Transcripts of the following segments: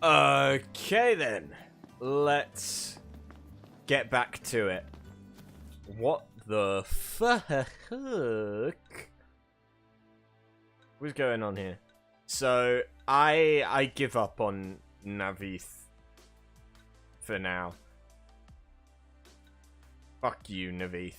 Okay then, let's get back to it. What the fuck? What's going on here? So I give up on Navith for now. Fuck you, Navith.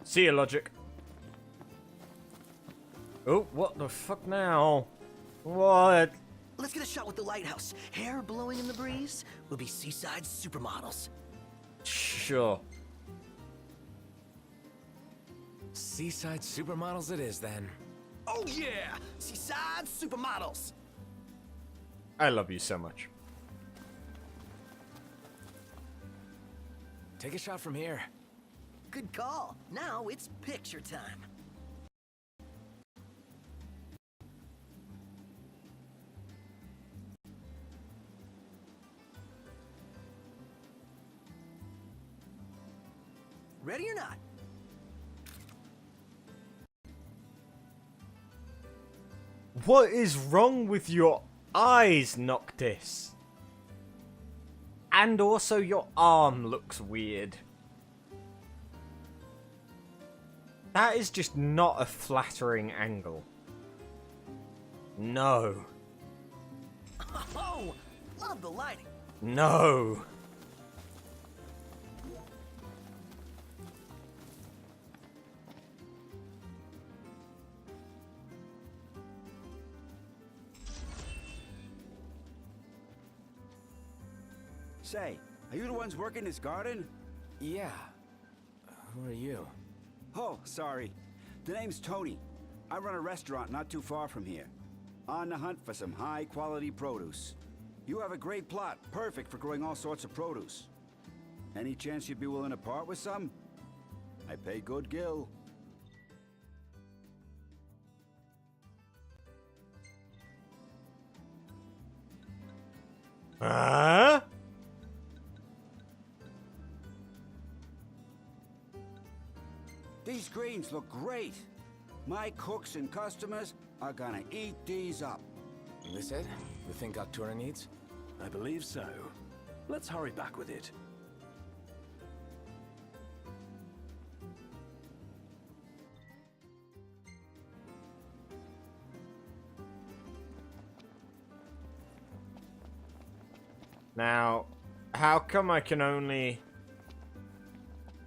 See ya, Logic. Oh, what the fuck now? What? Let's get a shot with the lighthouse. Hair blowing in the breeze. We'll be seaside supermodels. Sure. Seaside supermodels it is, then. Oh yeah! Seaside supermodels! I love you so much. Take a shot from here. Good call. Now it's picture time. Ready or not? What is wrong with your eyes, Noctis? And also your arm looks weird. That is just not a flattering angle. No. Oh, love the lighting. No. Say, are you the ones working this garden? Yeah. Who are you? Oh, sorry. The name's Tony. I run a restaurant not too far from here. On the hunt for some high-quality produce. You have a great plot, perfect for growing all sorts of produce. Any chance you'd be willing to part with some? I pay good gill. Huh? These greens look great. My cooks and customers are gonna eat these up. This it? The thing Octura needs? I believe so. Let's hurry back with it. Now, how come I can only...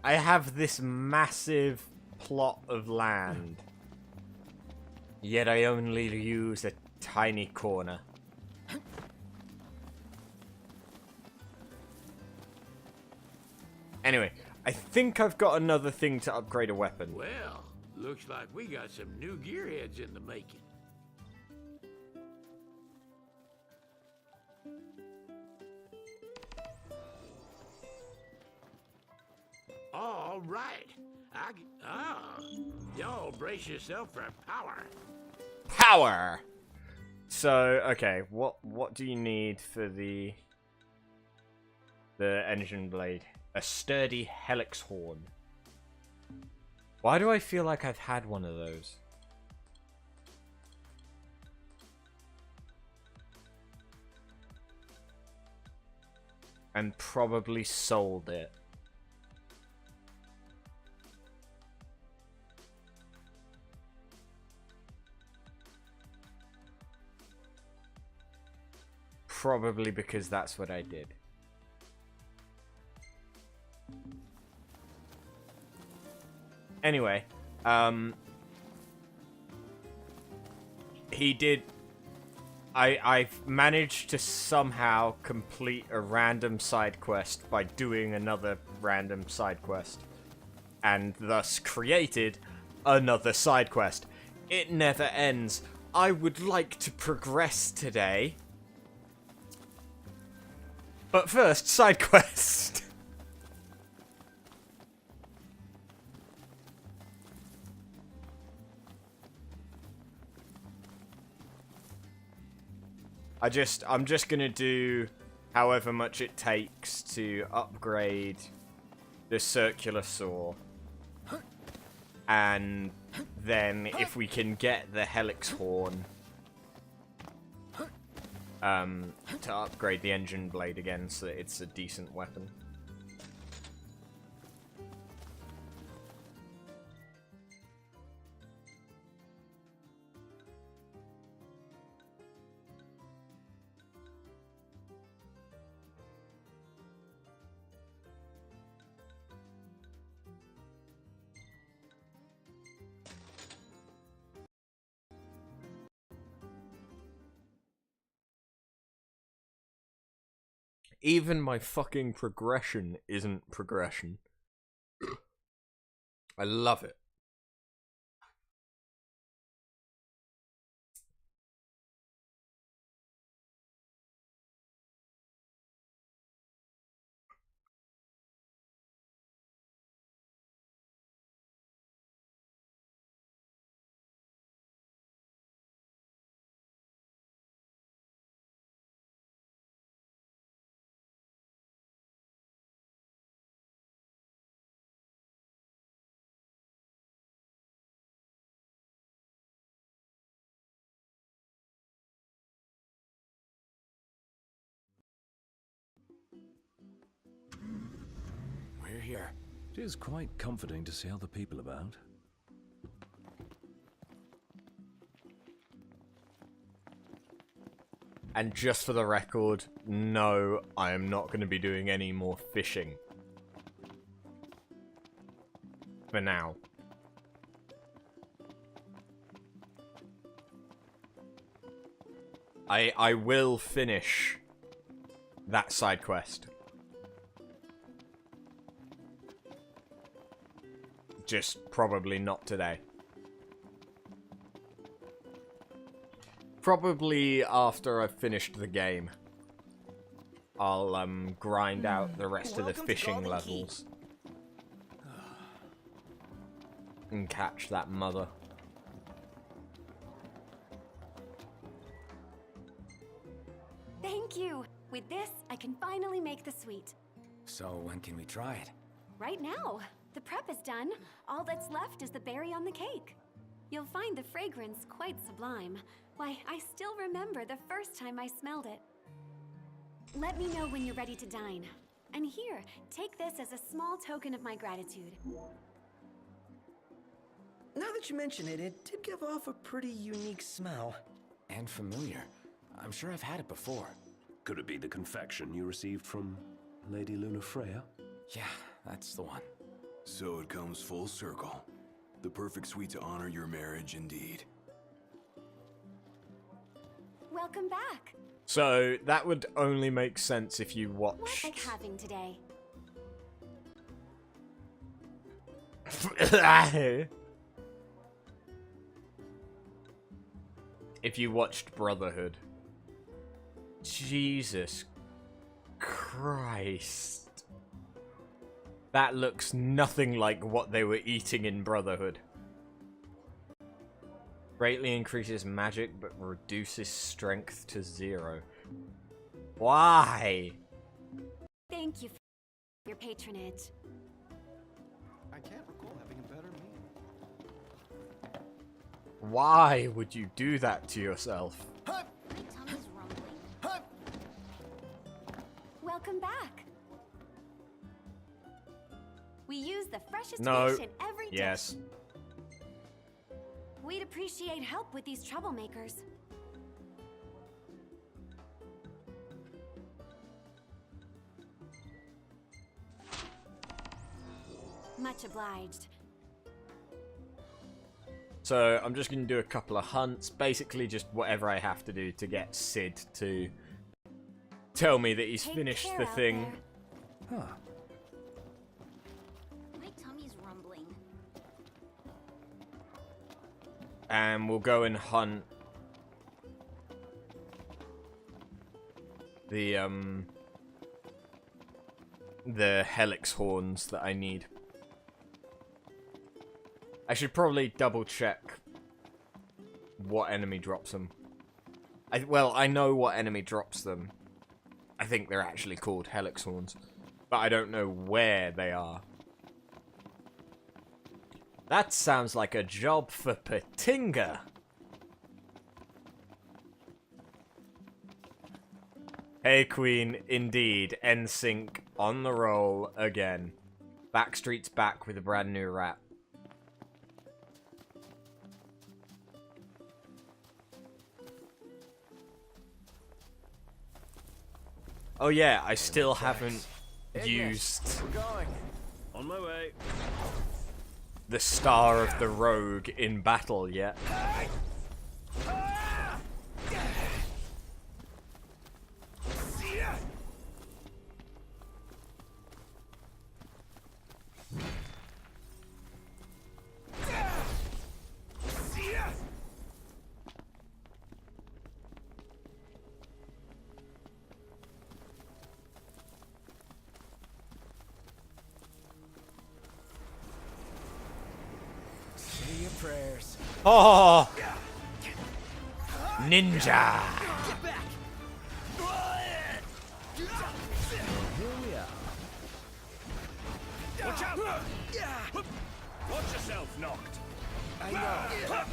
I have this massive plot of land, yet I only use a tiny corner. Anyway, I think I've got another thing to upgrade a weapon. Well, looks like we got some new gearheads in the making. All right. Y'all brace yourself for power. Power! So, okay, what do you need for the engine blade? A sturdy helix horn. Why do I feel like I've had one of those? And probably sold it. Probably because that's what I did. Anyway, he did. I've managed to somehow complete a random side quest by doing another random side quest, and thus created another side quest. It never ends. I would like to progress today. But first, side quest. I'm just gonna do however much it takes to upgrade the circular saw. And then if we can get the helix horn to upgrade the engine blade again so that it's a decent weapon. Even my fucking progression isn't progression. I love it. We're here. It is quite comforting to see other people about. And just for the record, no, I am not going to be doing any more fishing. For now. I will finish that side quest. Just probably not today. Probably after I've finished the game. I'll grind out the rest of the fishing levels. And catch that mother. Thank you! With this, I can finally make the sweet. So when can we try it? Right now! The prep is done. All that's left is the berry on the cake. You'll find the fragrance quite sublime. Why, I still remember the first time I smelled it. Let me know when you're ready to dine. And here, take this as a small token of my gratitude. Now that you mention it, it did give off a pretty unique smell. And familiar. I'm sure I've had it before. Could it be the confection you received from Lady Lunafreya? Yeah, that's the one. So it comes full circle. The perfect sweet to honor your marriage indeed. Welcome back. So that would only make sense if you What watched. like having today? If you watched Brotherhood. Jesus Christ. That looks nothing like what they were eating in Brotherhood. Greatly increases magic, but reduces strength to 0. Why? Thank you for your patronage. I can't recall having a better meal. Why would you do that to yourself? My tummy's rumbling. Welcome back. We use the freshest No. fish in every Yes. dish. We'd appreciate help with these troublemakers. Much obliged. So I'm just going to do a couple of hunts. Basically just whatever I have to do to get Sid to tell me that he's finished the thing. Huh. My tummy's rumbling. And we'll go and hunt the helix horns that I need. I should probably double check what enemy drops them. Well, I know what enemy drops them. I think they're actually called helix horns, but I don't know where they are. That sounds like a job for Patinga. Hey Queen, indeed, NSYNC on the roll again. Backstreet's back with a brand new rap. Oh yeah, I still haven't used We're going. On my way. the Star of the Rogue in battle yet. Say your prayers. Oh! Ninja! Get back! Here we are. Watch out! Watch yourself, Noct. I know.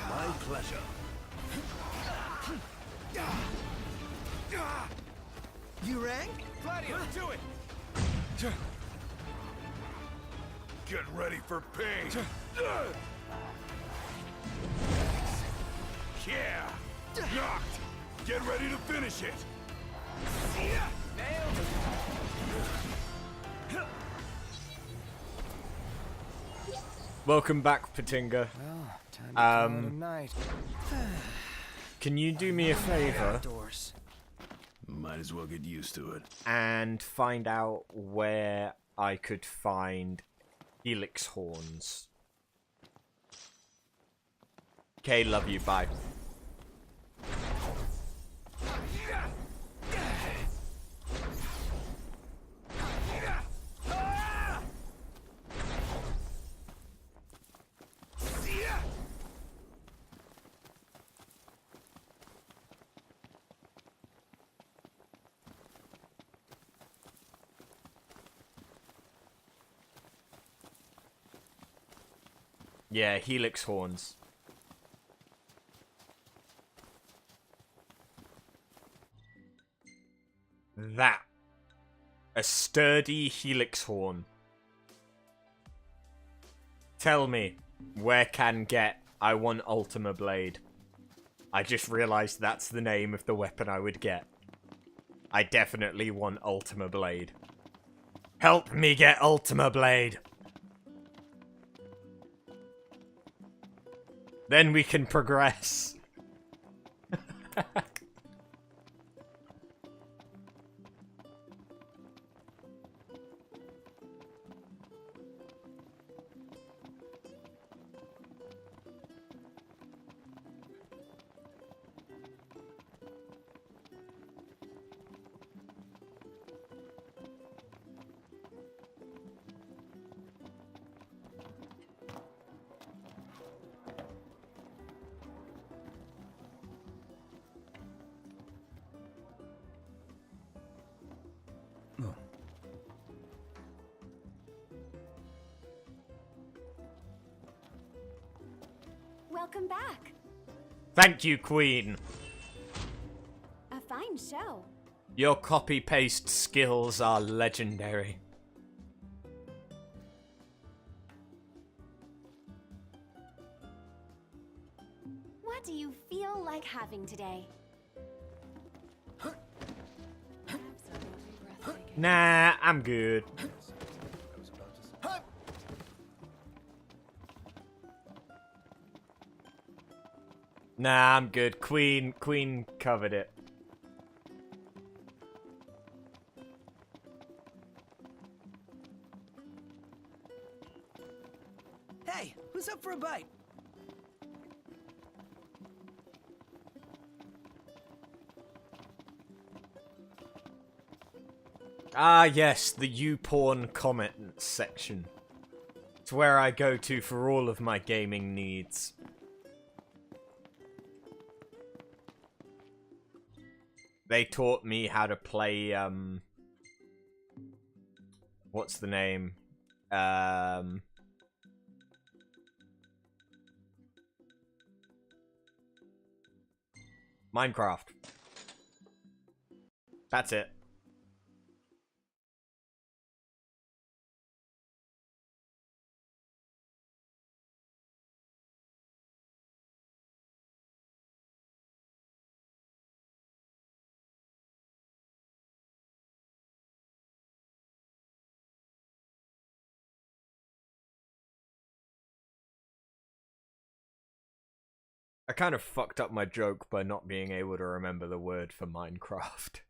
My pleasure. You rang? Gladio, do it! Get ready for pain! Yeah! Knocked! Get ready to finish it! Welcome back, Patinga. Well, time to call it a night. Can you do me a favor Doors. Might as well get used to it. and find out where I could find helix horns? Okay, love you, bye. Yeah, helix horns. That. A sturdy helix horn. Tell me, where can get I want Ultima Blade? I just realized that's the name of the weapon I would get. I definitely want Ultima Blade. Help me get Ultima Blade! Then we can progress. Welcome back. Thank you, Queen. A fine show. Your copy-paste skills are legendary. What do you feel like having today? Nah, I'm good. Nah, I'm good. Queen covered it. Hey, who's up for a bite? Ah, yes, the YouPorn comment section. It's where I go to for all of my gaming needs. They taught me how to play, what's the name? Minecraft. That's it. I kind of fucked up my joke by not being able to remember the word for Minecraft.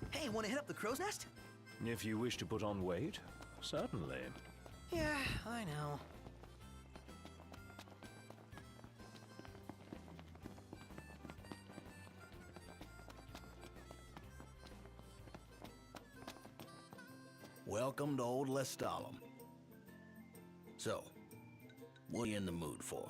Hey, wanna hit up the crow's nest? If you wish to put on weight, certainly. Yeah, I know. Welcome to old Lestalem. So, what are you in the mood for?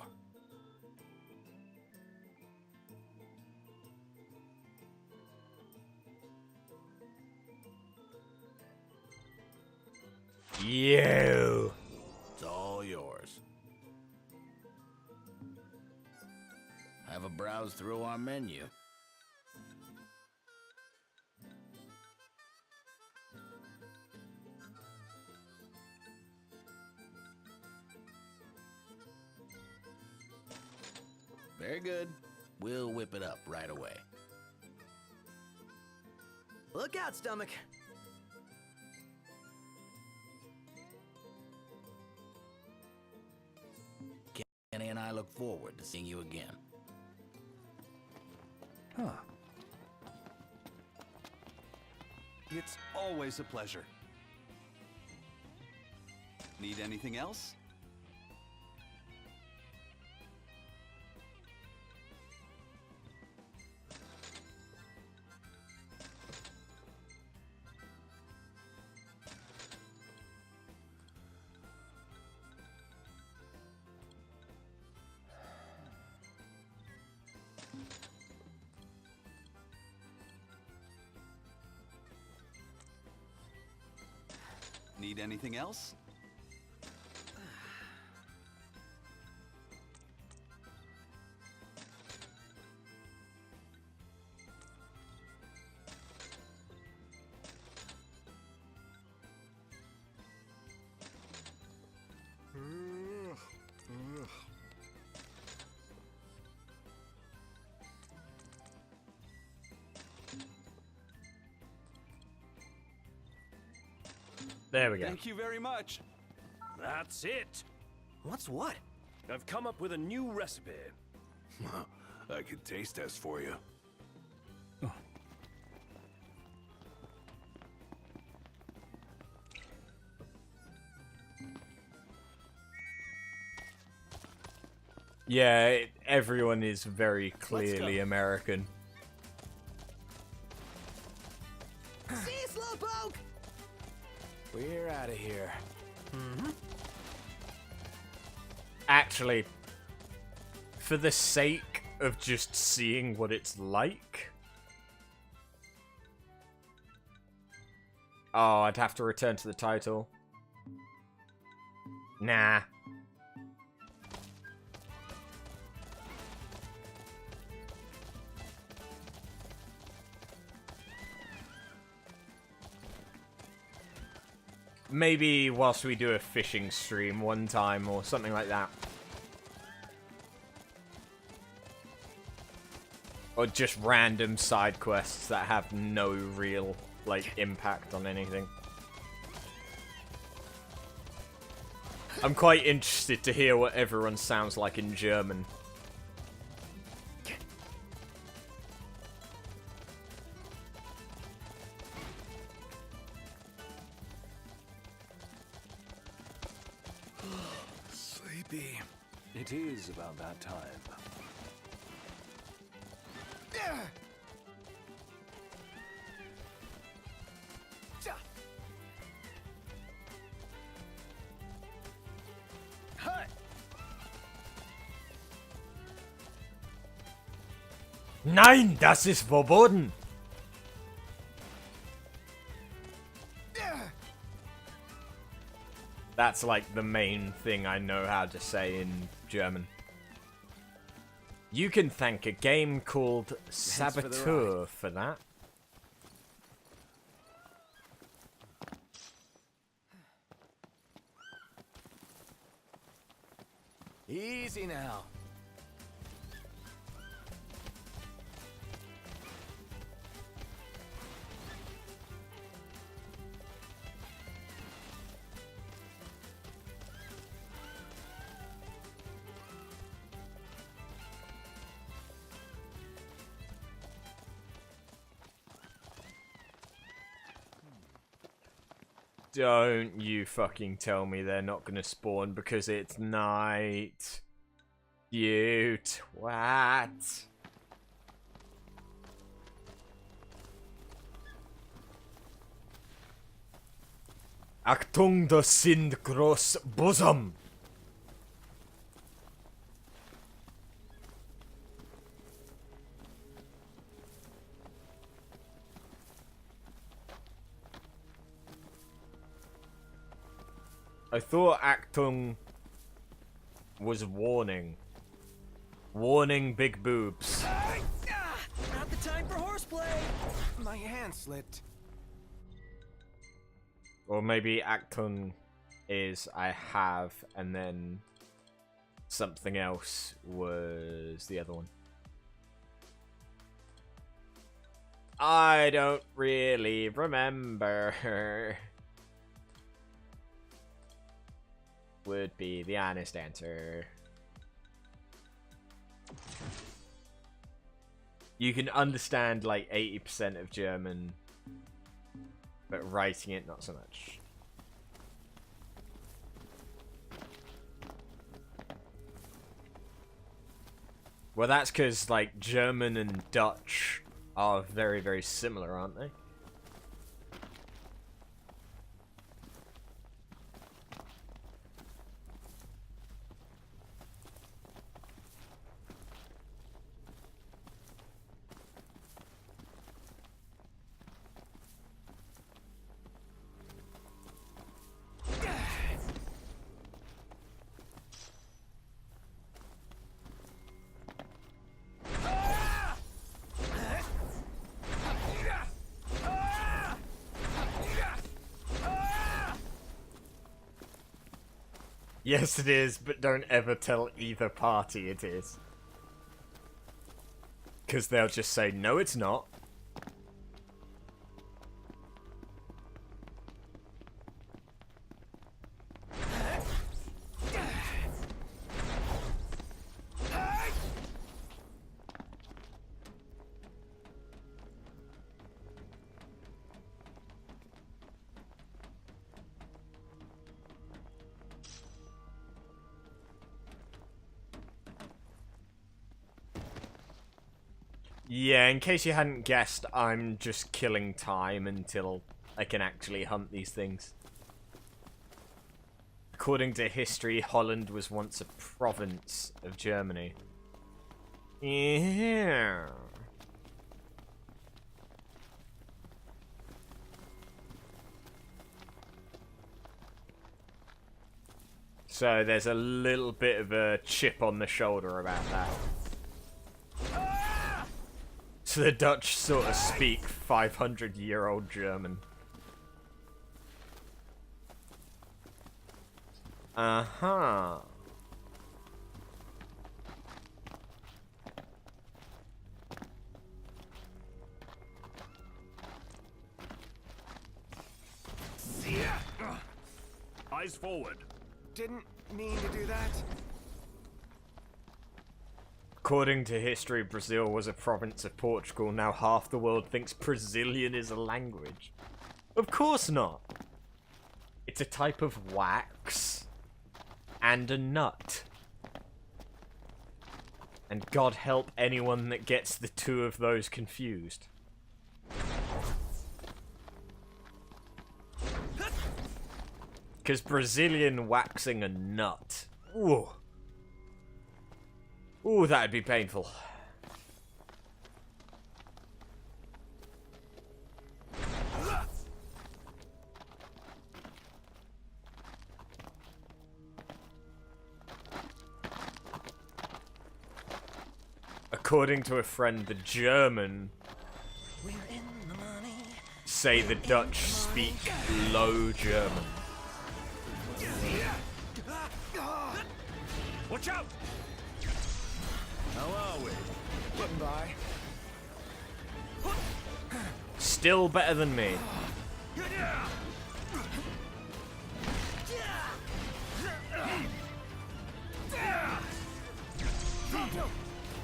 You. It's all yours. Have a browse through our menu. Very good. We'll whip it up right away. Look out, stomach. Kenny and I look forward to seeing you again. Huh. It's always a pleasure. Need anything else? Need anything else? There we go. Thank you very much. That's it. What's what? I've come up with a new recipe. I could taste test for you. Yeah, everyone is very clearly American. See you, Slowpoke! We're out of here. Actually, for the sake of just seeing what it's like... Oh, I'd have to return to the title. Nah. Maybe whilst we do a fishing stream one time or something like that. Or just random side quests that have no real, like, impact on anything. I'm quite interested to hear what everyone sounds like in German. Sleepy. It is about that time. Nein, das ist verboten! That's like the main thing I know how to say in German. You can thank a game called Saboteur for that. Easy now. Don't you fucking tell me they're not gonna spawn because it's night. You twat. Achtung, das sind Großbusen. I thought Achtung was warning. Warning big boobs. Not the time for horseplay! My hand slipped. Or maybe Achtung is I have, and then something else was the other one. I don't really remember. Would be the honest answer. You can understand like 80% of German, but writing it not so much. Well, that's because like German and Dutch are very, very similar, aren't they? Yes, it is, but don't ever tell either party it is. Because they'll just say, no, it's not. Yeah, in case you hadn't guessed, I'm just killing time until I can actually hunt these things. According to history, Holland was once a province of Germany. Yeah. So there's a little bit of a chip on the shoulder about that. So the Dutch sort of speak 500-year-old German. Uh-huh. Eyes forward. Didn't mean to do that. According to history, Brazil was a province of Portugal. Now half the world thinks Brazilian is a language. Of course not. It's a type of wax and a nut. And God help anyone that gets the two of those confused. Because Brazilian waxing a nut. Ooh. Ooh, that'd be painful. According to a friend, the German say the Dutch speak Low German. Watch out! How are we? Getting by. Still better than me.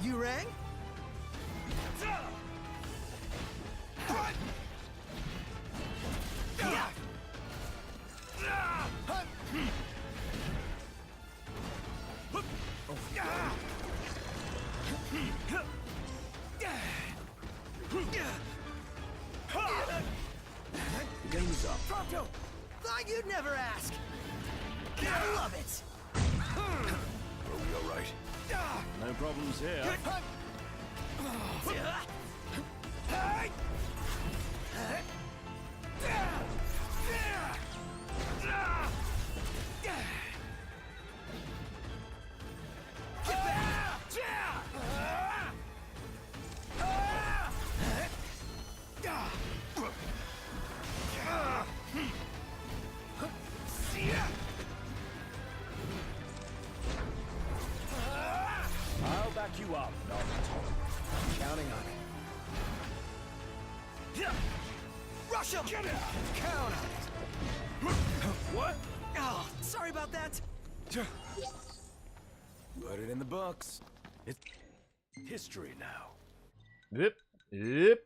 You rang? Game's up. Pronto! Thought you'd never ask. I love it. Are we all right? No problems here. I'll back you up, Noctis. I'm counting on it. Rush him! Get it! Count on it. What? Oh, sorry about that. Put it in the books. It's history now. Yep. Yep.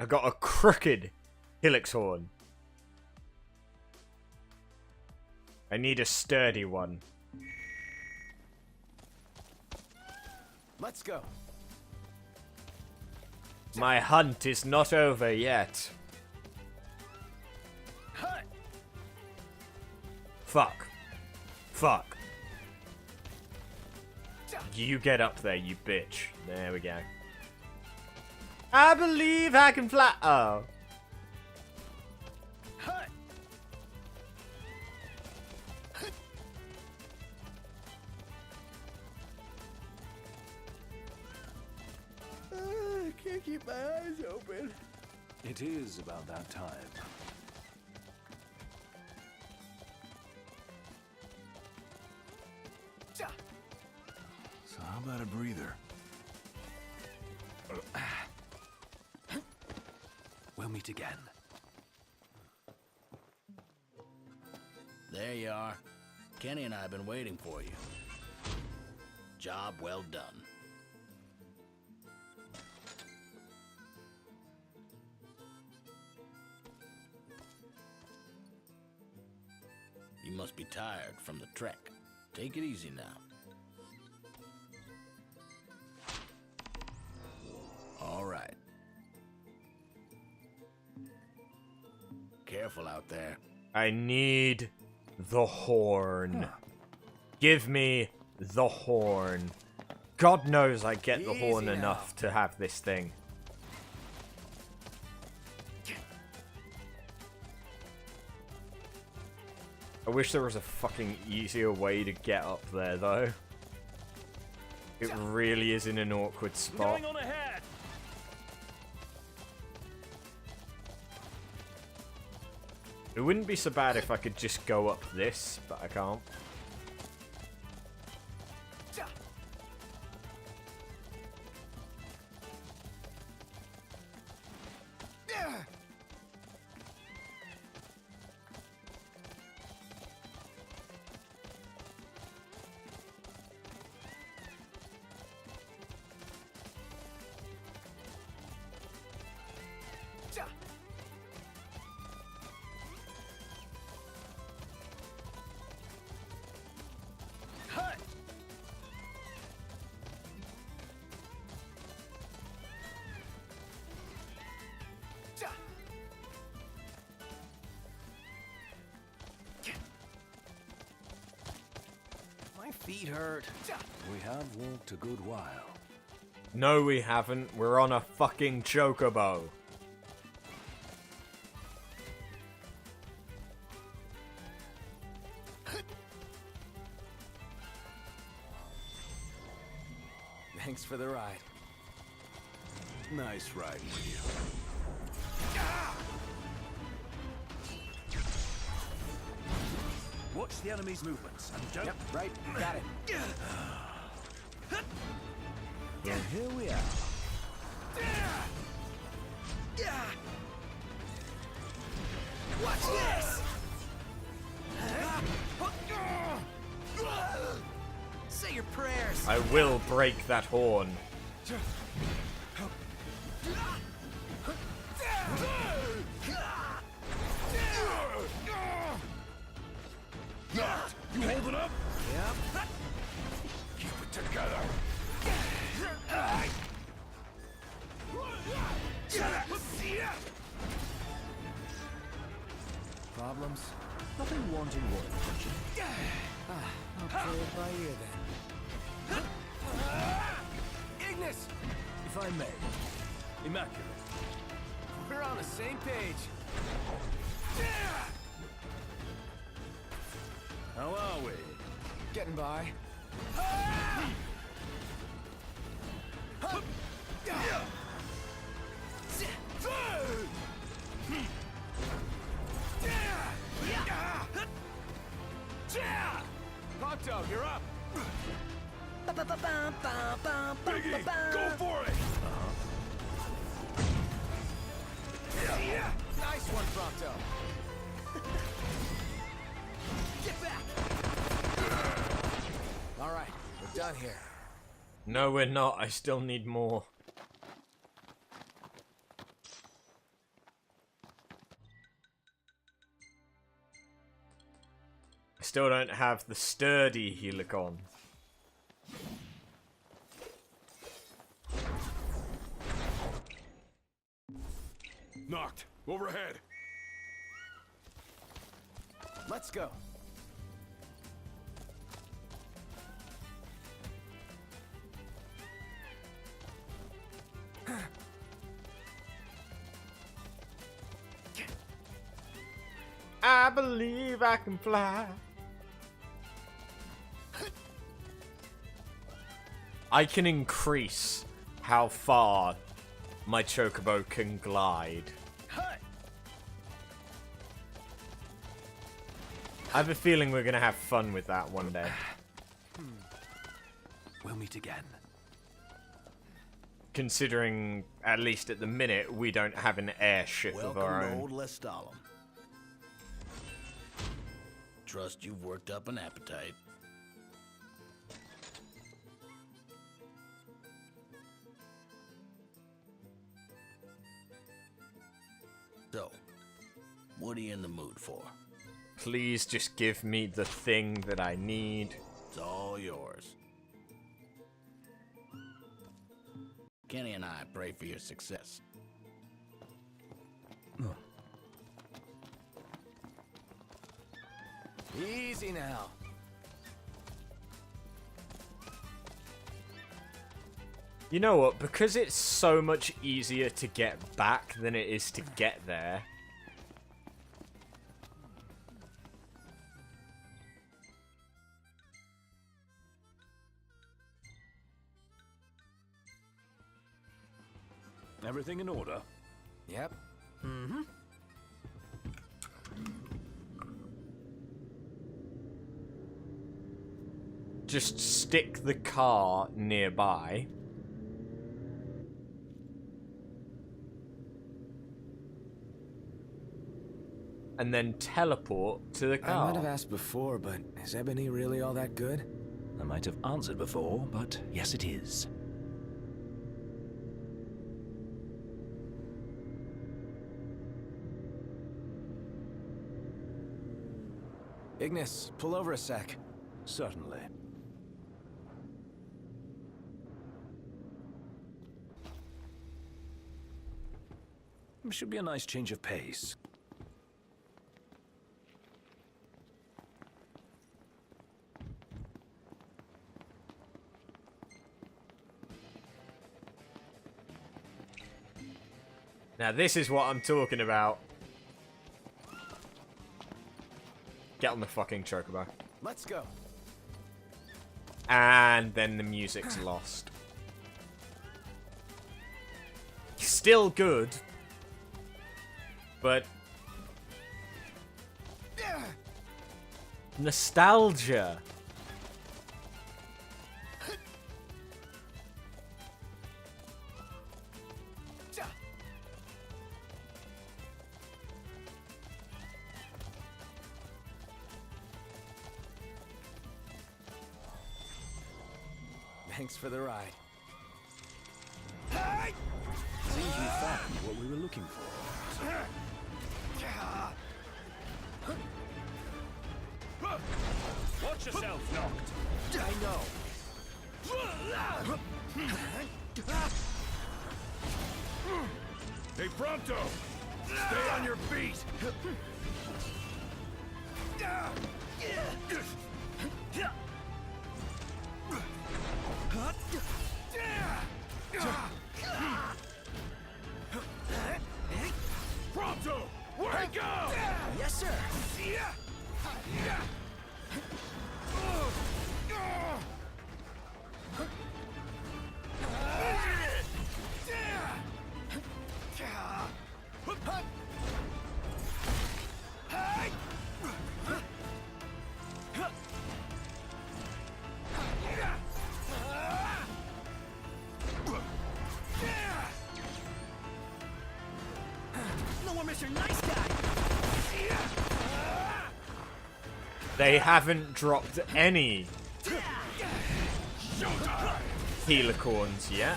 I got a crooked Helix horn. I need a sturdy one. Let's go. My hunt is not over yet. Fuck. Fuck. You get up there, you bitch. There we go. I believe I can fly. Oh. I can't keep my eyes open. It is about that time. So how about a breather? We'll meet again. There you are. Kenny and I have been waiting for you. Job well done. You must be tired from the trek. Take it easy now. All right. Careful out there. I need the horn. Give me the horn. God knows I get the horn Easy now. enough to have this thing. I wish there was a fucking easier way to get up there, though. It really is in an awkward spot. Going on ahead. It wouldn't be so bad if I could just go up this, but I can't. My feet hurt. We have walked a good while. No, we haven't. We're on a fucking chocobo. Thanks for the ride. Nice riding with you. Watch the enemy's movements and don't. Yep, right. Got it. Well, here we are. Watch this! Say your prayers. I will break that horn. You holding up? Yep. Keep it together. Problems? Nothing wanting more attention. I'll play it by ear then. Ignis! If I may. Immaculate. We're on the same page. How are we? Getting by. Ponto, you're up. Biggie, go for it. Nice one, Prompto. Get back. All right, we're done here. No, we're not. I still need more. I still don't have the sturdy helicon. Knocked. Overhead. Let's go. I believe I can fly. I can increase how far my chocobo can glide. I have a feeling we're gonna have fun with that one day. We'll meet again. Considering, at least at the minute, we don't have an airship of our Welcome to own. old Lestalem. Trust you've worked up an appetite. So, what are you in the mood for? Please just give me the thing that I need. It's all yours. Kenny and I pray for your success. Easy now. You know what? Because it's so much easier to get back than it is to get there. Everything in order? Yep. Just stick the car nearby. And then teleport to the I car. might have asked before, but is Ebony really all that good? I might have answered before, but yes, it is. Ignis, pull over a sec. Certainly. Should be a nice change of pace. Now this is what I'm talking about. Get on the fucking chocobo. Let's go. And then the music's lost. Still good. But... nostalgia. Thanks for the ride. Seems we found what we were looking for. Watch yourself, Noct. I know. Hey, Prompto! Stay on your feet! Prompto! Wake up! Yes, sir. No more Mr. Nice Guy. They haven't dropped any helicorns yet.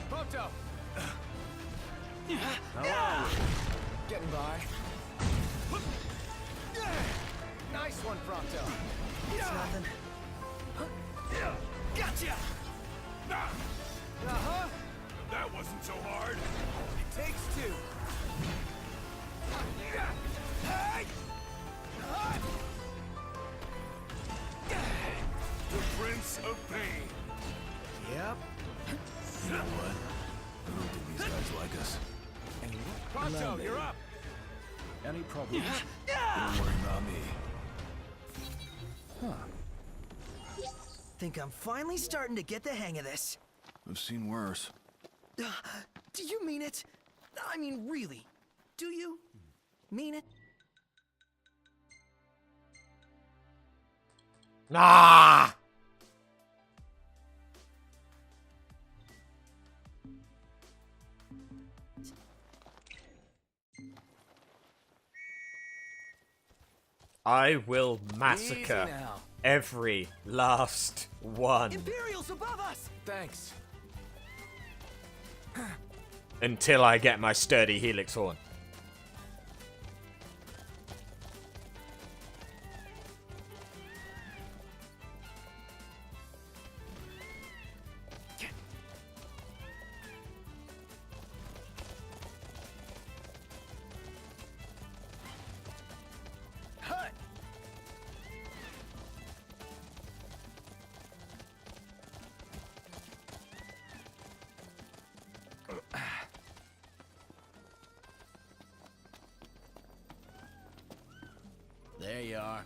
Prompto! Getting by. Nice one, Prompto. It's nothing. Gotcha! Uh-huh. That wasn't so hard. It takes two. The Prince of Pain. Yep. You know what? I don't think these guys like us. Prompto, you're up. Any problems? Don't worry about me. Think I'm finally starting to get the hang of this. I've seen worse. Do you mean it? I mean, really? Do you mean it? Ah! I will massacre Easy now. every last one Imperials above us! Thanks. until I get my sturdy helix horn. There you are.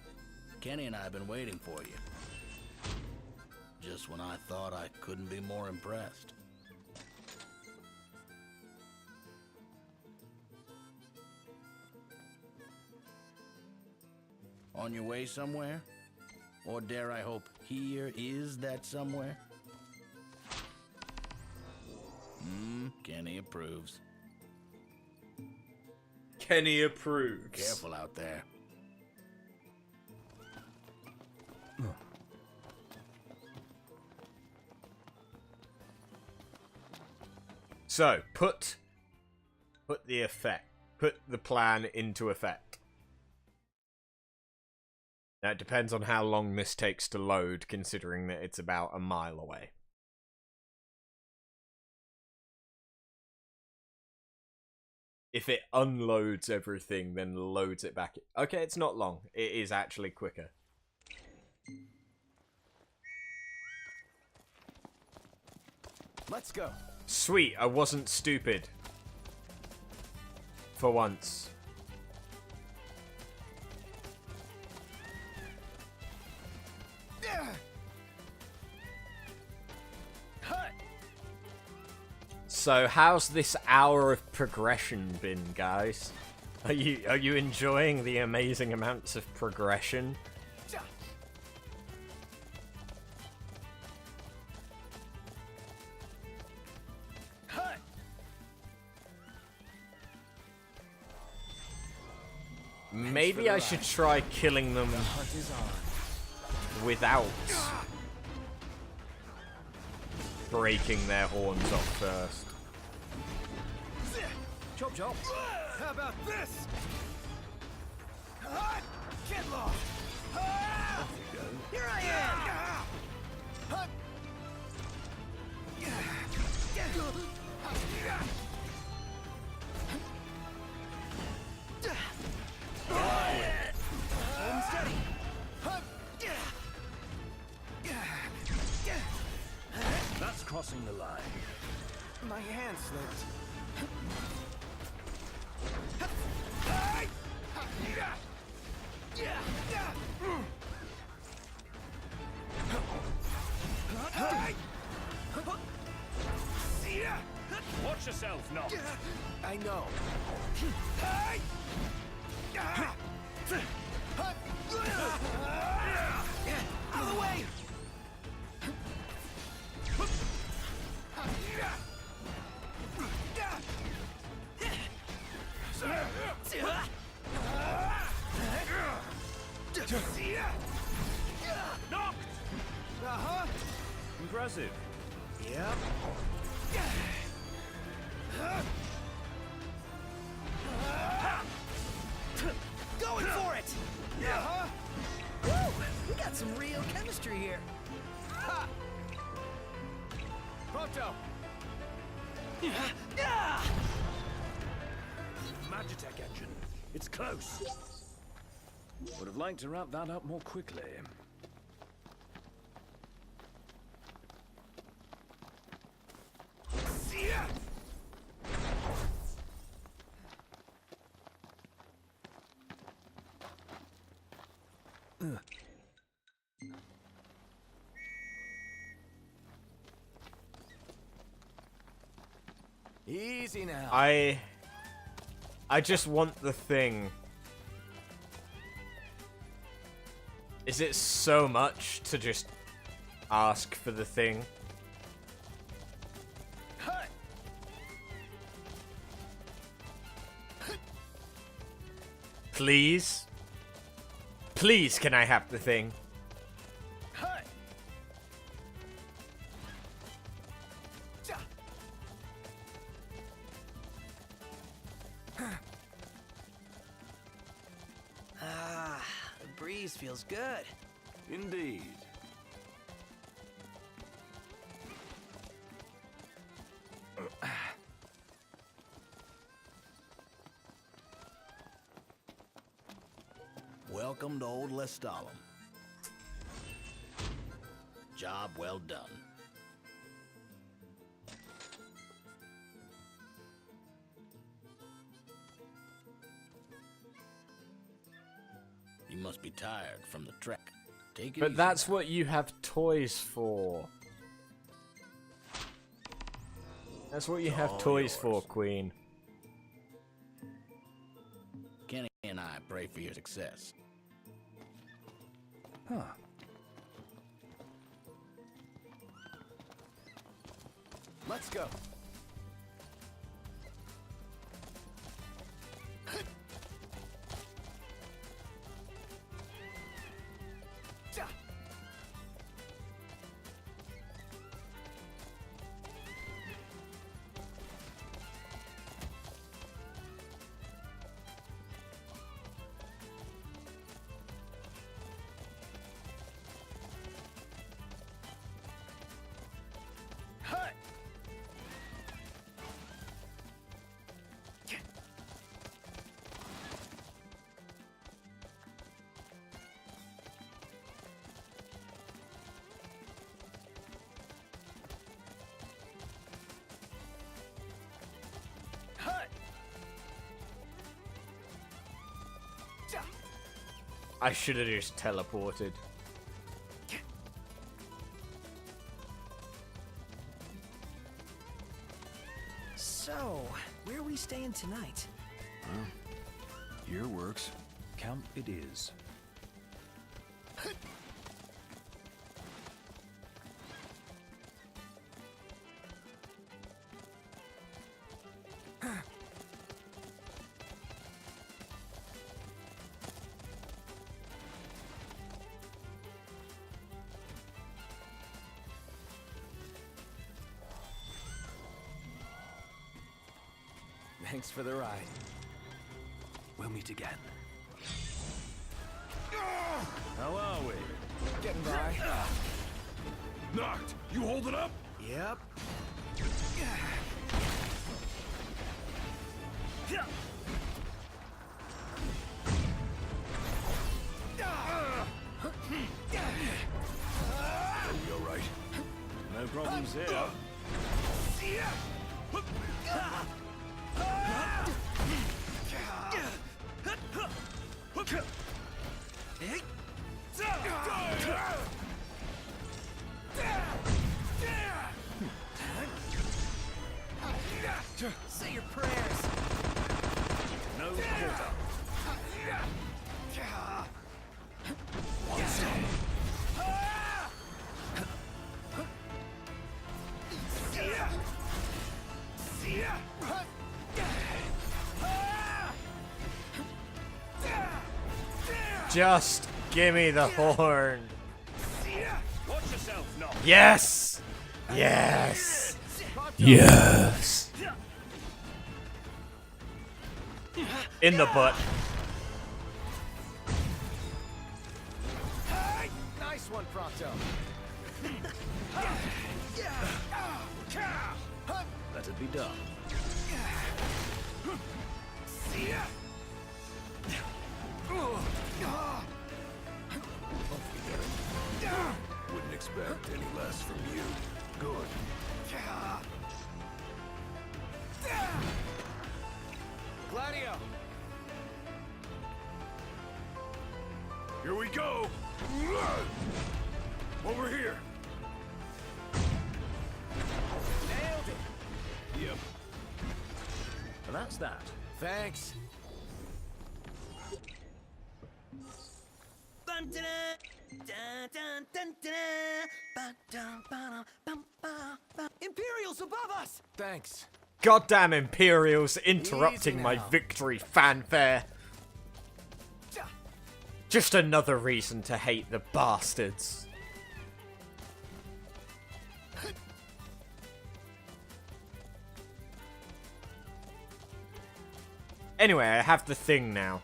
Kenny and I have been waiting for you. Just when I thought I couldn't be more impressed. On your way somewhere? Or dare I hope here is that somewhere? Kenny approves. Kenny approves. Careful out there. So, put the plan into effect. Now, it depends on how long this takes to load, considering that it's about a mile away. If it unloads everything, then loads it back. Okay, it's not long. It is actually quicker. Let's go. Sweet, I wasn't stupid. For once. So, how's this hour of progression been, guys? Are you enjoying the amazing amounts of progression? Maybe I should try killing them without breaking their horns off first. Chop chop. How about this? Get lost. Here I am. Steady. That's crossing the line. My hand slipped. Watch yourself, Noct. I know. Out of the way! Noct! Uh-huh. Impressive. Yep. Going for it! Uh-huh. Woo! We got some real chemistry here. Ha! Pronto! Magitech engine. It's close. Would have liked to wrap that up more quickly. Easy now. I just want the thing. Is it so much to just ask for the thing? Please? Please, can I have the thing? The breeze feels good. Indeed. Welcome to old Lestalem. Job well done. You must be tired from the trek. Take it But easy that's now. what you have toys for. That's what you have all toys yours. for, Queen. Kenny and I pray for your success. Huh. Let's go. I should have just teleported. So, where are we staying tonight? Here works. Camp it is. Thanks for the ride. We'll meet again. How are we? Getting by. Knocked! You hold it up? Yep. Are we alright? No problems here. Say your prayers. No quarter. Just gimme the horn. Watch yourself, no. Yes! Yes! Yes! In the butt. Nice one, Prompto. Let it be done. Wouldn't expect any less from you. Good. Gladio. Here we go! Over here! Nailed it. Yep. Well, that's that. Thanks. Imperials above us! Thanks. Goddamn Imperials interrupting Easy my now. victory fanfare. Just another reason to hate the bastards. Anyway, I have the thing now.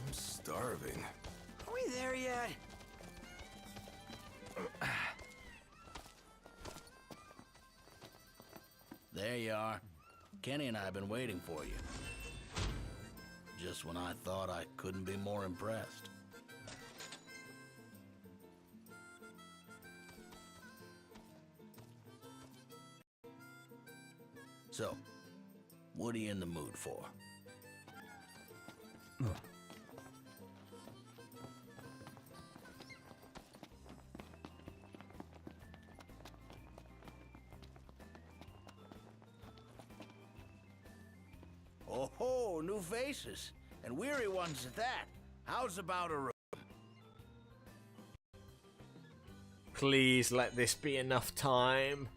I'm starving. Are we there yet? There you are. Kenny and I have been waiting for you. just when I thought I couldn't be more impressed. So, what are you in the mood for? Oh, new faces. And weary ones at that. How's about a room? Please let this be enough time.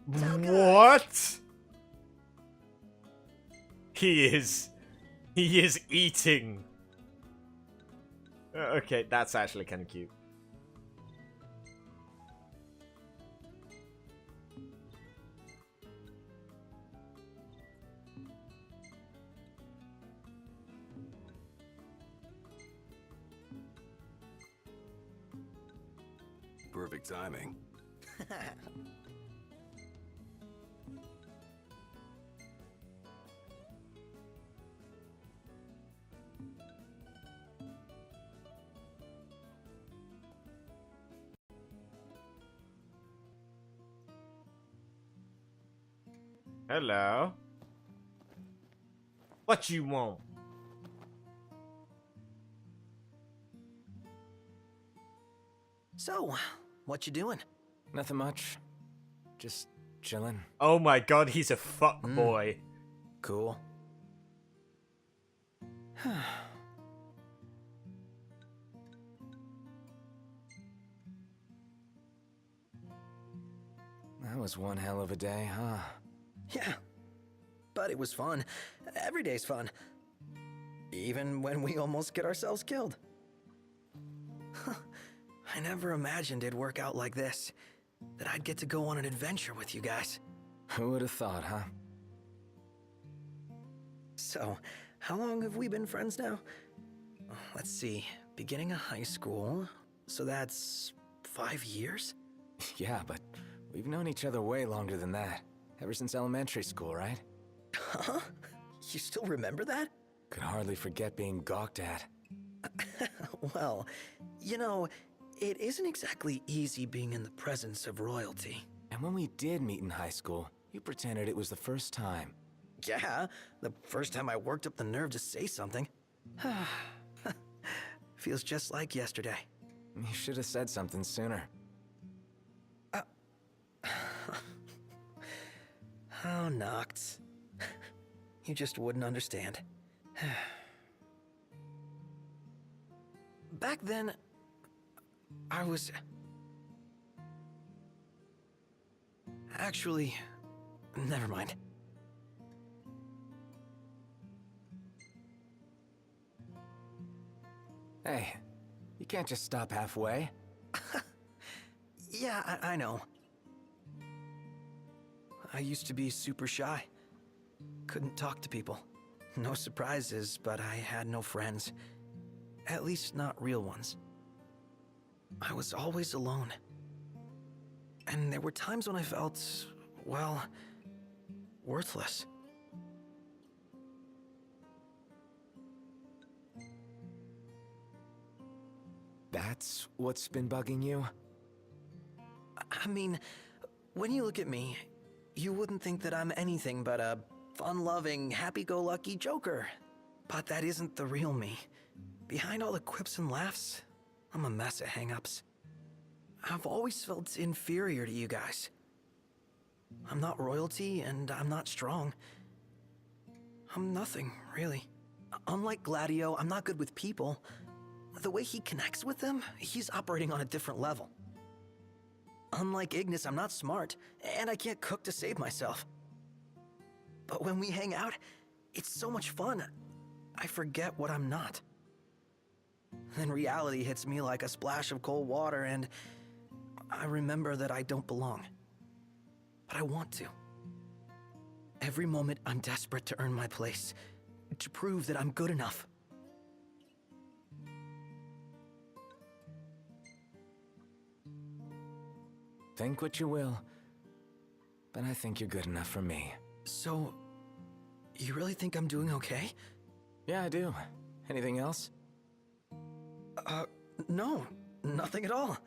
What? He is eating. Okay, that's actually kind of cute. Perfect timing. Hello. What you want? So, what you doing? Nothing much. Just chilling. Oh my god, he's a fuck boy. Cool. That was one hell of a day, huh? Yeah, but it was fun. Every day's fun. Even when we almost get ourselves killed. I never imagined it'd work out like this. That I'd get to go on an adventure with you guys. Who would have thought, huh? So, how long have we been friends now? Let's see, beginning of high school, so that's 5 years? Yeah, but we've known each other way longer than that. Ever since elementary school, right? Huh? You still remember that? Could hardly forget being gawked at. Well, you know, it isn't exactly easy being in the presence of royalty. And when we did meet in high school, you pretended it was the first time. Yeah, the first time I worked up the nerve to say something. Feels just like yesterday. You should have said something sooner. Oh, Noctis. You just wouldn't understand. Back then, I was... Actually, never mind. Hey, you can't just stop halfway. Yeah, I know. I used to be super shy. Couldn't talk to people. No surprises, but I had no friends. At least not real ones. I was always alone. And there were times when I felt, well, worthless. That's what's been bugging you? I mean, when you look at me, you wouldn't think that I'm anything but a fun-loving, happy-go-lucky joker. But that isn't the real me. Behind all the quips and laughs, I'm a mess of hang-ups. I've always felt inferior to you guys. I'm not royalty, and I'm not strong. I'm nothing, really. Unlike Gladio, I'm not good with people. The way he connects with them, he's operating on a different level. Unlike Ignis, I'm not smart, and I can't cook to save myself. But when we hang out, it's so much fun, I forget what I'm not. Then reality hits me like a splash of cold water, and I remember that I don't belong. But I want to. Every moment I'm desperate to earn my place, to prove that I'm good enough. Think what you will, but I think you're good enough for me. So, you really think I'm doing okay? Yeah, I do. Anything else? No, nothing at all.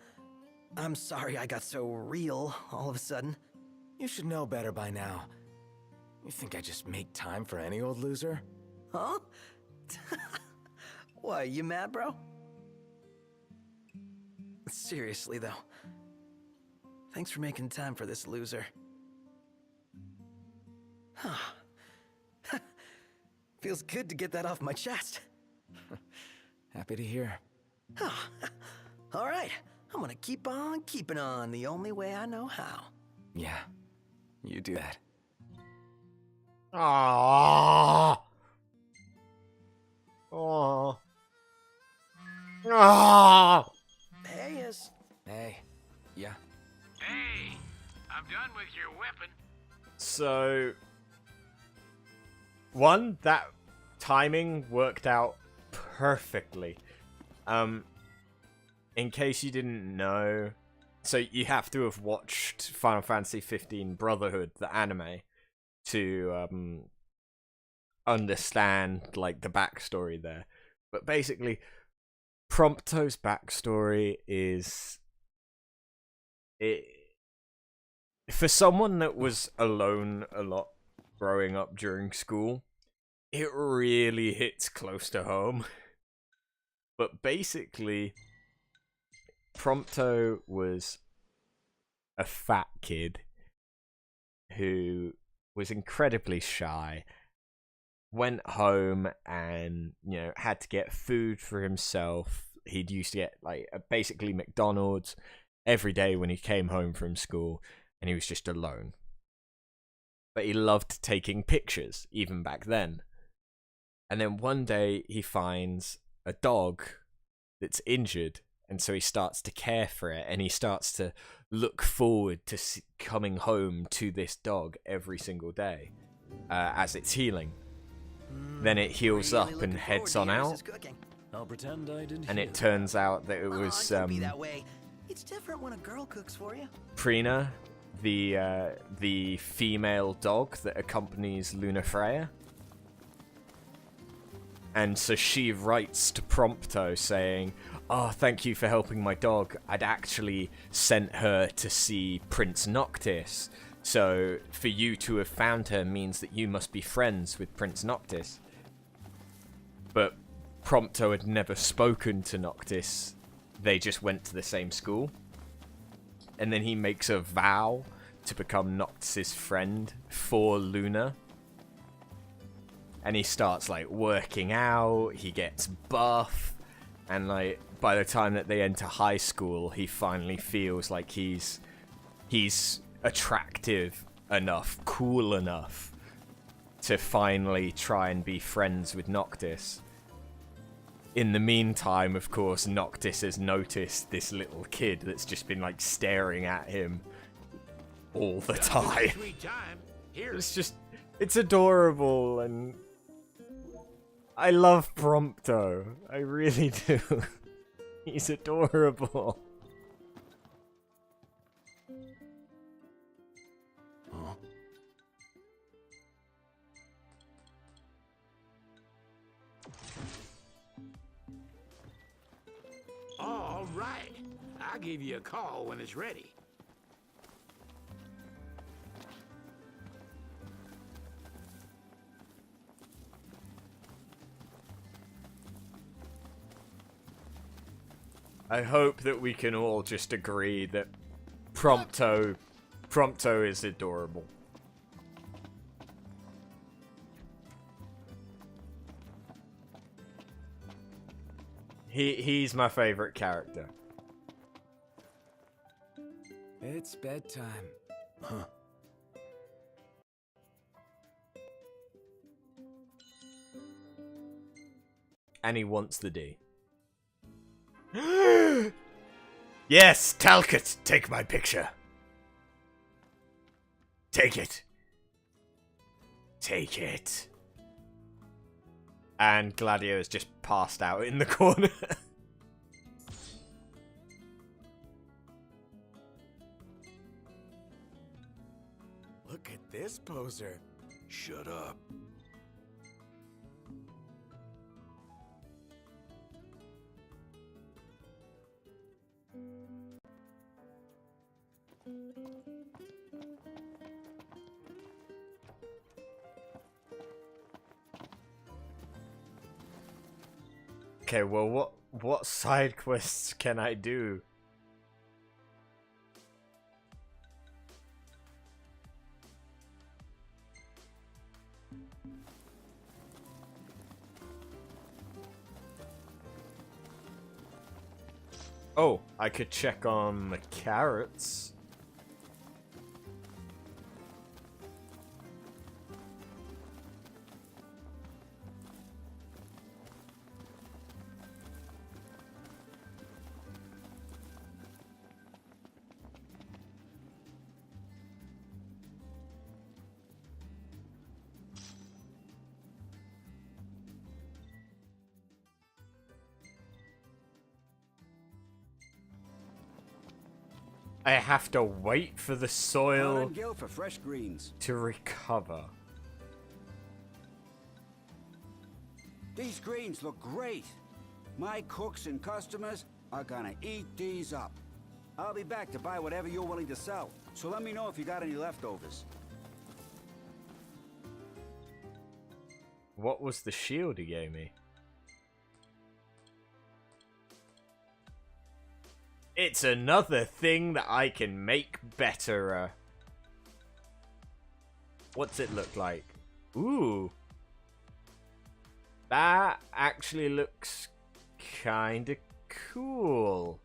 I'm sorry I got so real all of a sudden. You should know better by now. You think I just make time for any old loser? Huh? Why, you mad, bro? Seriously, though. Thanks for making time for this loser. Feels good to get that off my chest. Happy to hear. All right, I'm gonna keep on keeping on the only way I know how. Yeah, you do that. Aww. Aww. Aww. There he is. Hey, yeah. Hey, I'm done with your weapon. So, one, that timing worked out perfectly. In case you didn't know, so you have to have watched Final Fantasy 15 Brotherhood, the anime, to understand like the backstory there. But basically, Prompto's backstory is for someone that was alone a lot growing up during school, it really hits close to home. But basically, Prompto was a fat kid who was incredibly shy, went home and, you know, had to get food for himself. He'd used to get, like, basically McDonald's every day when he came home from school, and he was just alone. But he loved taking pictures, even back then. And then one day he finds a dog that's injured, and so he starts to care for it, and he starts to look forward to coming home to this dog every single day as it's healing. Then it heals Really up and looking heads forward on to out, Eris's cooking. I'll pretend I didn't and hear it turns out that it Well, was don't be that way. It's different when a girl cooks for you. Prina, the female dog that accompanies Luna Freya. And so she writes to Prompto saying, "Oh, thank you for helping my dog. I'd actually sent her to see Prince Noctis. So for you to have found her means that you must be friends with Prince Noctis." But Prompto had never spoken to Noctis. They just went to the same school. And then he makes a vow to become Noctis's friend for Luna. And he starts, like, working out, he gets buff, and, like, by the time that they enter high school, he finally feels like he's attractive enough, cool enough, to finally try and be friends with Noctis. In the meantime, of course, Noctis has noticed this little kid that's just been, like, staring at him all the time. Sweet time. Here. It's adorable, and I love Prompto. I really do. He's adorable. Huh? All right. I'll give you a call when it's ready. I hope that we can all just agree that Prompto is adorable. He's my favorite character. It's bedtime. Huh. And he wants the D. Yes, Talcott, take my picture. Take it. Take it. And Gladio has just passed out in the corner. Look at this poser. Shut up. Okay, well, what side quests can I do? Oh, I could check on the carrots. I have to wait for the soil Gill for fresh greens. to recover. These greens look great. My cooks and customers are gonna eat these up. I'll be back to buy whatever you're willing to sell, so let me know if you got any leftovers. What was the shield he gave me? It's another thing that I can make better. What's it look like? Ooh. That actually looks kinda cool.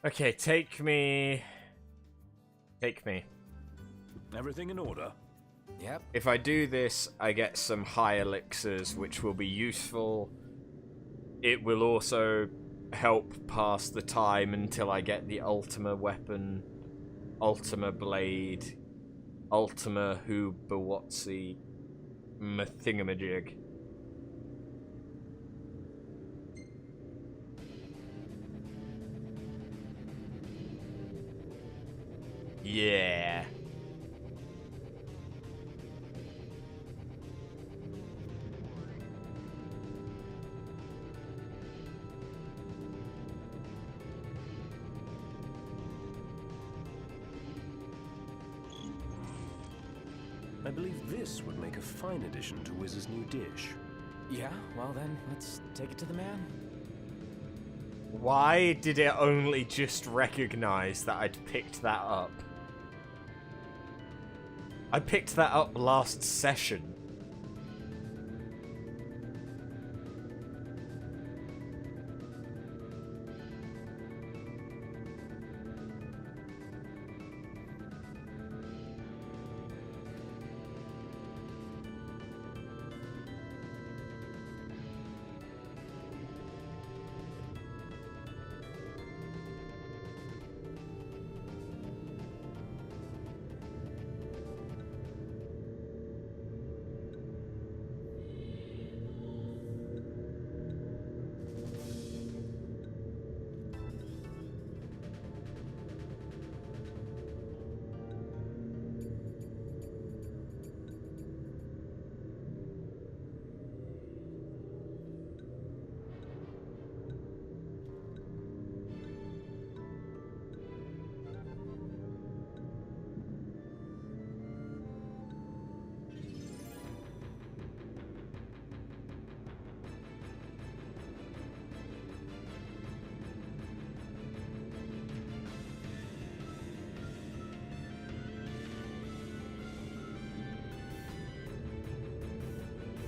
Okay, take me. Take me. Everything in order? Yep. If I do this, I get some high elixirs, which will be useful. It will also help pass the time until I get the Ultima weapon, Ultima blade, Ultima Hubawatsi thingamajig. Yeah. I believe this would make a fine addition to Wiz's new dish. Yeah, well then, let's take it to the man. Why did it only just recognize that I'd picked that up? I picked that up last session.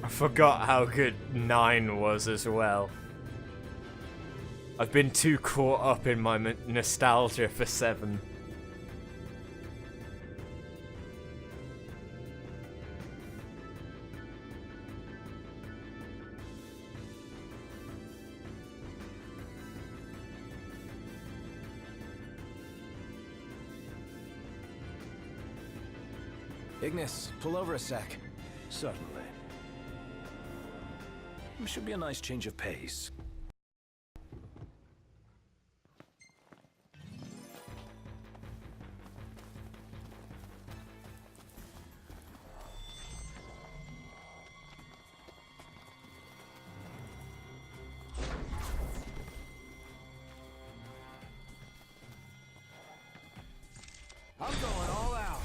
I forgot how good 9 was as well. I've been too caught up in my nostalgia for 7. Ignis, pull over a sec. Certainly. It should be a nice change of pace. I'm going all out.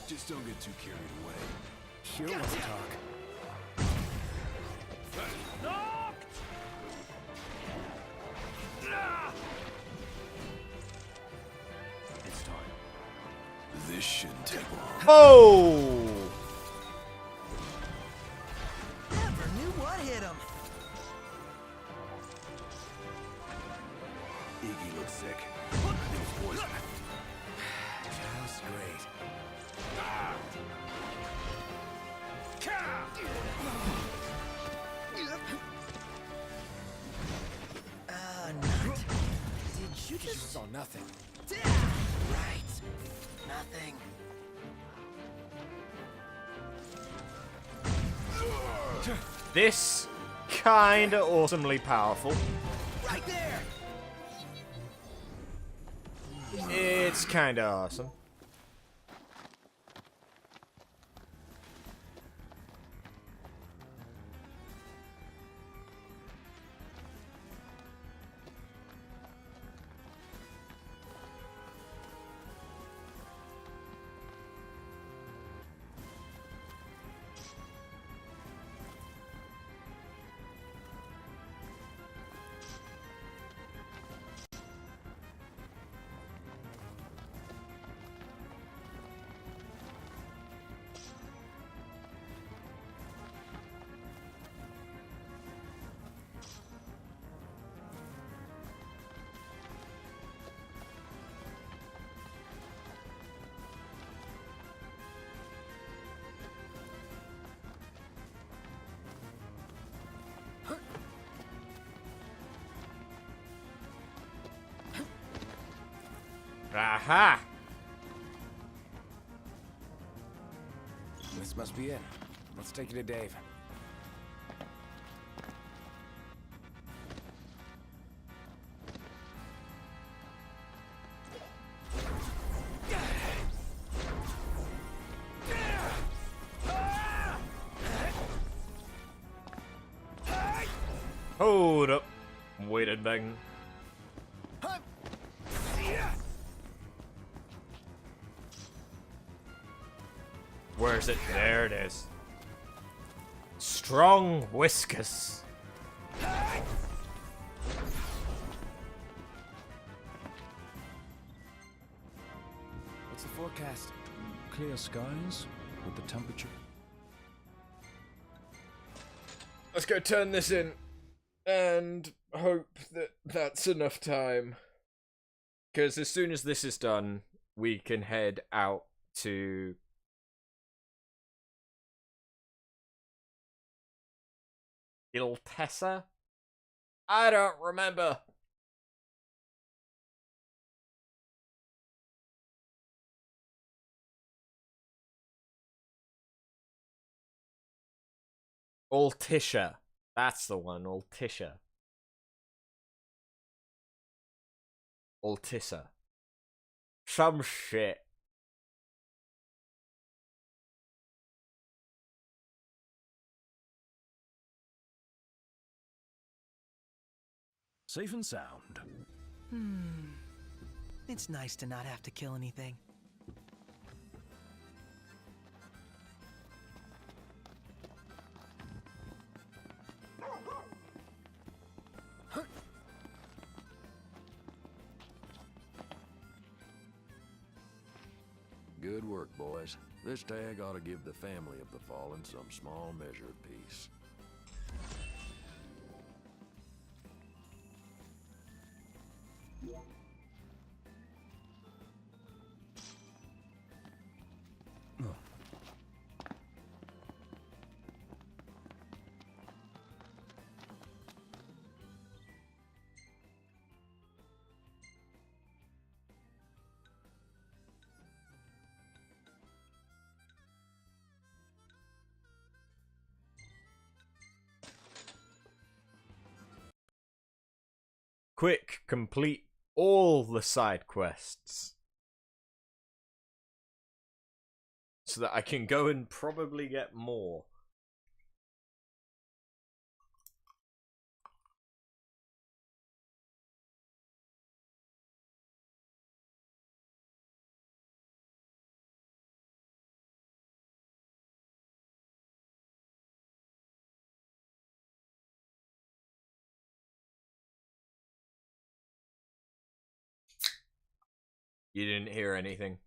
Just don't get too carried away. Sure want to talk. It's time. This shouldn't take long. Oh! Never knew what hit him. Iggy looks sick. I think it's poison. Just great. Nut. Did you just Saw nothing. right? Nothing. This kinda awesomely powerful. Right there. It's kinda awesome. Aha! This must be it. Let's take you to Dave. Hold up. Waited bang. Where's it? There it is. Strong whiskers. What's the forecast? Clear skies with the temperature. Let's go turn this in and hope that that's enough time. Because as soon as this is done, we can head out to Iltessa? I don't remember. Altisha. That's the one, Altisha. Altissa. Some shit. Safe and sound. It's nice to not have to kill anything. Good work, boys. This tag ought to give the family of the fallen some small measure of peace. Quick, complete all the side quests. So that I can go and probably get more. You didn't hear anything.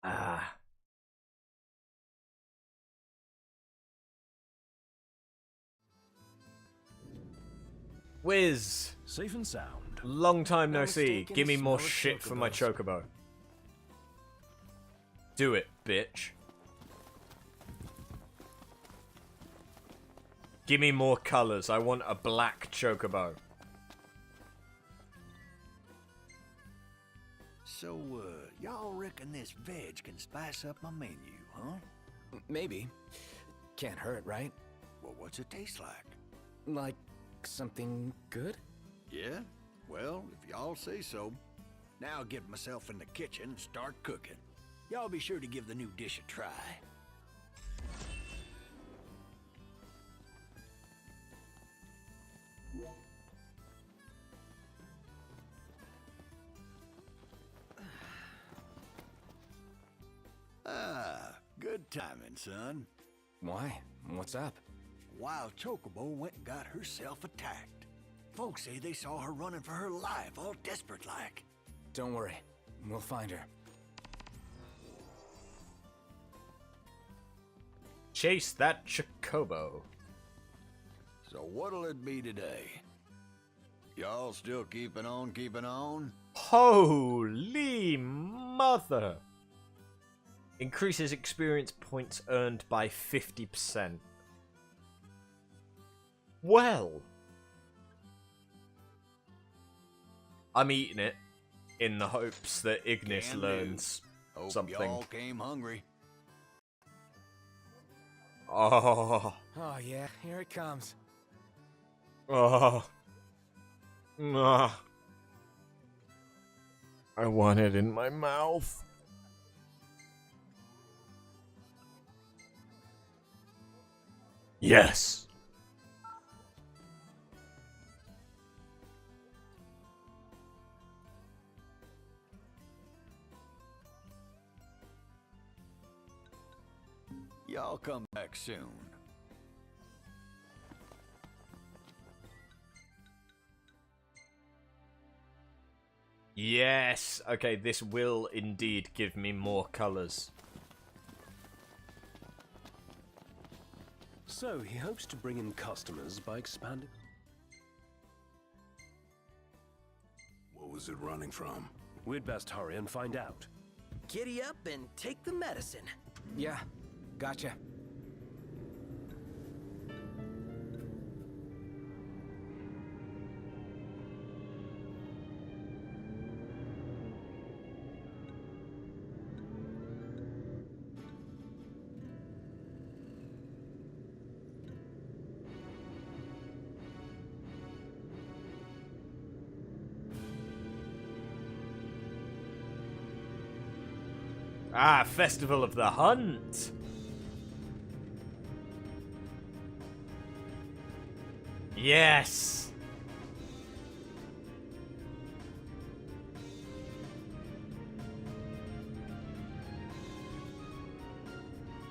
Ah. Wiz. Safe and sound. Long time no No see. mistaken Give me more smell of shit for my chocobos. chocobo. Do it, bitch. Give me more colors. I want a black chocobo. So, y'all reckon this veg can spice up my menu, huh? Maybe. Can't hurt, right? Well, what's it taste like? Like something good? Yeah? Well, if y'all say so. Now I'll get myself in the kitchen and start cooking. Y'all be sure to give the new dish a try. Ah, good timing, son. Why? What's up? Wild Chocobo went and got herself attacked. Folks say they saw her running for her life, all desperate-like. Don't worry. We'll find her. Chase that chocobo. So what'll it be today? Y'all still keeping on, keeping on? Holy mother. Increases experience points earned by 50%. Well. I'm eating it in the hopes that Ignis Can do. learns Hope something. y'all came hungry. Oh. Oh yeah, here it comes. Oh. Ah. I want it in my mouth. Yes. Y'all come back soon. Yes. Okay, this will indeed give me more colors. So, he hopes to bring in customers by expanding... What was it running from? We'd best hurry and find out. Giddy up and take the medicine. Yeah, gotcha. Ah, Festival of the Hunt. Yes.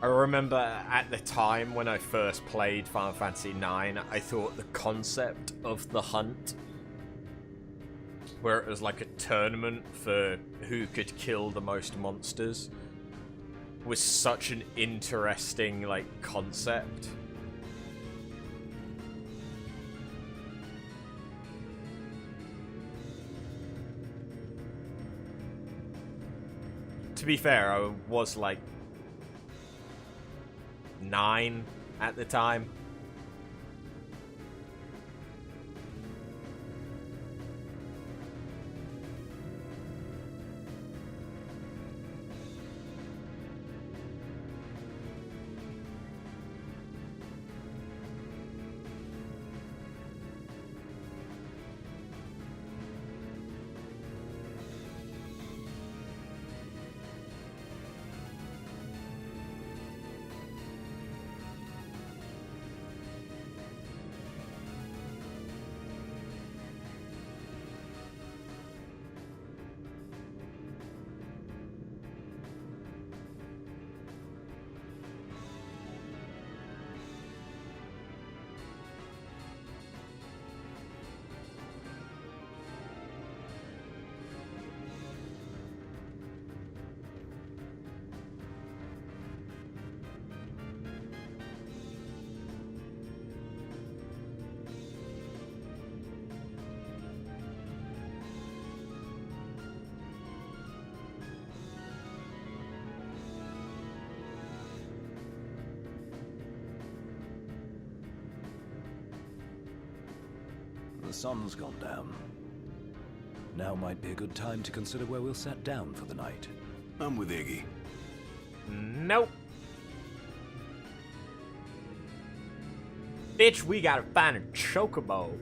I remember at the time when I first played Final Fantasy IX, I thought the concept of the hunt, where it was like a tournament for who could kill the most monsters, was such an interesting, like, concept. To be fair, I was like 9 at the time. The sun's gone down. Now might be a good time to consider where we'll set down for the night. I'm with Iggy. Nope. Bitch, we gotta find a chocobo.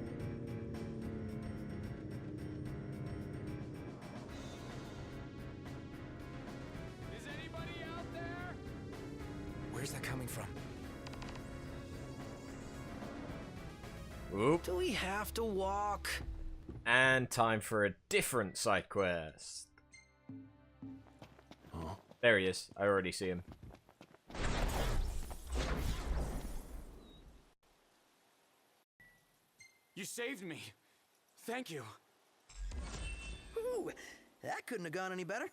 Is anybody out there? Where's that coming from? Oop. Do we have to walk? And time for a different side quest. Huh? There he is. I already see him. You saved me. Thank you. Ooh, that couldn't have gone any better.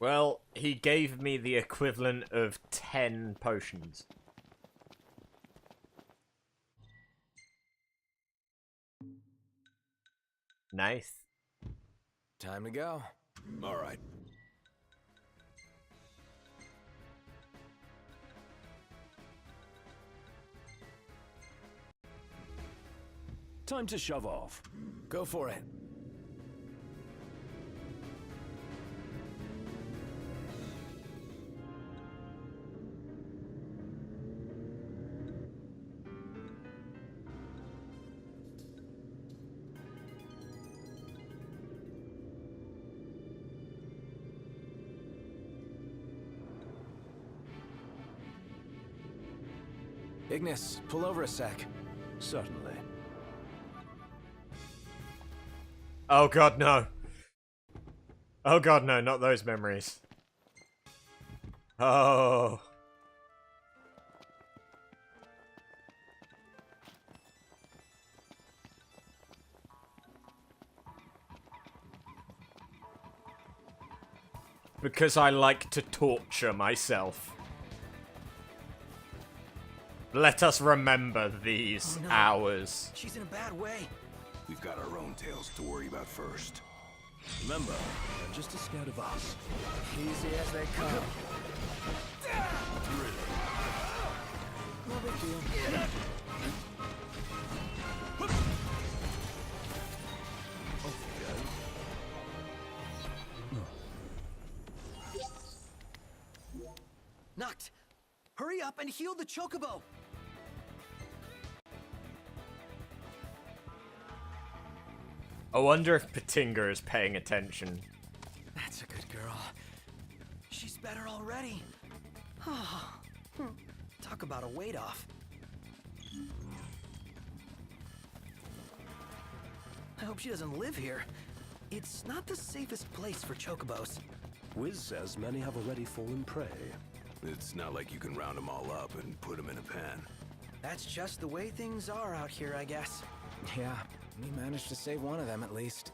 Well, he gave me the equivalent of 10 potions. Nice. Time to go. All right. Time to shove off. Go for it. Ignis, pull over a sec. Certainly. Oh god, no. Oh god, no, not those memories. Oh. Because I like to torture myself. Let us remember these hours. She's in a bad way. We've got our own tales to worry about first. Remember, they're just as scared of us. Easy as they come. No big deal. Noct, hurry up and heal the chocobo. I wonder if Patinga is paying attention. That's a good girl. She's better already. Talk about a weight off. I hope she doesn't live here. it's not the safest place for chocobos. Wiz says many have already fallen prey. It's not like you can round them all up and put them in a pen. That's just the way things are out here, I guess. Yeah, we managed to save one of them at least.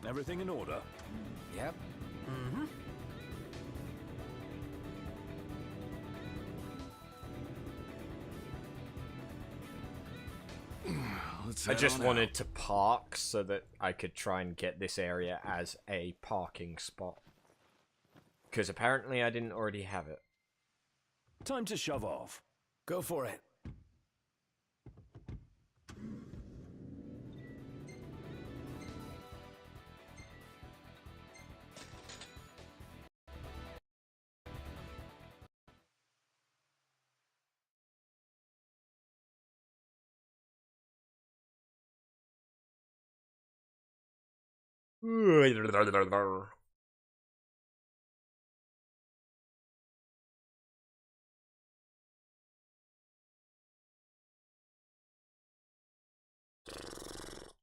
Everything in order? Yep. Mm-hmm. Let's I head just on wanted out. to park so that I could try and get this area as a parking spot. Because apparently I didn't already have it. Time to shove off. Go for it.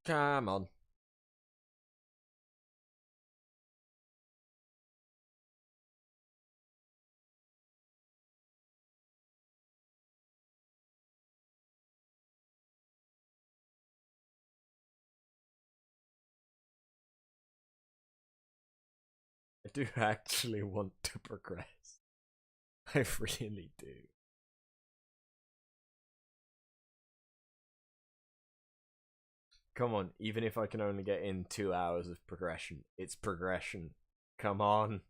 Come on. I do actually want to progress. I really do. Come on, even if I can only get in 2 hours of progression, it's progression. Come on.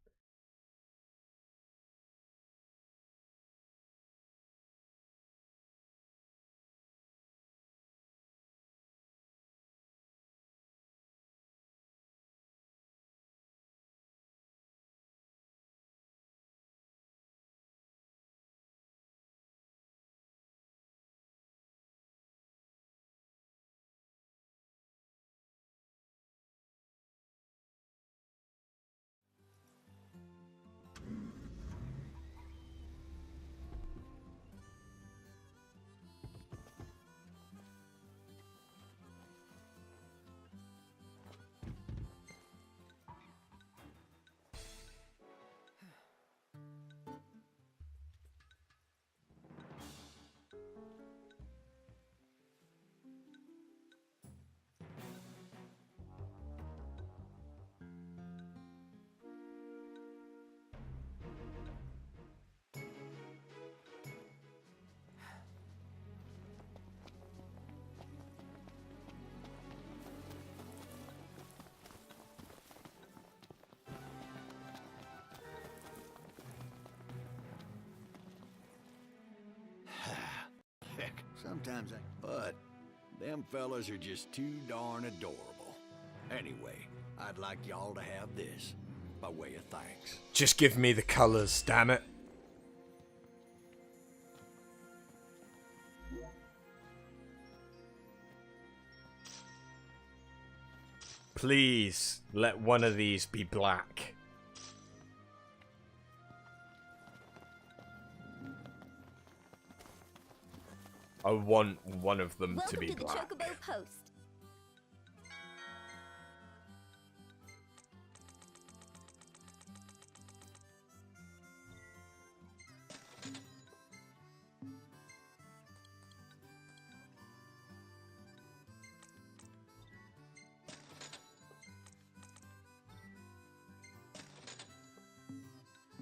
Heck, sometimes but them fellas are just too darn adorable. Anyway, I'd like y'all to have this, by way of thanks. Just give me the colors, damn it. Please, let one of these be black. I want one of them to be black. Welcome to the Chocobo Post.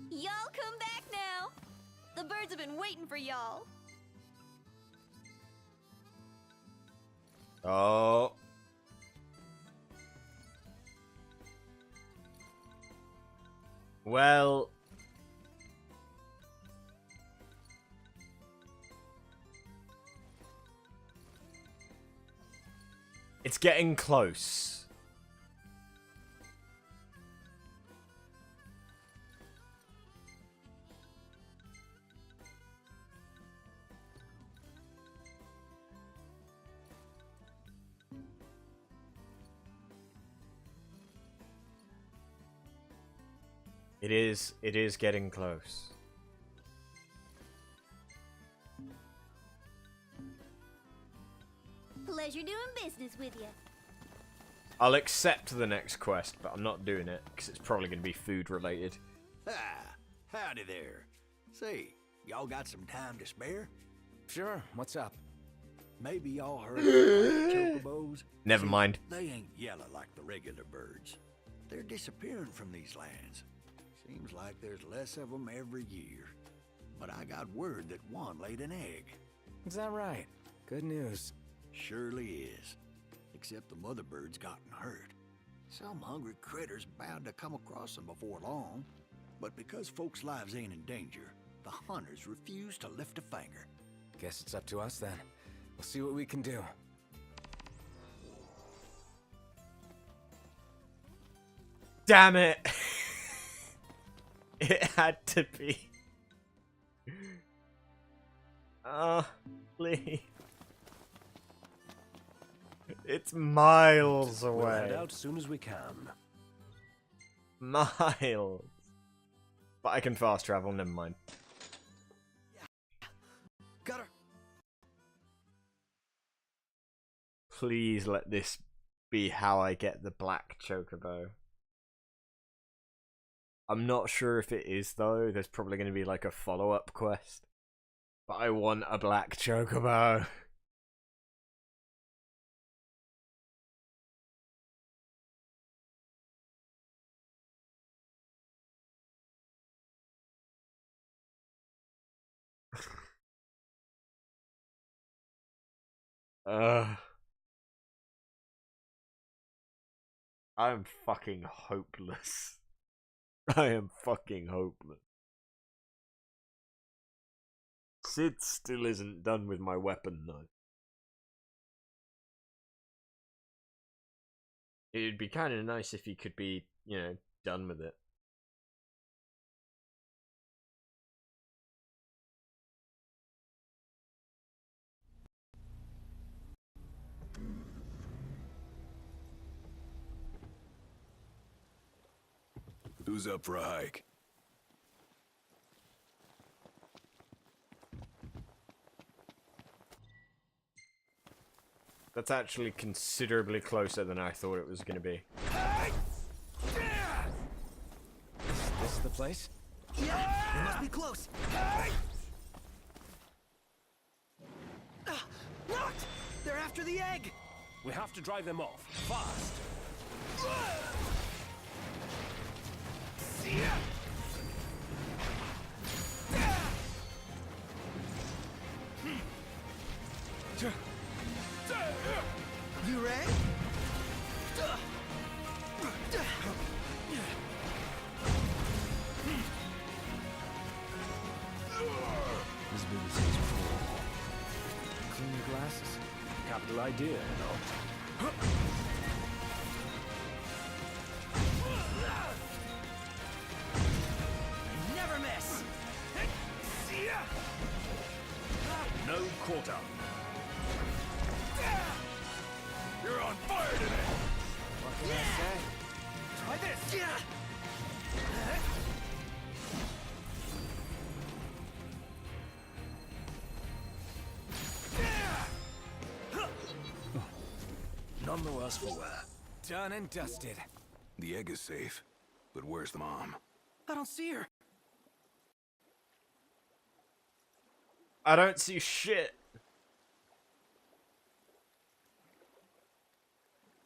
Y'all come back now. The birds have been waiting for y'all. Oh. Well. It's getting close. It is getting close. Pleasure doing business with you. I'll accept the next quest, but I'm not doing it because it's probably going to be food related. Ah, howdy there. Say, y'all got some time to spare? Sure, what's up? Maybe y'all heard of black chocobos? Never mind. They ain't yellow like the regular birds. They're disappearing from these lands. Seems like there's less of them every year. But I got word that one laid an egg. Is that right? Good news. Surely is. Except the mother bird's gotten hurt. Some hungry critter's bound to come across them before long. But because folks' lives ain't in danger, the hunters refuse to lift a finger. Guess it's up to us then. We'll see what we can do. Damn it! It had to be. Oh, please. It's miles We'll away. head out as soon as we can. Miles. But I can fast travel, never mind. Got her. Please let this be how I get the black chocobo. I'm not sure if it is though. There's probably going to be like a follow-up quest. But I want a black chocobo. I'm fucking hopeless. I am fucking hopeless. Sid still isn't done with my weapon though. It'd be kind of nice if he could be, you know, done with it. Who's up for a hike? That's actually considerably closer than I thought it was going to be. This is the place? Yeah, we must be close. Locked! They're after the egg! We have to drive them off. Fast! You ready? This movie says full. Clean your glasses. Capital idea, you know. Never miss! No quarter. You're on fire today! What can I say? Try this! Yeah! None the worse for wear. Done and dusted. The egg is safe, but where's the mom? I don't see her. I don't see shit.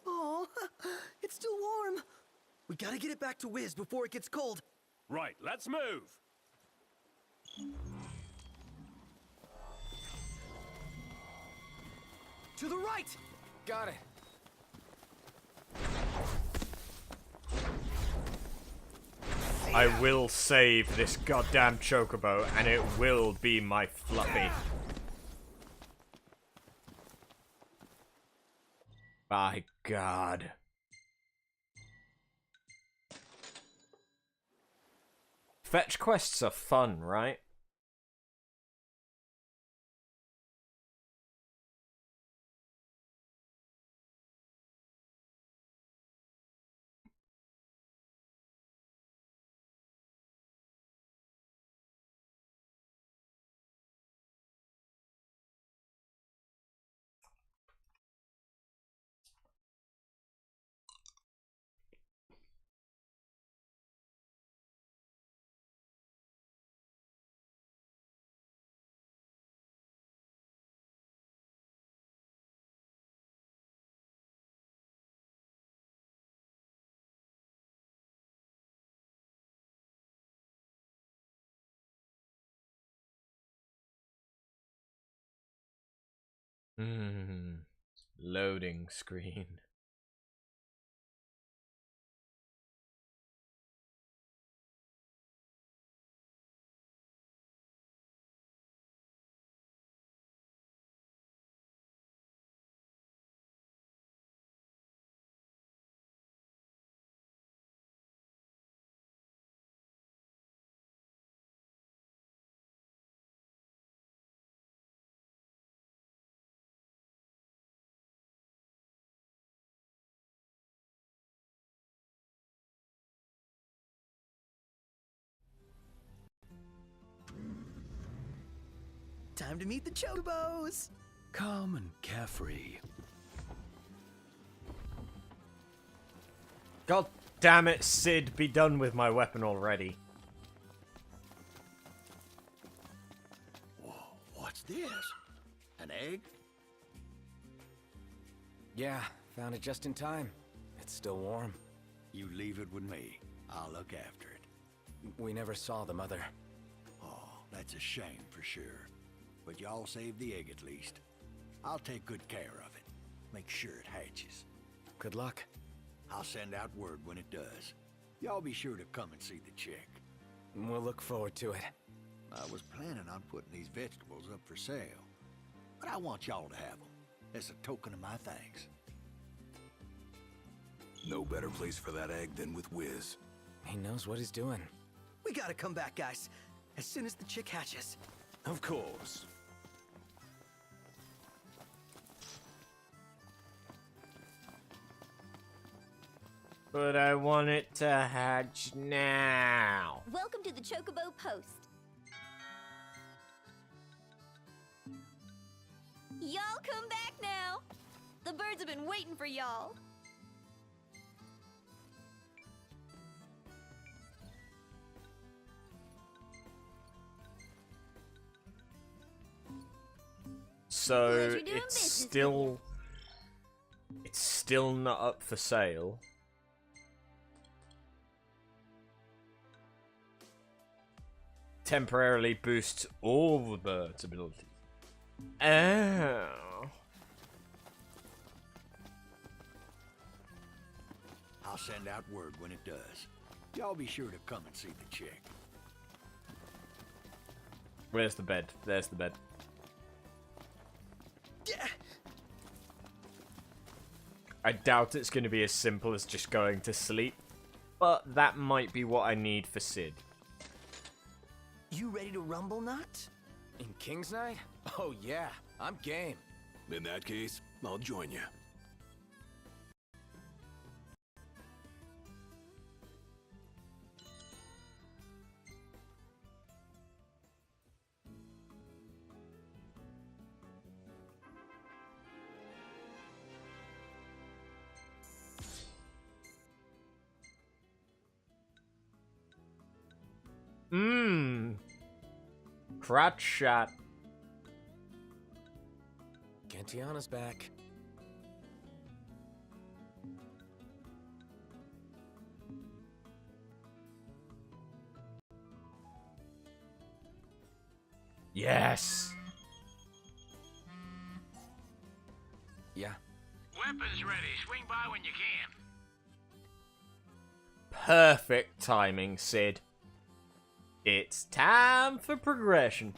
Oh, it's still warm. We gotta get it back to Wiz before it gets cold. Right, let's move. To the right! Got it. I will save this goddamn chocobo, and it will be my Fluffy. My God. Fetch quests are fun, right? Loading screen. Time to meet the chocobos! Calm and carefree. God damn it, Sid, be done with my weapon already. Whoa, what's this? An egg? Yeah, found it just in time. It's still warm. You leave it with me. I'll look after it. We never saw the mother. Oh, that's a shame for sure. But y'all saved the egg at least. I'll take good care of it. Make sure it hatches. Good luck. I'll send out word when it does. Y'all be sure to come and see the chick. We'll look forward to it. I was planning on putting these vegetables up for sale, but I want y'all to have them. As a token of my thanks. No better place for that egg than with Wiz. He knows what he's doing. We gotta come back, guys. As soon as the chick hatches. Of course. But I want it to hatch now. Welcome to the Chocobo Post. Y'all come back now. The birds have been waiting for y'all. So it's still not up for sale. Temporarily boosts all the birds' abilities. Oh. I'll send out word when it does. Y'all be sure to come and see the chick. Where's the bed? There's the bed. I doubt it's going to be as simple as just going to sleep, but that might be what I need for Sid. You ready to rumble, Nut? In King's Night? Oh yeah, I'm game. In that case, I'll join you. Crotch shot. Gentiana's back. Yes. Yeah. Weapons ready. Swing by when you can. Perfect timing, Sid. It's time for progression.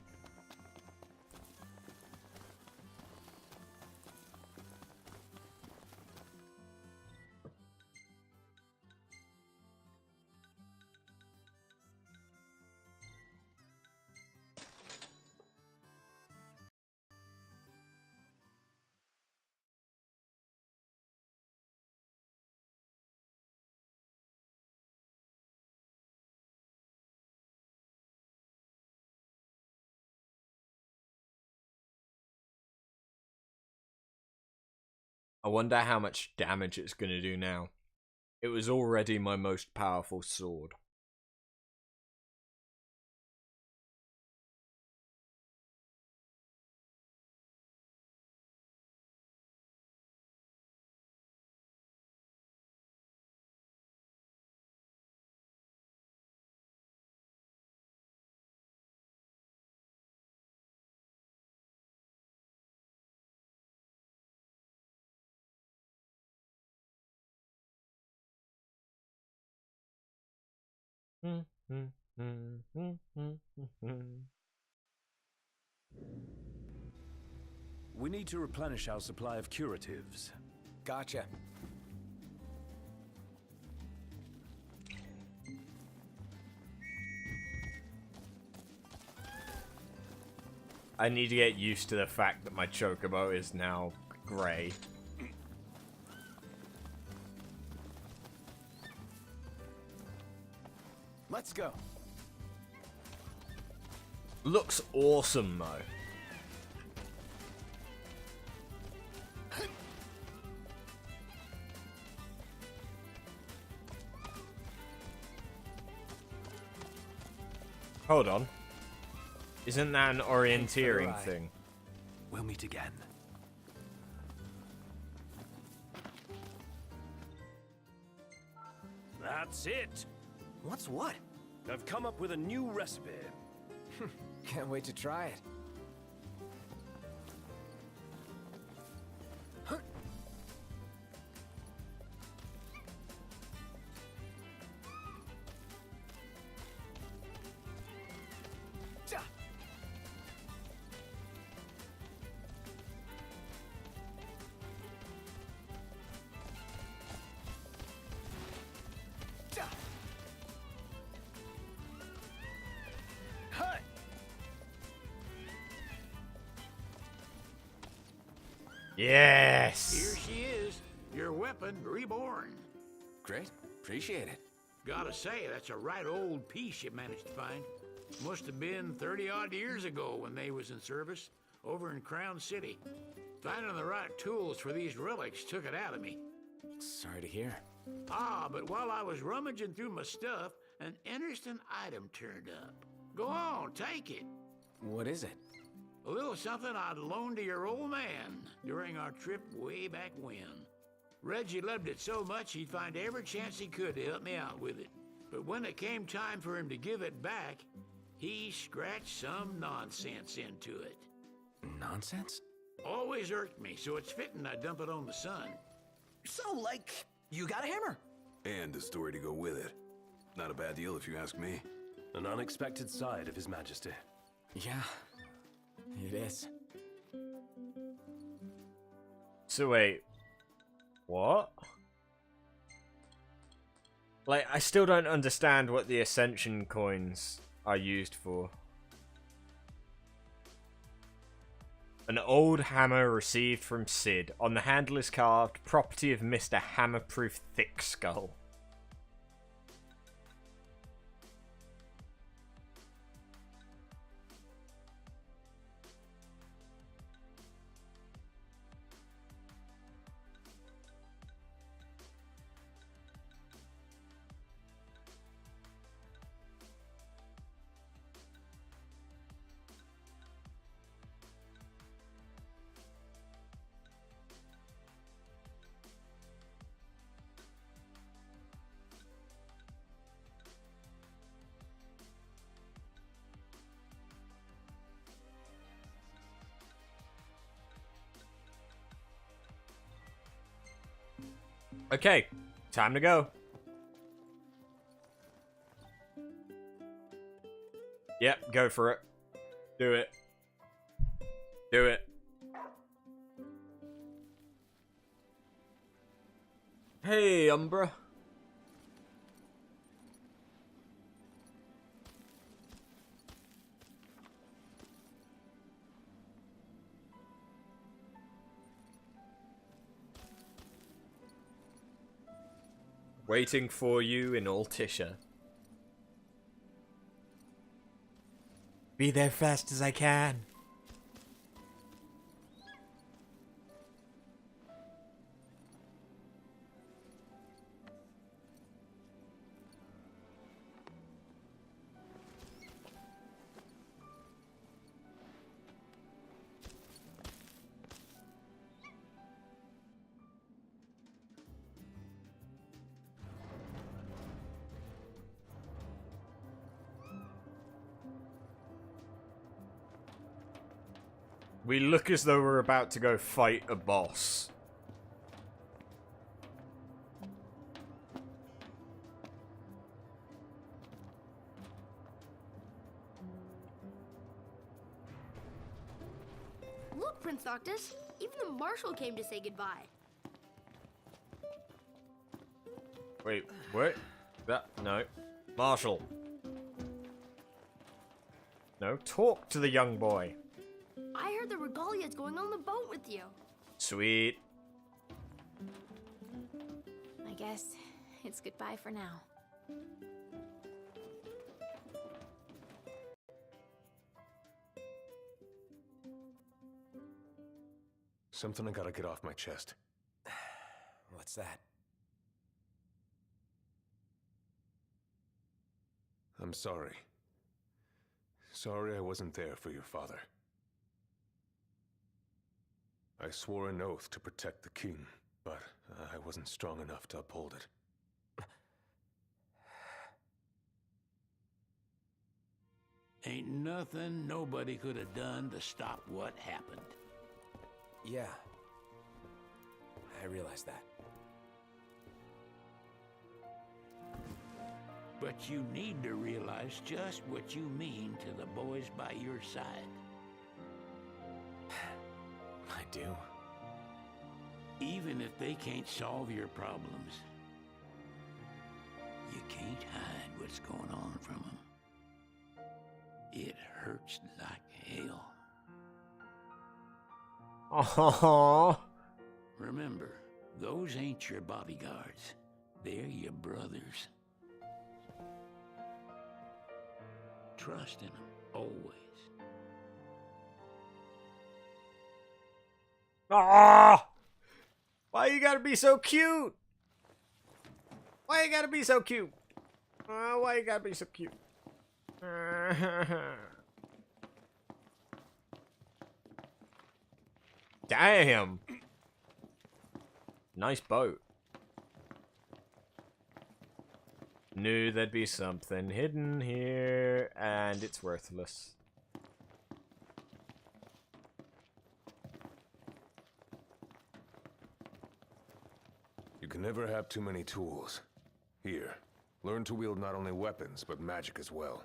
I wonder how much damage it's going to do now. It was already my most powerful sword. We need to replenish our supply of curatives. Gotcha. I need to get used to the fact that my chocobo is now grey. Let's go. Looks awesome, though. Hold on. Isn't that an orienteering thing? We'll meet again. That's it. What's what? I've come up with a new recipe. Can't wait to try it. Yes! Here she is, your weapon reborn. Great. Appreciate it. Gotta say, that's a right old piece you managed to find. Must have been 30-odd years ago when they was in service over in Crown City. Finding the right tools for these relics took it out of me. Sorry to hear. Ah, but while I was rummaging through my stuff, an interesting item turned up. Go on, take it. What is it? A little something I'd loaned to your old man during our trip way back when. Reggie loved it so much he'd find every chance he could to help me out with it. But when it came time for him to give it back, he scratched some nonsense into it. Nonsense? Always irked me, so it's fitting I dump it on the sun. So, like, you got a hammer? And a story to go with it. Not a bad deal if you ask me. An unexpected side of His Majesty. Yeah, it is. So wait, what? Like, I still don't understand what the Ascension coins are used for. An old hammer received from Sid. On the handle is carved, property of Mr. Hammerproof Thickskull. Okay, time to go. Yep, go for it. Do it. Do it. Hey, Umbra. Waiting for you in Altisha. Be there fast as I can. We look as though we're about to go fight a boss. Look, Prince Noctis, even the Marshal came to say goodbye. Wait, what? No. Marshal. No, talk to the young boy. I heard the Regalia's going on the boat with you. Sweet. I guess it's goodbye for now. Something I gotta get off my chest. What's that? I'm sorry. Sorry I wasn't there for your father. I swore an oath to protect the king, but I wasn't strong enough to uphold it. Ain't nothing nobody could have done to stop what happened. Yeah. I realize that. But you need to realize just what you mean to the boys by your side. I do. Even if they can't solve your problems, you can't hide what's going on from them. It hurts like hell. Oh. Remember, those ain't your bodyguards. They're your brothers. Trust in them, always. Ah! Why you gotta be so cute? Why you gotta be so cute? Why you gotta be so cute? Damn. Nice boat. Knew there'd be something hidden here, and it's worthless. You can never have too many tools. Here, learn to wield not only weapons, but magic as well.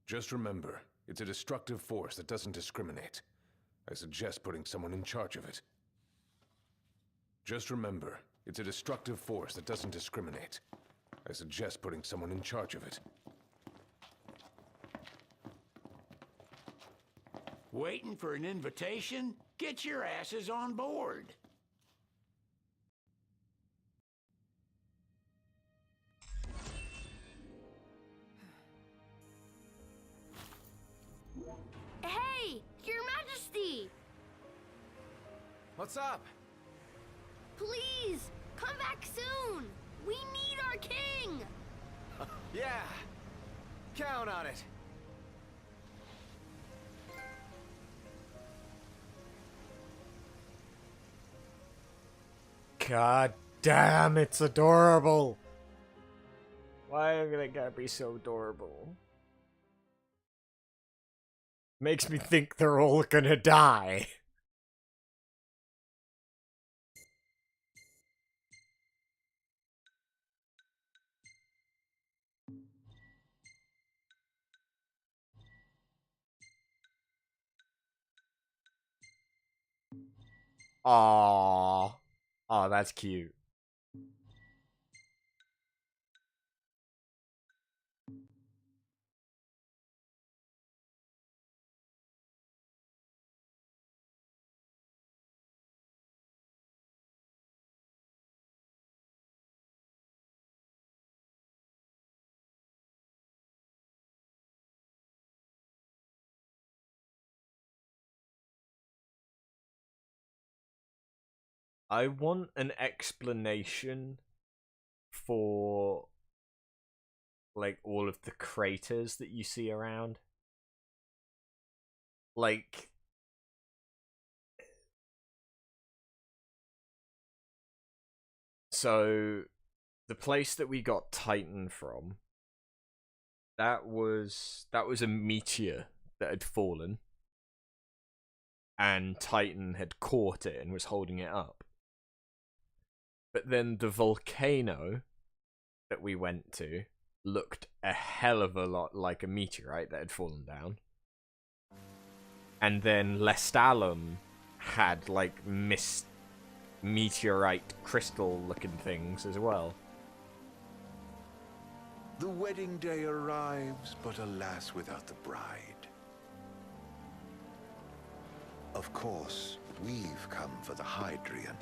Just remember, it's a destructive force that doesn't discriminate. I suggest putting someone in charge of it. Just remember, it's a destructive force that doesn't discriminate. I suggest putting someone in charge of it. Waiting for an invitation? Get your asses on board. Hey, Your Majesty! What's up? Please, come back soon! We need our king! Yeah, count on it. God damn, it's adorable. Why are they gotta be so adorable? Makes me think they're all gonna die. Aww. Oh, that's cute. I want an explanation for like all of the craters that you see around. Like so the place that we got Titan from, that was a meteor that had fallen and Titan had caught it and was holding it up. But then the volcano that we went to looked a hell of a lot like a meteorite that had fallen down. And then Lestalum had, like, meteorite crystal-looking things as well. The wedding day arrives, but alas without the bride. Of course, we've come for the Hydrian,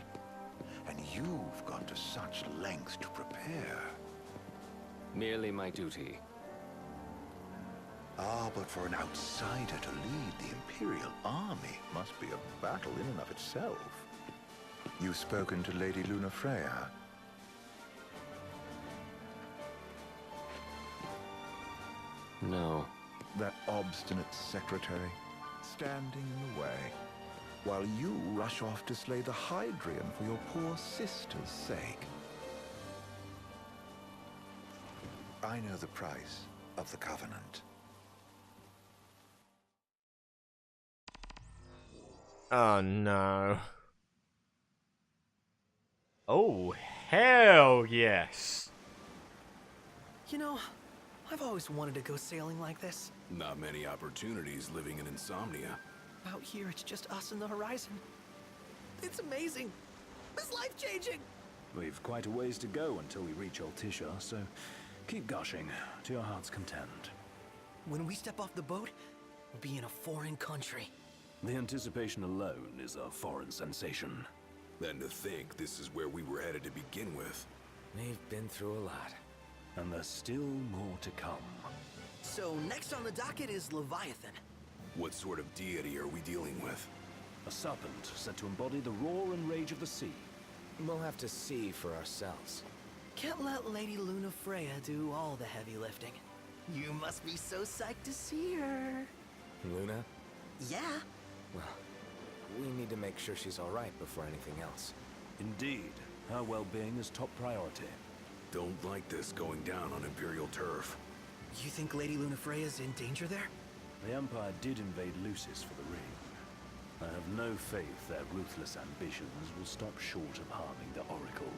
and you've gone to such lengths to prepare. Merely my duty. Ah, but for an outsider to lead the Imperial army must be a battle in and of itself. You've spoken to Lady Lunafreya? No. That obstinate secretary, standing in the way, while you rush off to slay the Hydrian for your poor sister's sake. I know the price of the Covenant. Oh no. Oh, hell yes. You know, I've always wanted to go sailing like this. Not many opportunities living in Insomnia. Out here, it's just us and the horizon. It's amazing. It's life-changing. We've quite a ways to go until we reach Altissia, so keep gushing to your heart's content. When we step off the boat, we'll be in a foreign country. The anticipation alone is a foreign sensation. Then to think this is where we were headed to begin with. We've been through a lot. And there's still more to come. So next on the docket is Leviathan. What sort of deity are we dealing with? A serpent said to embody the roar and rage of the sea. We'll have to see for ourselves. Can't let Lady Lunafreya do all the heavy lifting. You must be so psyched to see her. Luna? Yeah. Well, we need to make sure she's all right before anything else. Indeed, her well-being is top priority. Don't like this going down on Imperial turf. You think Lady Lunafreya's in danger there? The Empire did invade Lucis for the ring. I have no faith their ruthless ambitions will stop short of harming the Oracle.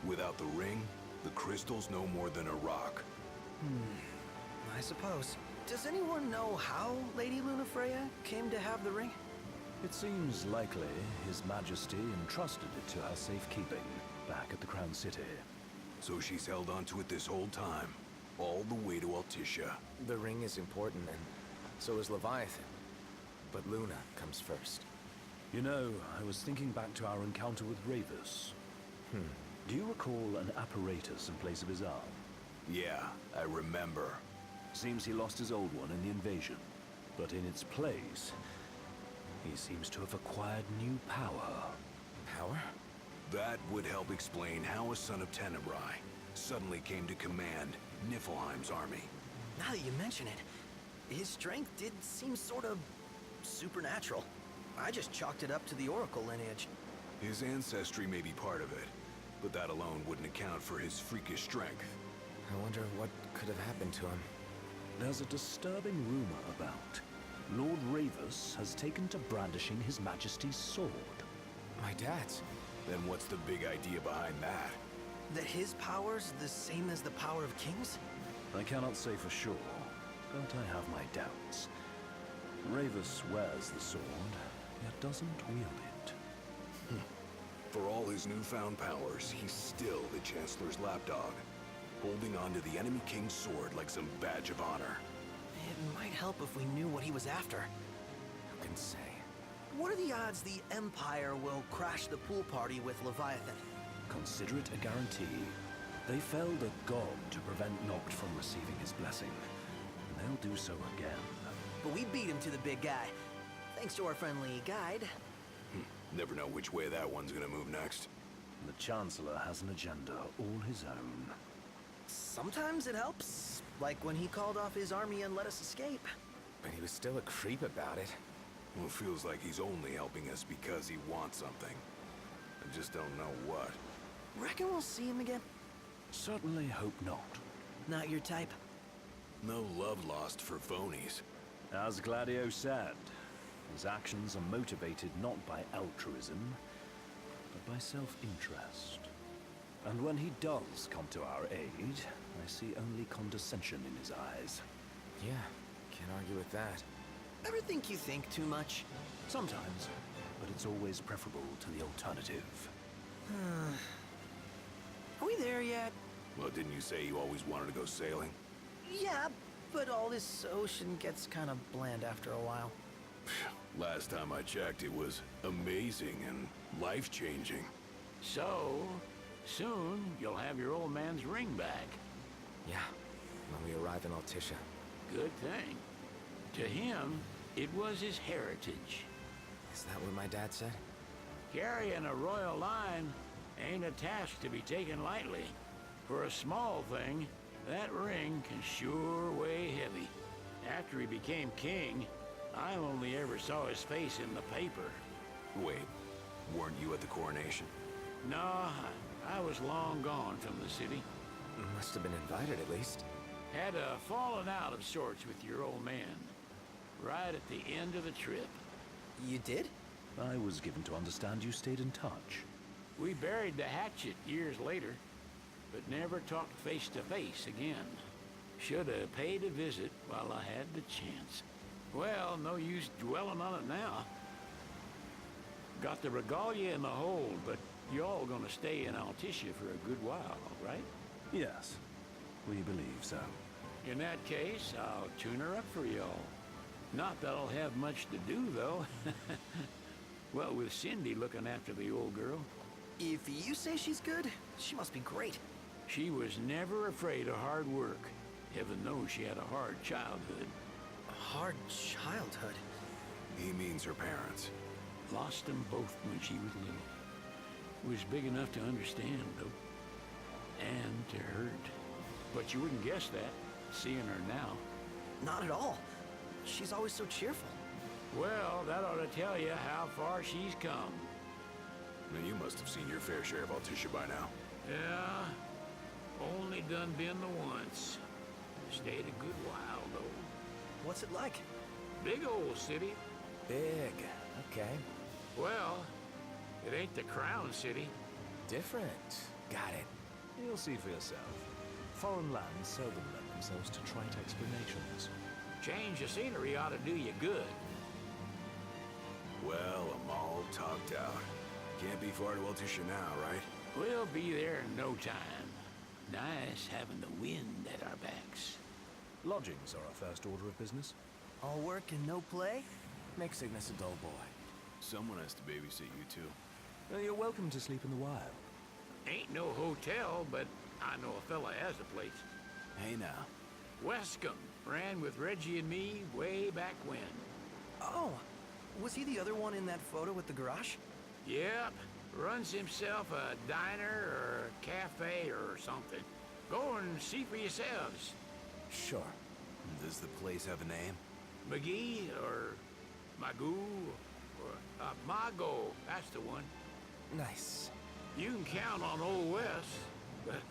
Without the ring, the crystal's no more than a rock. I suppose. Does anyone know how Lady Lunafreya came to have the ring? It seems likely His Majesty entrusted it to her safekeeping back at the Crown City. So she's held onto it this whole time, all the way to Altissia. The ring is important, and so is Leviathan. But Luna comes first. You know, I was thinking back to our encounter with Ravus. Do you recall an apparatus in place of his arm? Yeah, I remember. Seems he lost his old one in the invasion. But in its place, he seems to have acquired new power. Power? That would help explain how a son of Tenebrae suddenly came to command Niflheim's army. Now that you mention it, his strength did seem sort of supernatural. I just chalked it up to the Oracle lineage. His ancestry may be part of it, but that alone wouldn't account for his freakish strength. I wonder what could have happened to him. There's a disturbing rumor about Lord Ravus has taken to brandishing His Majesty's sword. My dad's? Then what's the big idea behind that? That his power's the same as the power of kings? I cannot say for sure, but I have my doubts. Ravus wears the sword, yet doesn't wield it. For all his newfound powers, he's still the Chancellor's lapdog, holding on to the enemy king's sword like some badge of honor. It might help if we knew what he was after. Who can say? What are the odds the Empire will crash the pool party with Leviathan? Consider it a guarantee. They felled a god to prevent Noct from receiving his blessing. And they'll do so again. But we beat him to the big guy, thanks to our friendly guide. Never know which way that one's gonna move next. The Chancellor has an agenda all his own. Sometimes it helps, like when he called off his army and let us escape. But he was still a creep about it. Well, it feels like he's only helping us because he wants something. I just don't know what. Reckon we'll see him again? Certainly hope not. Not your type? No love lost for phonies. As Gladio said, his actions are motivated not by altruism, but by self-interest. And when he does come to our aid, I see only condescension in his eyes. Yeah, can't argue with that. Ever think you think too much? Sometimes, but it's always preferable to the alternative. Are we there yet? Well, didn't you say you always wanted to go sailing? Yeah, but all this ocean gets kind of bland after a while. Last time I checked, it was amazing and life-changing. So, soon you'll have your old man's ring back. Yeah, when we arrive in Altissia. Good thing. To him, it was his heritage. Is that what my dad said? Carrying a royal line ain't a task to be taken lightly. For a small thing, that ring can sure weigh heavy. After he became king, I only ever saw his face in the paper. Wait, weren't you at the coronation? No, I was long gone from the city. Must have been invited at least. Had a falling out of sorts with your old man. Right at the end of the trip. You did? I was given to understand you stayed in touch. We buried the hatchet years later, but never talked face to face again. Should have paid a visit while I had the chance. Well, no use dwelling on it now. Got the regalia in the hold, but y'all gonna stay in Altissia for a good while, right? Yes, we believe so. In that case, I'll tune her up for y'all. Not that I'll have much to do, though. Well, with Cindy looking after the old girl. If you say she's good, she must be great. She was never afraid of hard work. Heaven knows she had a hard childhood. A hard childhood? He means her parents. Lost them both when she was little. Was big enough to understand, though. And to hurt. But you wouldn't guess that, seeing her now. Not at all. She's always so cheerful. Well, that ought to tell you how far she's come. Now, you must have seen your fair share of Altissia by now. Yeah, only done been the once. Stayed a good while, though. What's it like? Big old city. Big, okay. Well, it ain't the Crown City. Different. Got it. You'll see for yourself. Foreign lands seldom lend themselves to trite explanations. Change of scenery ought to do you good. Well, I'm all talked out. Can't be far to Altissia now, right? We'll be there in no time. Nice having the wind at our backs. Lodgings are our first order of business. All work and no play? Makes Ignis a dull boy. Someone has to babysit you, too. Well, you're welcome to sleep in the wild. Ain't no hotel, but I know a fella has a place. Hey, now. Wescombe ran with Reggie and me way back when. Oh, was he the other one in that photo with the garage? Yep. Runs himself a diner or a cafe or something. Go and see for yourselves. Sure. Does the place have a name? McGee or Magoo or Mago. That's the one. Nice. You can count on Old Wes.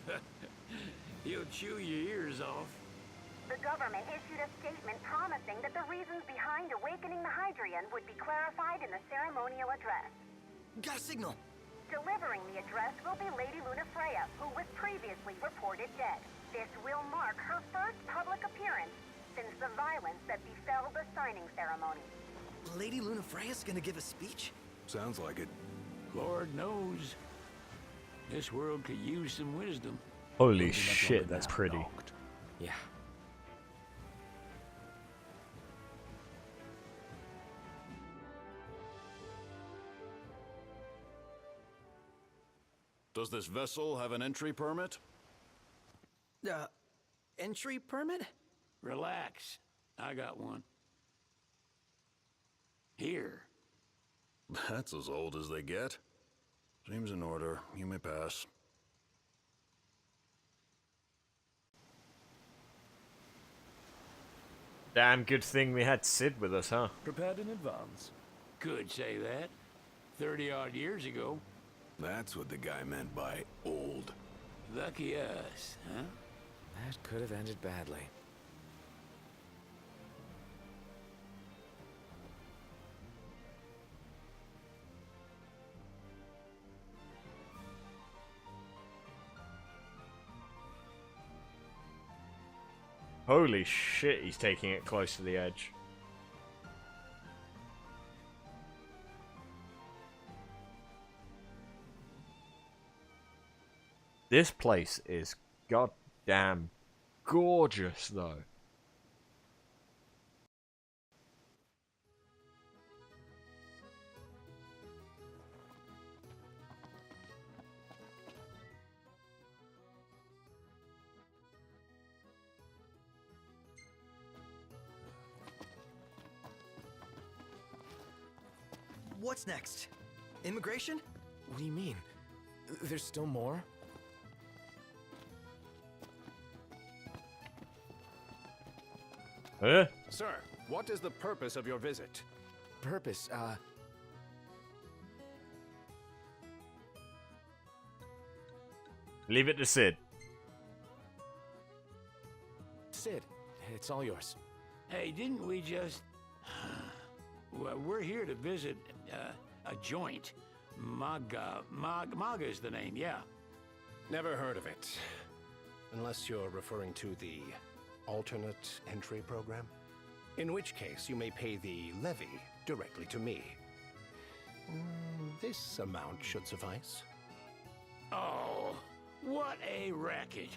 He'll chew your ears off. The government issued a statement promising that the reasons behind awakening the Hydrian would be clarified in the ceremonial address. Got a signal. Delivering the address will be Lady Lunafreya, who was previously reported dead. This will mark her first public appearance since the violence that befell the signing ceremony. Lady Lunafreya's gonna give a speech? Sounds like it. Lord knows. This world could use some wisdom. Holy shit, that's pretty. Yeah. Does this vessel have an entry permit? Entry permit? Relax. I got one. Here. That's as old as they get. Seems in order. You may pass. Damn good thing we had Sid with us, huh? Prepared in advance. Could say that. 30-odd years ago. That's what the guy meant by old. Lucky us, huh? That could have ended badly. Holy shit, he's taking it close to the edge. This place is goddamn gorgeous, though. What's next? Immigration? What do you mean? There's still more? Huh? Sir, what is the purpose of your visit? Purpose, Leave it to Sid. Sid, it's all yours. Hey, didn't we just... Well, we're here to visit a joint. Maga is the name, yeah. Never heard of it. Unless you're referring to the alternate entry program. In which case, you may pay the levy directly to me. This amount should suffice. Oh, what a racket.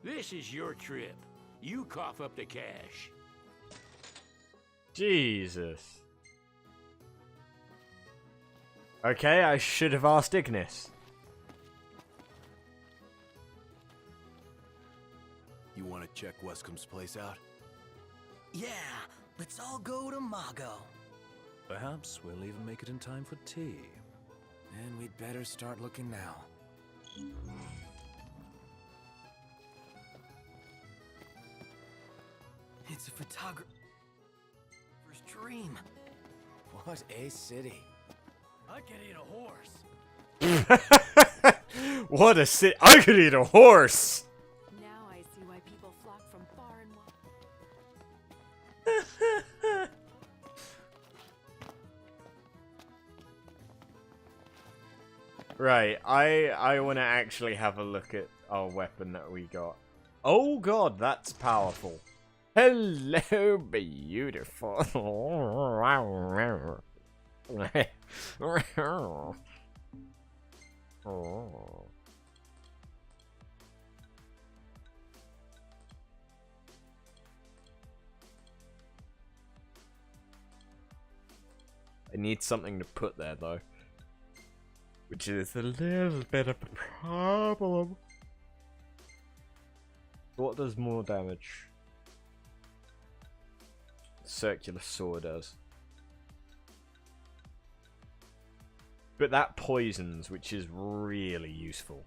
This is your trip. You cough up the cash. Jesus. Okay, I should have asked Ignis. You want to check Wescom's place out? Yeah, let's all go to Mago. Perhaps we'll even make it in time for tea. And we'd better start looking now. It's a photographer's dream. What a city. I could eat a horse. What a sit! I could eat a horse! Now I see why people flock from far and wide. Right, I want to actually have a look at our weapon that we got. Oh god, that's powerful. Hello, beautiful. Oh. I need something to put there though, which is a little bit of a problem. What does more damage? Circular sword does. But that poisons, which is really useful.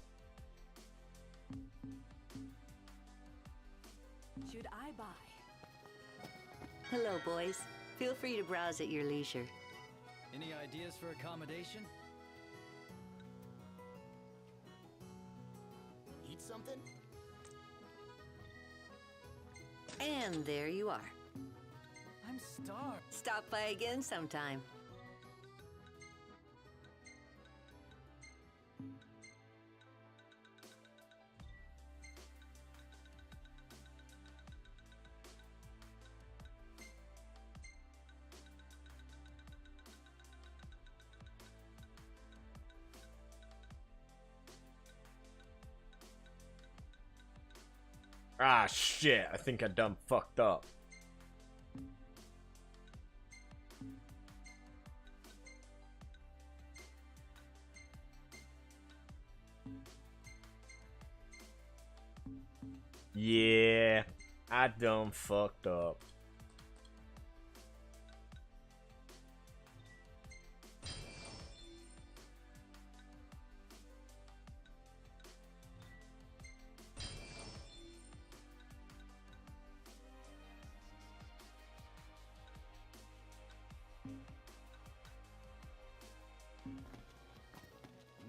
Should I buy? Hello, boys. Feel free to browse at your leisure. Any ideas for accommodation? Eat something? And there you are. I'm starved. Stop by again sometime. Ah, shit. I think I done fucked up. Yeah, I done fucked up.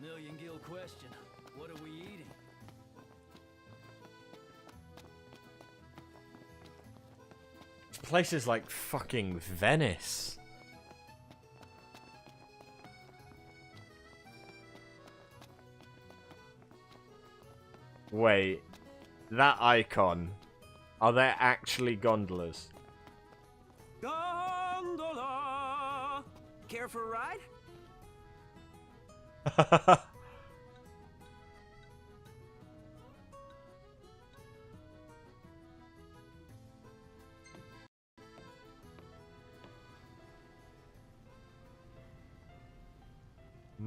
Million gill question. What are we eating? Places like fucking Venice. Wait, that icon. Are there actually gondolas? Gondola! Care for a ride?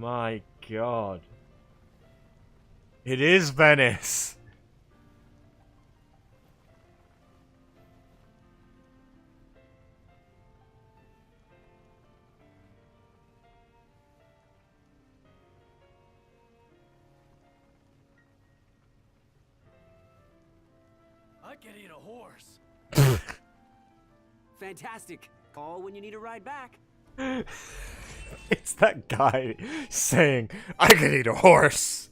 My god. It is Venice! I could eat a horse. Fantastic. Call when you need a ride back. It's that guy saying, I could eat a horse!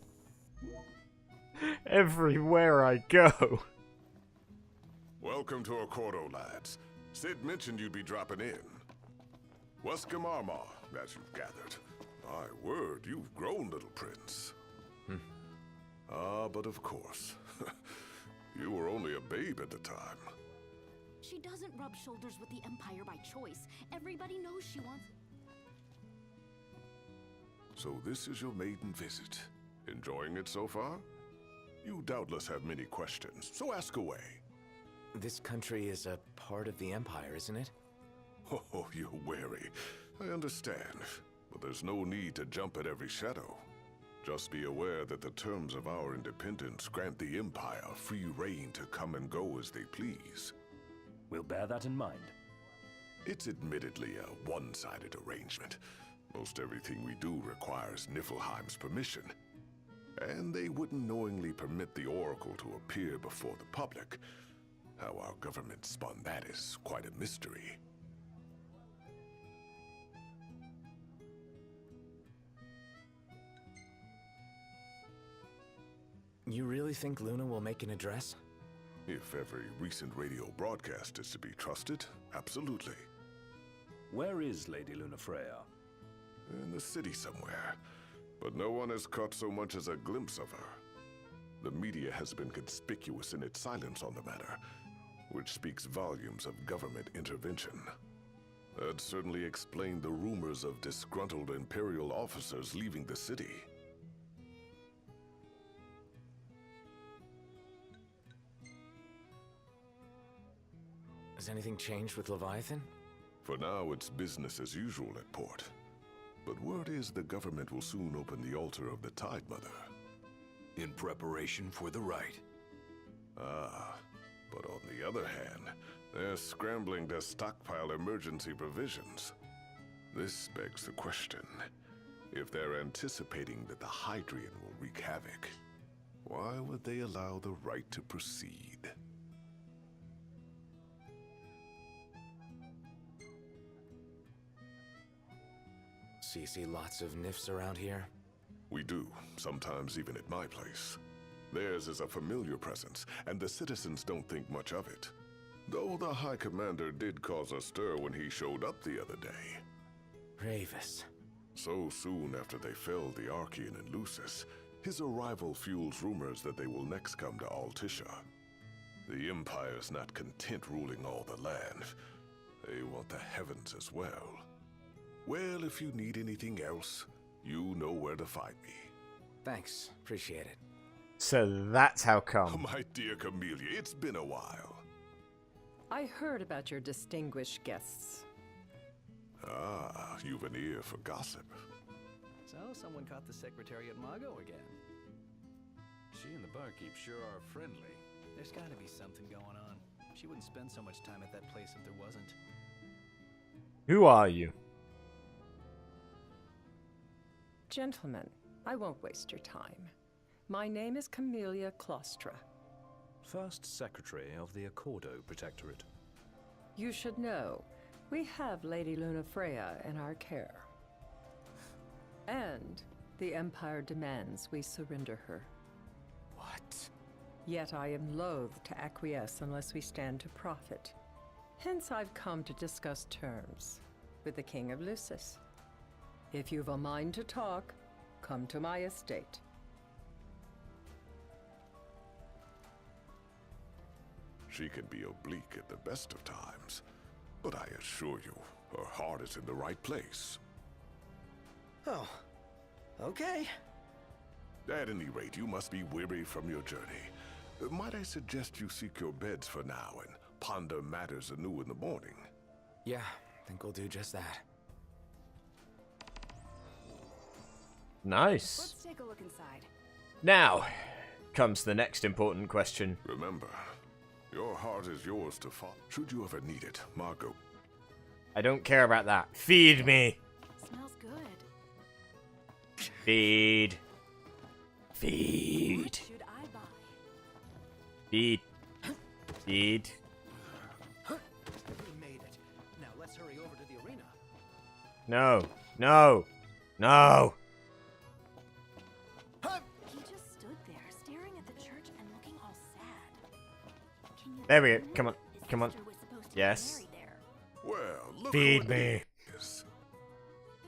Everywhere I go. Welcome to Accordo, lads. Sid mentioned you'd be dropping in. Weskamarma, as you've gathered. My word, you've grown, little prince. But of course. You were only a babe at the time. She doesn't rub shoulders with the Empire by choice. Everybody knows she wants... So this is your maiden visit. Enjoying it so far? You doubtless have many questions, so ask away. This country is a part of the Empire, isn't it? Oh, you're wary. I understand. But there's no need to jump at every shadow. Just be aware that the terms of our independence grant the Empire free reign to come and go as they please. We'll bear that in mind. It's admittedly a one-sided arrangement. Most everything we do requires Niflheim's permission. And they wouldn't knowingly permit the Oracle to appear before the public. How our government spun that is quite a mystery. You really think Luna will make an address? If every recent radio broadcast is to be trusted, absolutely. Where is Lady Lunafreya? In the city somewhere, but no one has caught so much as a glimpse of her. The media has been conspicuous in its silence on the matter, which speaks volumes of government intervention. That certainly explained the rumors of disgruntled Imperial officers leaving the city. Has anything changed with Leviathan? For now, it's business as usual at port. But word is the government will soon open the altar of the Tide Mother. In preparation for the rite. But on the other hand, they're scrambling to stockpile emergency provisions. This begs the question, if they're anticipating that the Hydrian will wreak havoc, why would they allow the rite to proceed? So you see lots of Nifs around here? We do, sometimes even at my place. Theirs is a familiar presence, and the citizens don't think much of it. Though the High Commander did cause a stir when he showed up the other day. Ravis. So soon after they felled the Archean and Lucis, his arrival fuels rumors that they will next come to Altisha. The Empire's not content ruling all the land. They want the heavens as well. Well, if you need anything else, you know where to find me. Thanks. Appreciate it. So that's how come. My dear Camellia, it's been a while. I heard about your distinguished guests. You've an ear for gossip. So, someone caught the secretary at Mago again. She and the barkeep sure are friendly. There's gotta be something going on. She wouldn't spend so much time at that place if there wasn't. Who are you? Gentlemen, I won't waste your time. My name is Camellia Claustra. First Secretary of the Accordo Protectorate. You should know, we have Lady Lunafreya in our care. And the Empire demands we surrender her. What? Yet I am loath to acquiesce unless we stand to profit. Hence I've come to discuss terms with the King of Lucis. If you've a mind to talk, come to my estate. She can be oblique at the best of times, but I assure you, her heart is in the right place. Oh, okay. At any rate, you must be weary from your journey. Might I suggest you seek your beds for now and ponder matters anew in the morning? Yeah, I think we'll do just that. Nice. Let's take a look inside. Now comes the next important question. Remember, your heart is yours to follow. Should you ever need it, Margot. I don't care about that. Feed me. Smells good. Feed. Feed. What should I buy? Feed. Feed. We made it. Now let's hurry over to the arena. No. No. No. He just stood there, staring at the church and looking all sad. Can you There we go. Come on. Come on. Yes. Well, look Feed who me. it is.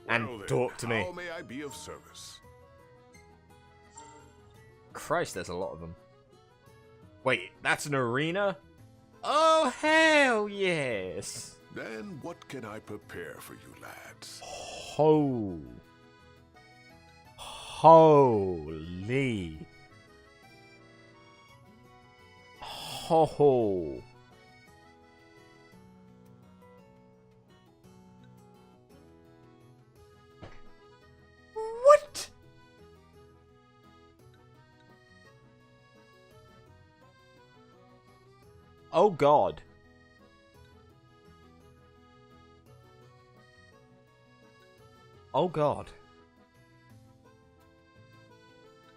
And Well then, talk to me. How may I be of service? Christ, there's a lot of them. Wait, that's an arena? Oh, hell yes. Then what can I prepare for you lads? Holy. Ho. What? Oh God. Oh God.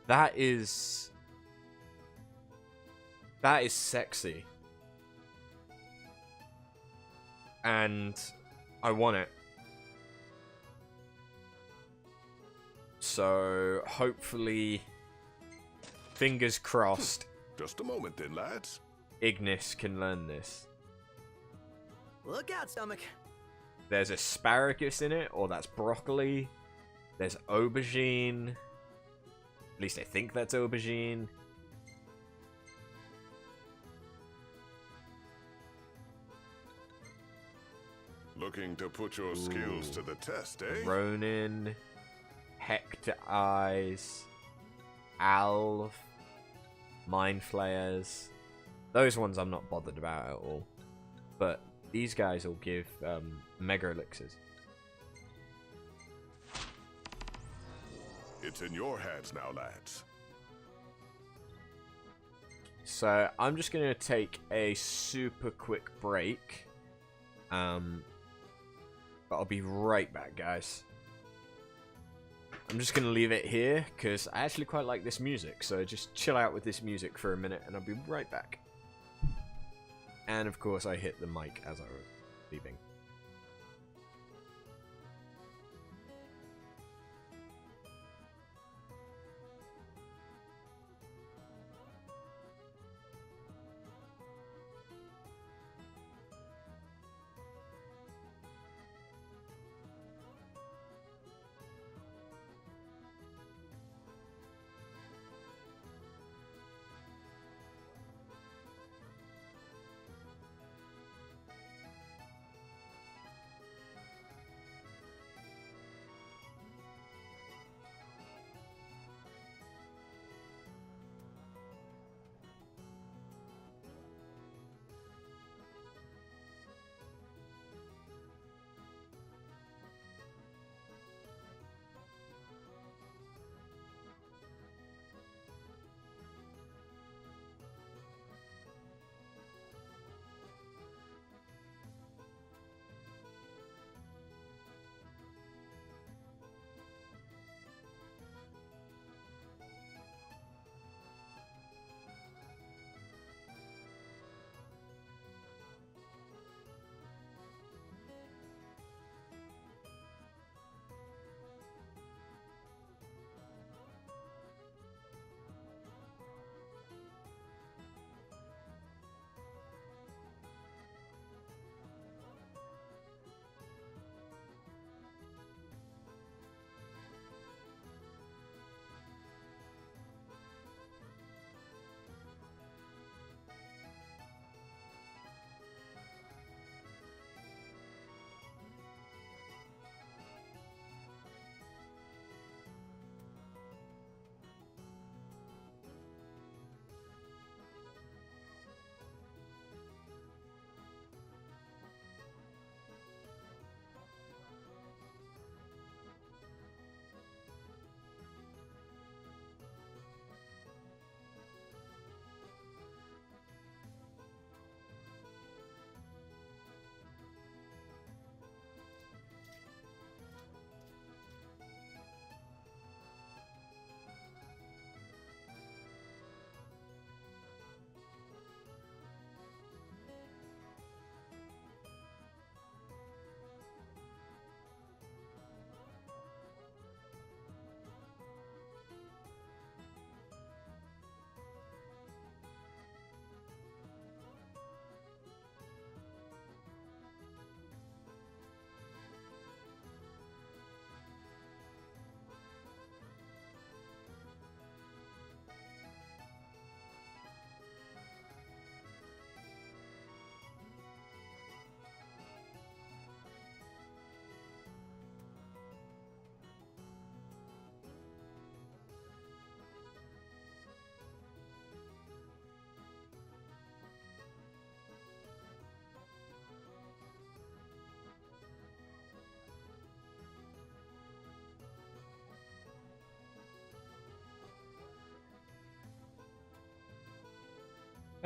That is sexy. And I want it. So hopefully, fingers crossed, Just a moment then, lads. Ignis can learn this. Look out, stomach. There's asparagus in it, or that's broccoli. There's aubergine. At least I think that's aubergine. Looking to put your skills to the test, eh? Ronin, Hector Eyes, Alv, Mind Flayers. Those ones I'm not bothered about at all. But these guys will give Mega Elixirs. It's in your hands now, lads. So I'm just going to take a super quick break. But I'll be right back, guys. I'm just going to leave it here, because I actually quite like this music. So just chill out with this music for a minute, and I'll be right back. And of course, I hit the mic as I was leaving.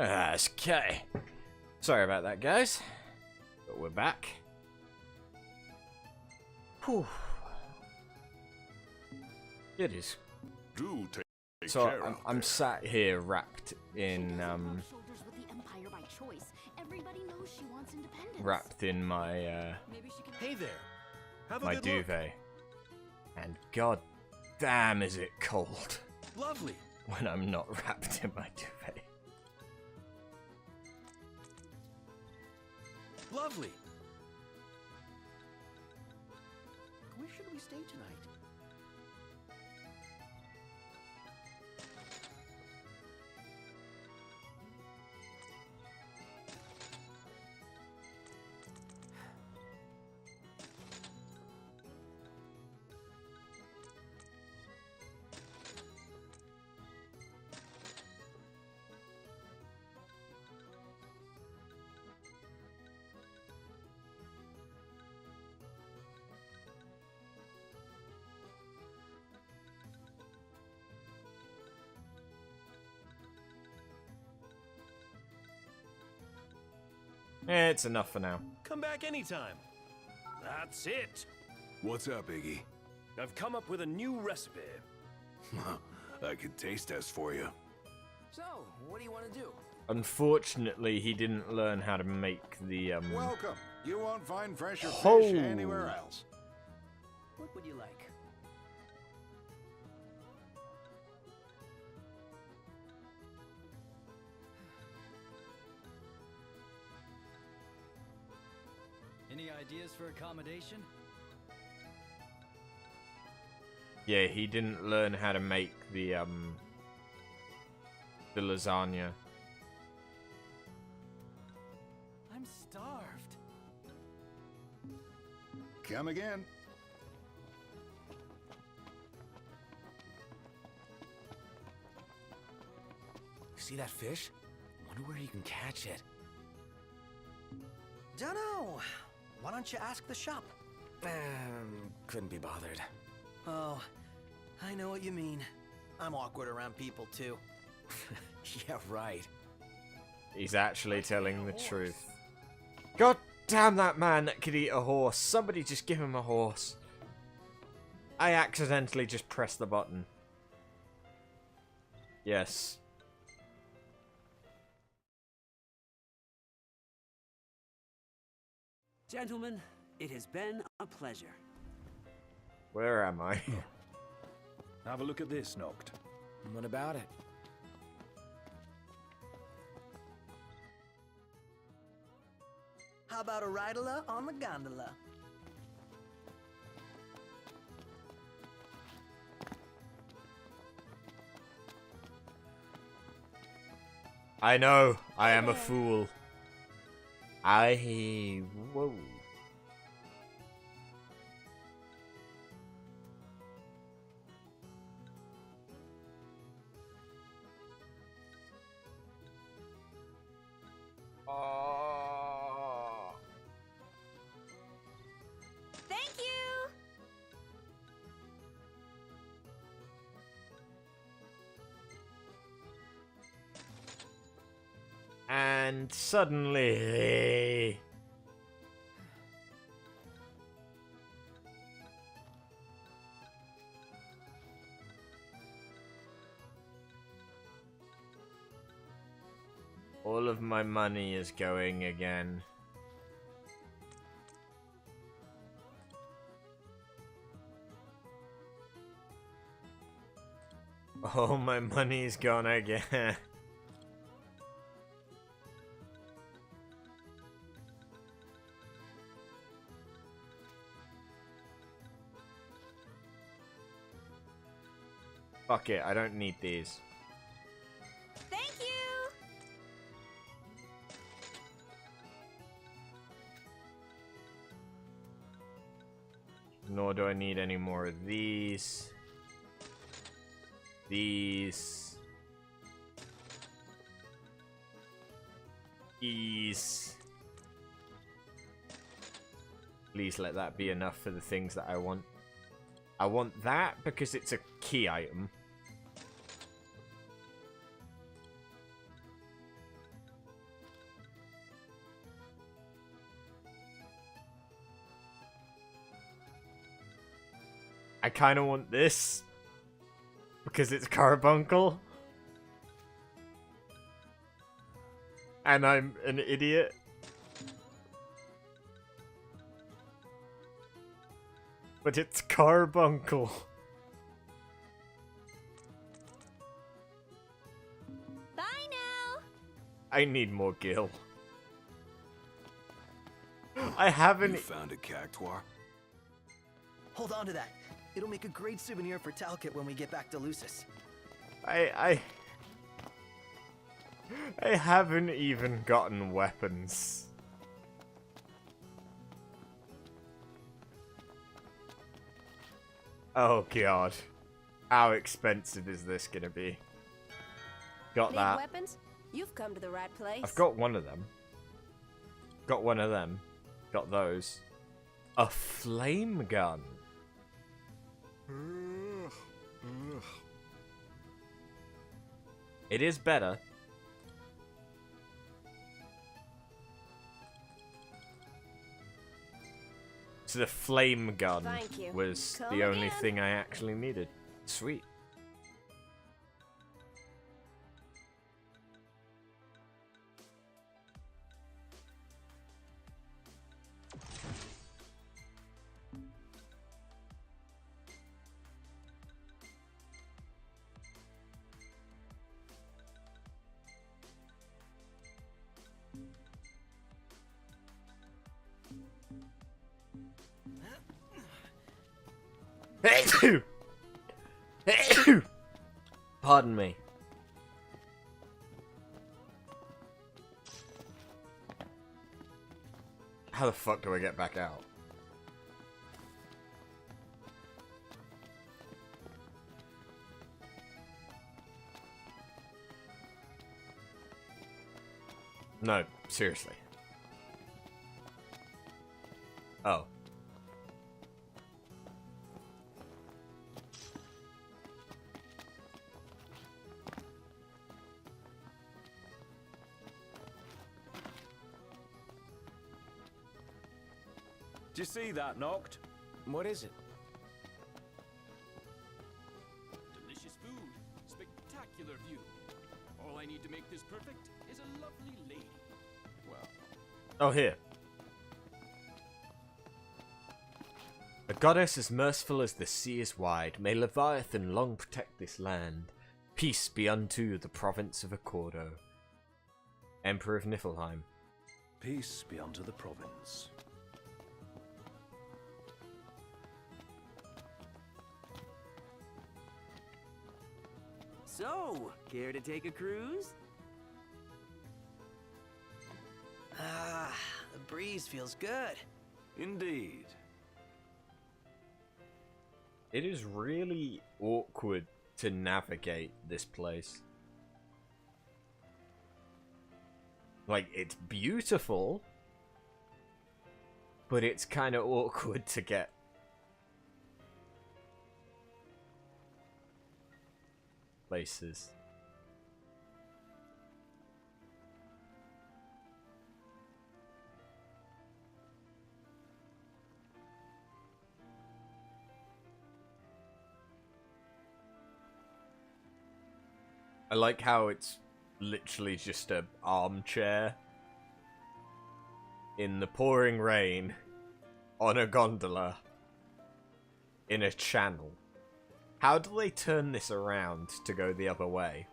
Okay. Sorry about that, guys. But we're back. Whew. It is. Do take So care out I'm there. sat here wrapped in Shoulders with the Empire by choice. Everybody knows she wants independence. wrapped in my Hey there. Have a my good look. duvet. And god damn is it cold Lovely. when I'm not wrapped in my duvet. Lovely. Where should we stay tonight? It's enough for now. Come back anytime. That's it. What's up, Iggy? I've come up with a new recipe. I could taste test for you. So, what do you want to do? Unfortunately, he didn't learn how to make the Welcome. You won't find fresher Oh. fish anywhere else. What would you like? Any ideas for accommodation? Yeah, he didn't learn how to make the lasagna. I'm starved. Come again. See that fish? Wonder where you can catch it. Dunno. Why don't you ask the shop? Couldn't be bothered. Oh, I know what you mean. I'm awkward around people, too. Yeah, right. He's actually telling the truth. God damn that man that could eat a horse. Somebody just give him a horse. I accidentally just pressed the button. Yes. Gentlemen, it has been a pleasure. Where am I? Have a look at this, Noct. What about it? How about a ridola on the gondola? I know, I am a fool. Whoa. Thank you! And suddenly... all of my money is going again. All my money is gone again. Fuck it, I don't need these. Thank you! Nor do I need any more of these. These. These. Please let that be enough for the things that I want. I want that because it's a key item. I kind of want this because it's carbuncle. And I'm an idiot. But it's carbuncle. Bye now. I need more gil. I haven't. You found a cactuar? Hold on to that. It'll make a great souvenir for Talcott when we get back to Lucis. I haven't even gotten weapons. Oh god. How expensive is this gonna be? Got Need that. weapons? You've come to the right place. I've got one of them. Got one of them. Got those. A flame gun. It is better. So the flame gun Thank you. was Come the only again. thing I actually needed. Sweet. Pardon me. How the fuck do I get back out? No, seriously. Oh. Do you see that, Noct? What is it? Delicious food, spectacular view. All I need to make this perfect is a lovely lady. Well. Oh, here. A goddess as merciful as the sea is wide, may Leviathan long protect this land. Peace be unto the province of Accordo. Emperor of Niflheim. Peace be unto the province. So, care to take a cruise? Ah, the breeze feels good. Indeed. It is really awkward to navigate this place. Like, it's beautiful, but it's kind of awkward to get. Places. I like how it's literally just an armchair in the pouring rain on a gondola in a channel. How do they turn this around to go the other way?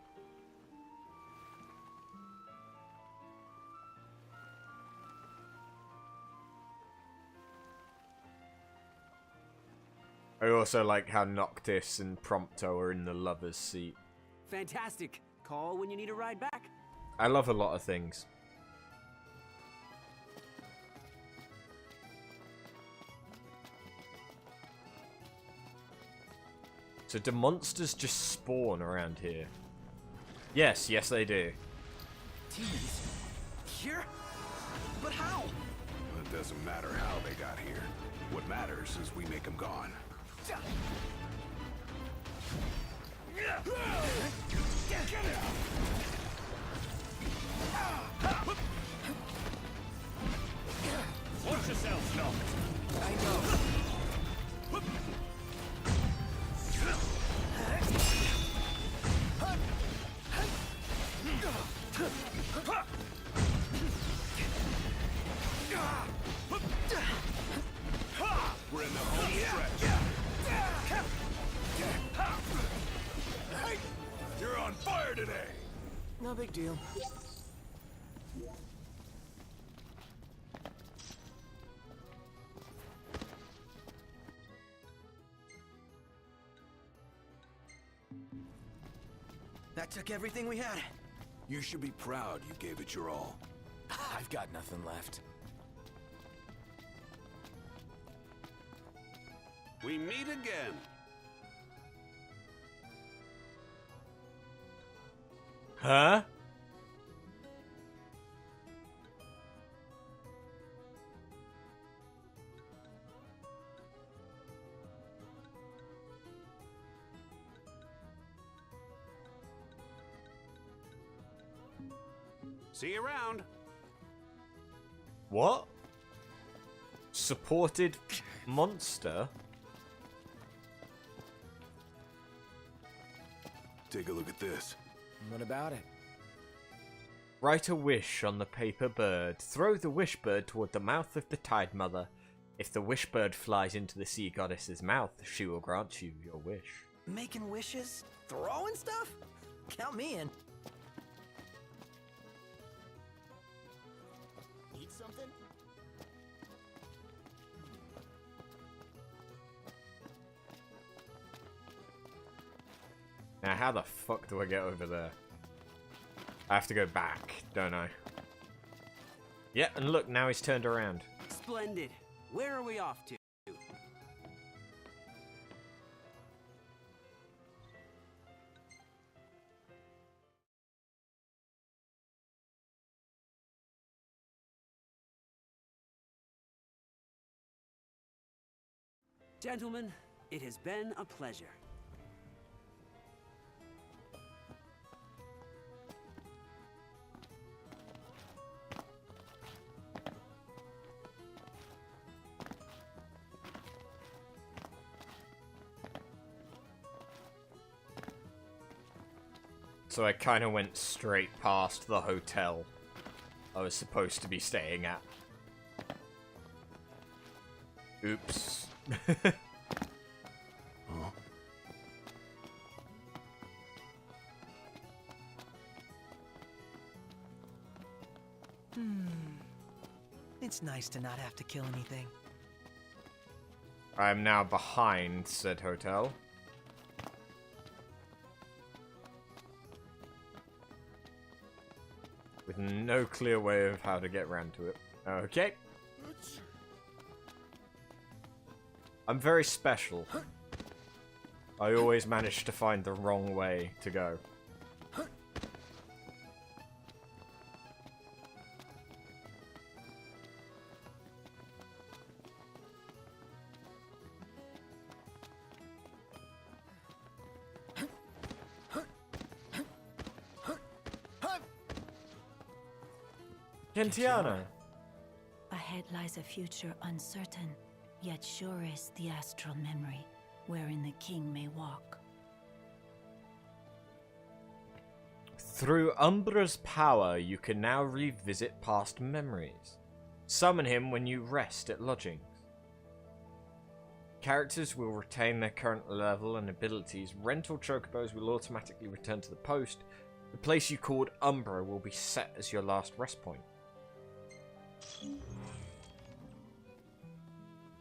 I also like how Noctis and Prompto are in the lover's seat. Fantastic. Call when you need a ride back. I love a lot of things. So do monsters just spawn around here? Yes, yes they do. Demons? Here? But how? It doesn't matter how they got here. What matters is we make them gone. Watch yourself, Noct. I know. No big deal. That took everything we had. You should be proud you gave it your all. I've got nothing left. We meet again. Huh? See you around. What? Supported monster? Take a look at this. What about it? Write a wish on the paper bird. Throw the wish bird toward the mouth of the Tide Mother. If the wish bird flies into the sea goddess's mouth, she will grant you your wish. Making wishes? Throwing stuff? Count me in. Need something? Now, how the fuck do I get over there? I have to go back, don't I? Yeah, and look, now he's turned around. Splendid. Where are we off to? Gentlemen, it has been a pleasure. So I kind of went straight past the hotel I was supposed to be staying at. Oops. Huh? It's nice to not have to kill anything. I am now behind said hotel. With no clear way of how to get around to it. Okay. I'm very special. I always manage to find the wrong way to go. Gentiana. Ahead lies a future uncertain, yet sure is the astral memory, wherein the king may walk. Through Umbra's power, you can now revisit past memories. Summon him when you rest at lodgings. Characters will retain their current level and abilities. Rental chocobos will automatically return to the post. The place you called Umbra will be set as your last rest point.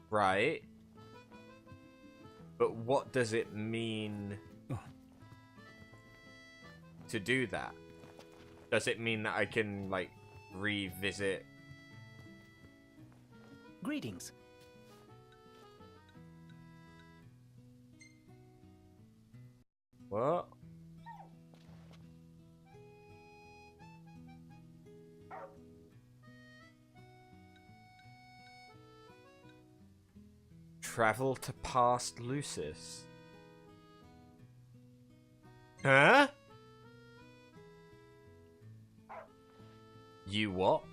Right. But what does it mean to do that? Does it mean that I can, like, revisit? Greetings. What? Travel to past Lucis. Huh? You what?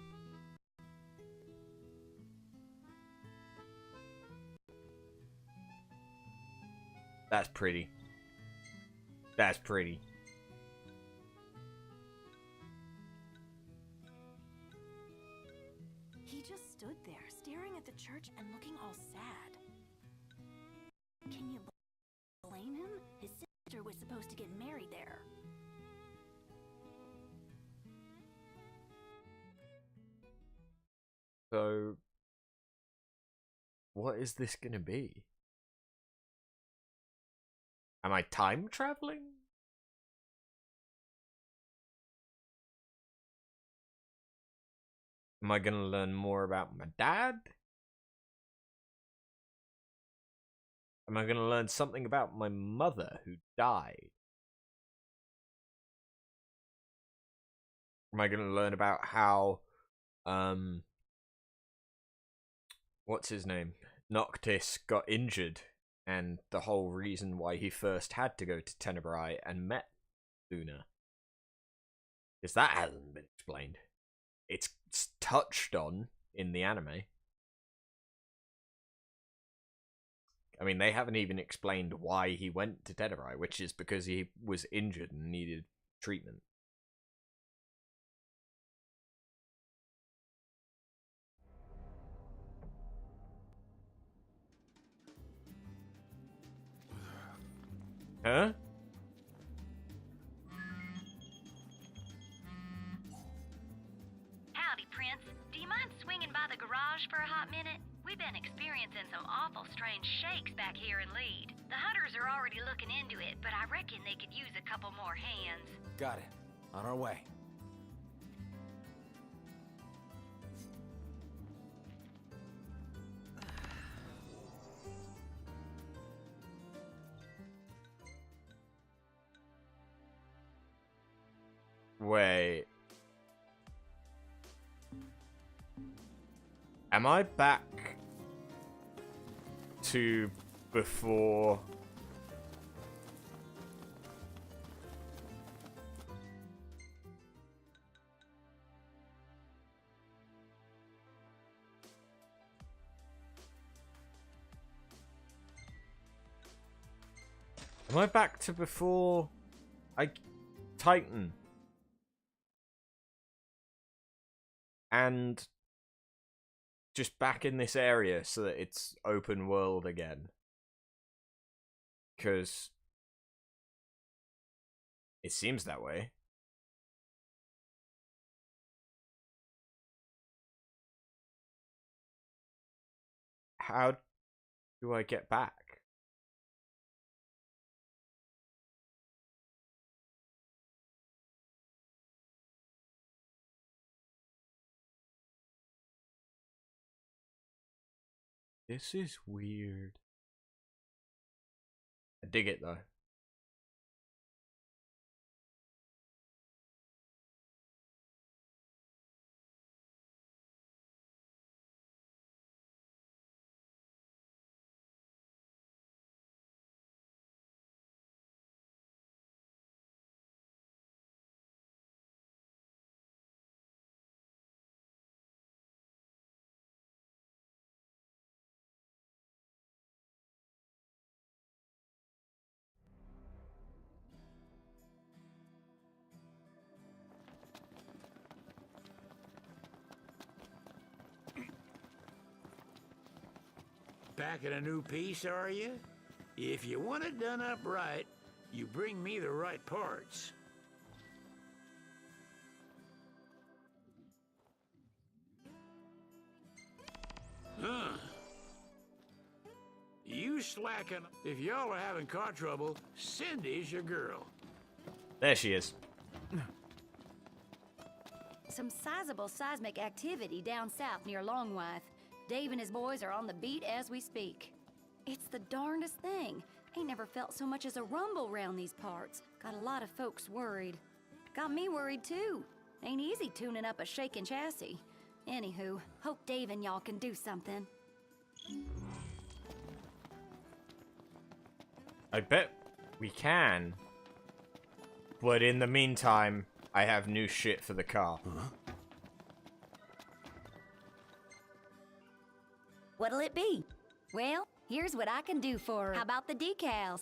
That's pretty. That's pretty. He just stood there, staring at the church and looking all sad. Can you blame him? His sister was supposed to get married there. So, what is this gonna be? Am I time traveling? Am I gonna learn more about my dad? Am I gonna learn something about my mother who died? Am I gonna learn about how, what's his name? Noctis got injured, and the whole reason why he first had to go to Tenebrae and met Luna. Because that hasn't been explained. It's touched on in the anime. I mean, they haven't even explained why he went to Tenebrae, which is because he was injured and needed treatment. Huh? Howdy, Prince. Do you mind swinging by the garage for a hot minute? We've been experiencing some awful strange shakes back here in Lead. The hunters are already looking into it, but I reckon they could use a couple more hands. Got it. On our way. Wait. Am I back to before? Am I back to before Titan? And just back in this area so that it's open world again. Because it seems that way. How do I get back? This is weird. I dig it though. Packing a new piece, are you? If you want it done up right, you bring me the right parts. Huh. You slacking. If y'all are having car trouble, Cindy's your girl. There she is. Some sizable seismic activity down south near Longwythe. Dave and his boys are on the beat as we speak. It's the darndest thing. Ain't never felt so much as a rumble round these parts. Got a lot of folks worried. Got me worried too. Ain't easy tuning up a shaking chassis. Anywho, hope Dave and y'all can do something. I bet we can. But in the meantime, I have new shit for the car. What'll it be? Well, here's what I can do for her. How about the decals?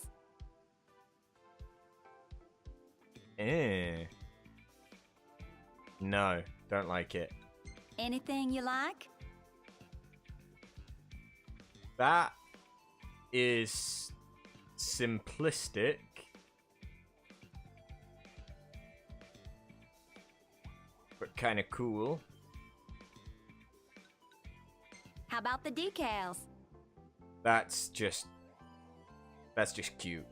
No, don't like it. Anything you like? That is simplistic. But kind of cool. How about the decals? That's just cute.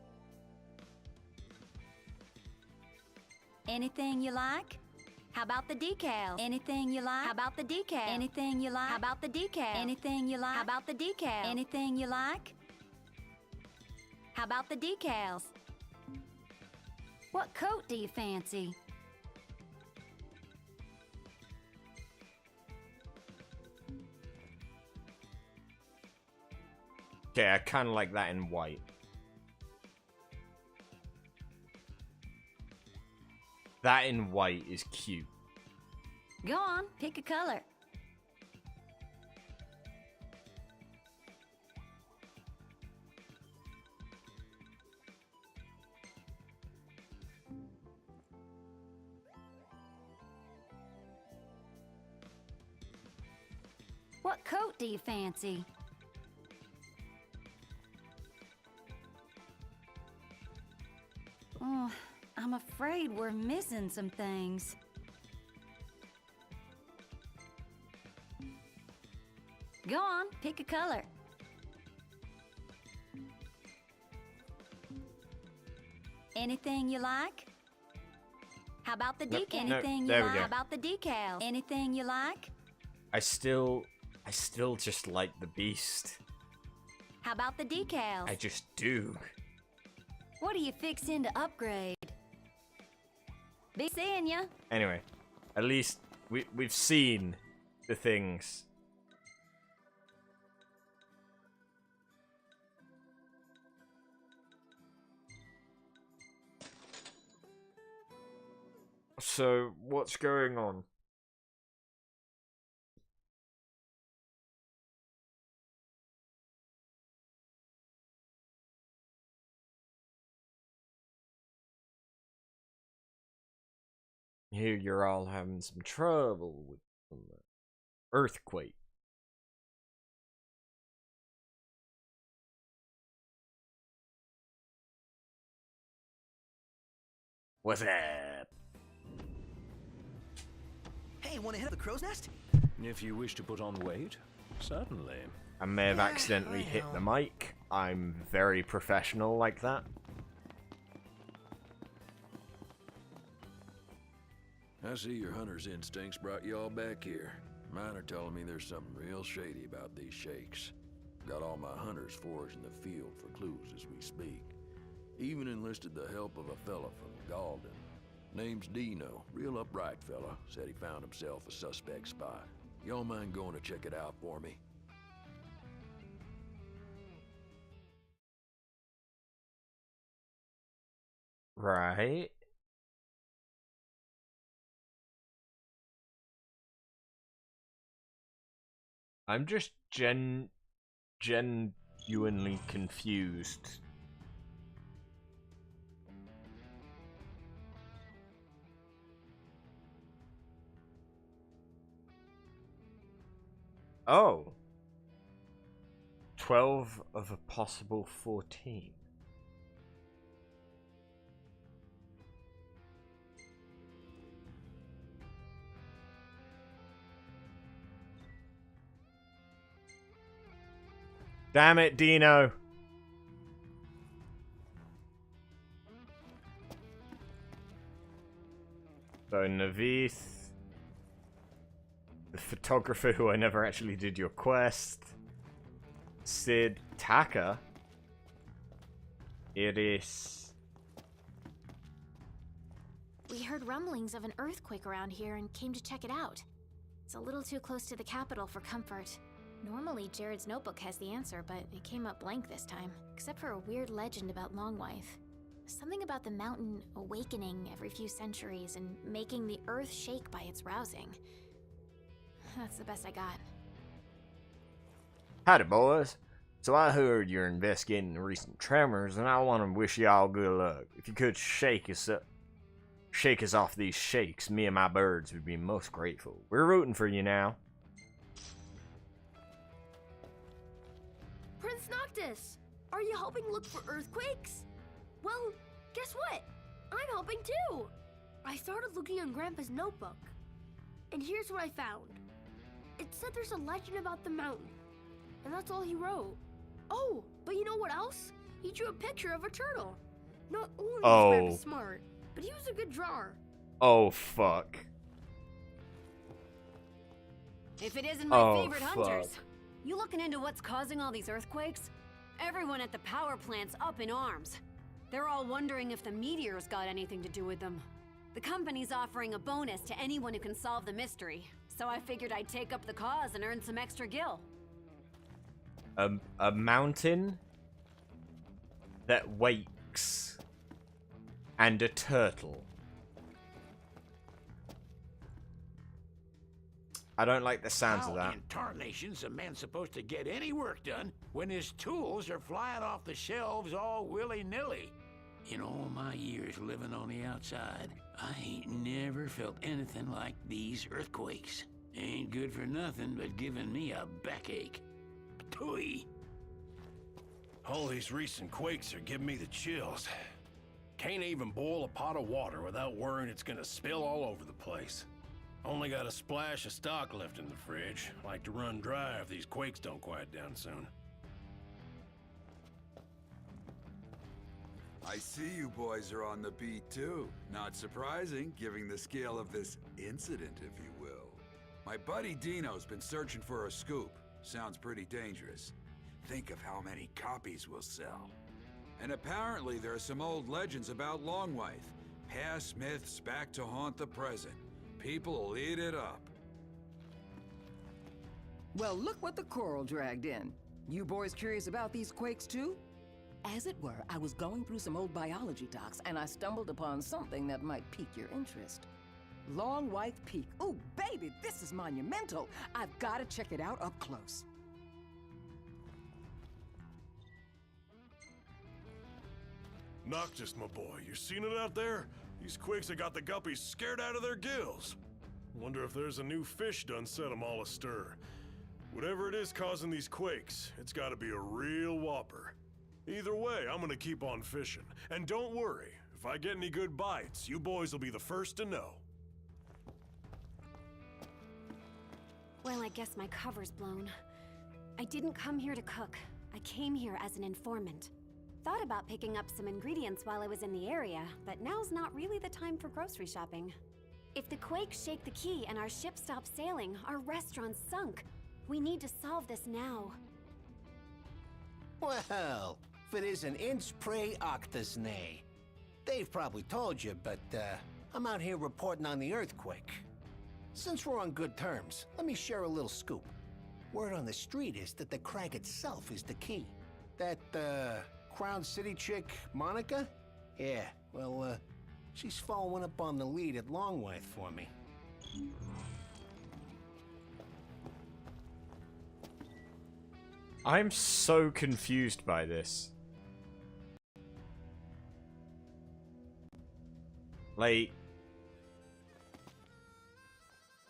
Anything you like? How about the decals? Anything you like? How about the decal? Anything you like? How about the decal? Anything you like? How about the decal? Anything you like? How about the decals? What coat do you fancy? Okay, I kind of like that in white. That in white is cute. Go on, pick a color. What coat do you fancy? Oh, I'm afraid we're missing some things. Go on, pick a color. Anything you like? How about the decal? Anything you like? How about the decals? Anything you like? I still just like the beast. How about the decals? I just do. What are you fixing to upgrade? Be seeing ya. Anyway, at least we've seen the things. So, what's going on? Here you're all having some trouble with some earthquake. What's up? Hey, wanna hit up the crow's nest? If you wish to put on weight, certainly. I may have accidentally hit the mic. I'm very professional like that. I see your hunter's instincts brought you all back here. Mine are telling me there's something real shady about these shakes. Got all my hunters foraged in the field for clues as we speak. Even enlisted the help of a fella from Galden. Name's Dino, real upright fella. Said he found himself a suspect spot. Y'all mind going to check it out for me? Right. I'm just genuinely confused. Oh. 12 of a possible 14. Damn it, Dino. So, Navis, the photographer who I never actually did your quest, Sid, Taka, Iris. We heard rumblings of an earthquake around here and came to check it out. It's a little too close to the capital for comfort. Normally, Jared's notebook has the answer, but it came up blank this time, except for a weird legend about Longwife. Something about the mountain awakening every few centuries and making the earth shake by its rousing. That's the best I got. Howdy, boys. So I heard you're investigating the recent tremors, and I want to wish y'all good luck. If you could shake us off these shakes, me and my birds would be most grateful. We're rooting for you now. Prince Noctis, are you helping look for earthquakes? Well, guess what? I'm helping too. I started looking in Grandpa's notebook, and here's what I found. It said there's a legend about the mountain and that's all he wrote. Oh, but you know what else? He drew a picture of a turtle. Not only was Grandpa smart, but he was a good drawer. Oh, fuck. If it isn't my favorite hunters. You looking into what's causing all these earthquakes? Everyone at the power plant's up in arms. They're all wondering if the meteors got anything to do with them. The company's offering a bonus to anyone who can solve the mystery, so I figured I'd take up the cause and earn some extra gil. A mountain that wakes and a turtle. I don't like the sounds of that. How in tarnation's a man supposed to get any work done when his tools are flying off the shelves all willy-nilly? In all my years living on the outside, I ain't never felt anything like these earthquakes. Ain't good for nothing but giving me a backache. Ptooey. All these recent quakes are giving me the chills. Can't even boil a pot of water without worrying it's gonna spill all over the place. Only got a splash of stock left in the fridge. Like to run dry if these quakes don't quiet down soon. I see you boys are on the beat too. Not surprising, given the scale of this incident, if you will. My buddy Dino's been searching for a scoop. Sounds pretty dangerous. Think of how many copies we'll sell. And apparently there are some old legends about Longwythe. Past myths back to haunt the present. People will eat it up. Well, look what the coral dragged in. You boys curious about these quakes too? As it were, I was going through some old biology docs and I stumbled upon something that might pique your interest. Longwythe Peak. Oh, baby, this is monumental. I've got to check it out up close. Noctis, my boy, you seen it out there? These quakes have got the guppies scared out of their gills. Wonder if there's a new fish done set them all astir. Whatever it is causing these quakes, it's gotta be a real whopper. Either way, I'm gonna keep on fishing. And don't worry, if I get any good bites, you boys will be the first to know. Well, I guess my cover's blown. I didn't come here to cook. I came here as an informant. Thought about picking up some ingredients while I was in the area, but now's not really the time for grocery shopping. If the quakes shake the key and our ship stops sailing, our restaurant's sunk. We need to solve this now. Well, if it is an inch pre octus nay. They've probably told you, but I'm out here reporting on the earthquake. Since we're on good terms, let me share a little scoop. Word on the street is that the crag itself is the key. That, Crown City chick, Monica? Yeah, well, she's following up on the lead at Longwythe for me. I'm so confused by this. Like,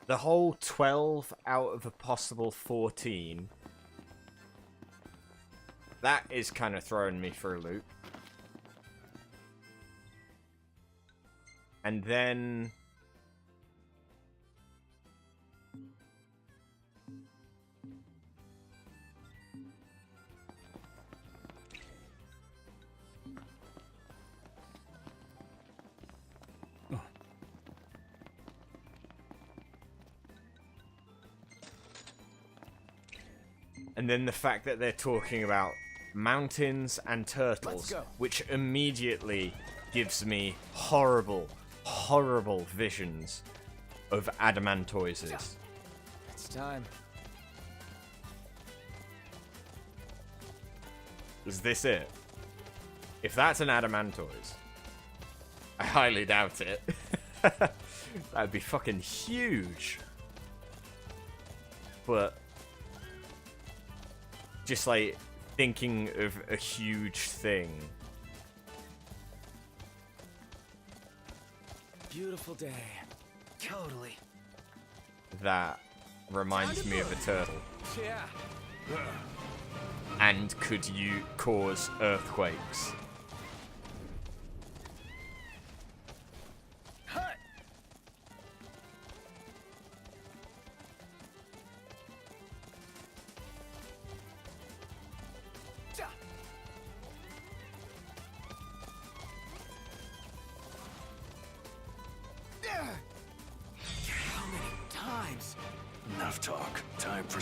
the whole 12 out of a possible 14... that is kind of throwing me for a loop. And then... and then the fact that they're talking about mountains and turtles, which immediately gives me horrible, horrible visions of adamantoises. It's time. Is this it? If that's an adamantoise, I highly doubt it. That'd be fucking huge. But just like thinking of a huge thing. Beautiful day. Totally. That reminds me of a turtle. Yeah. And could you cause earthquakes?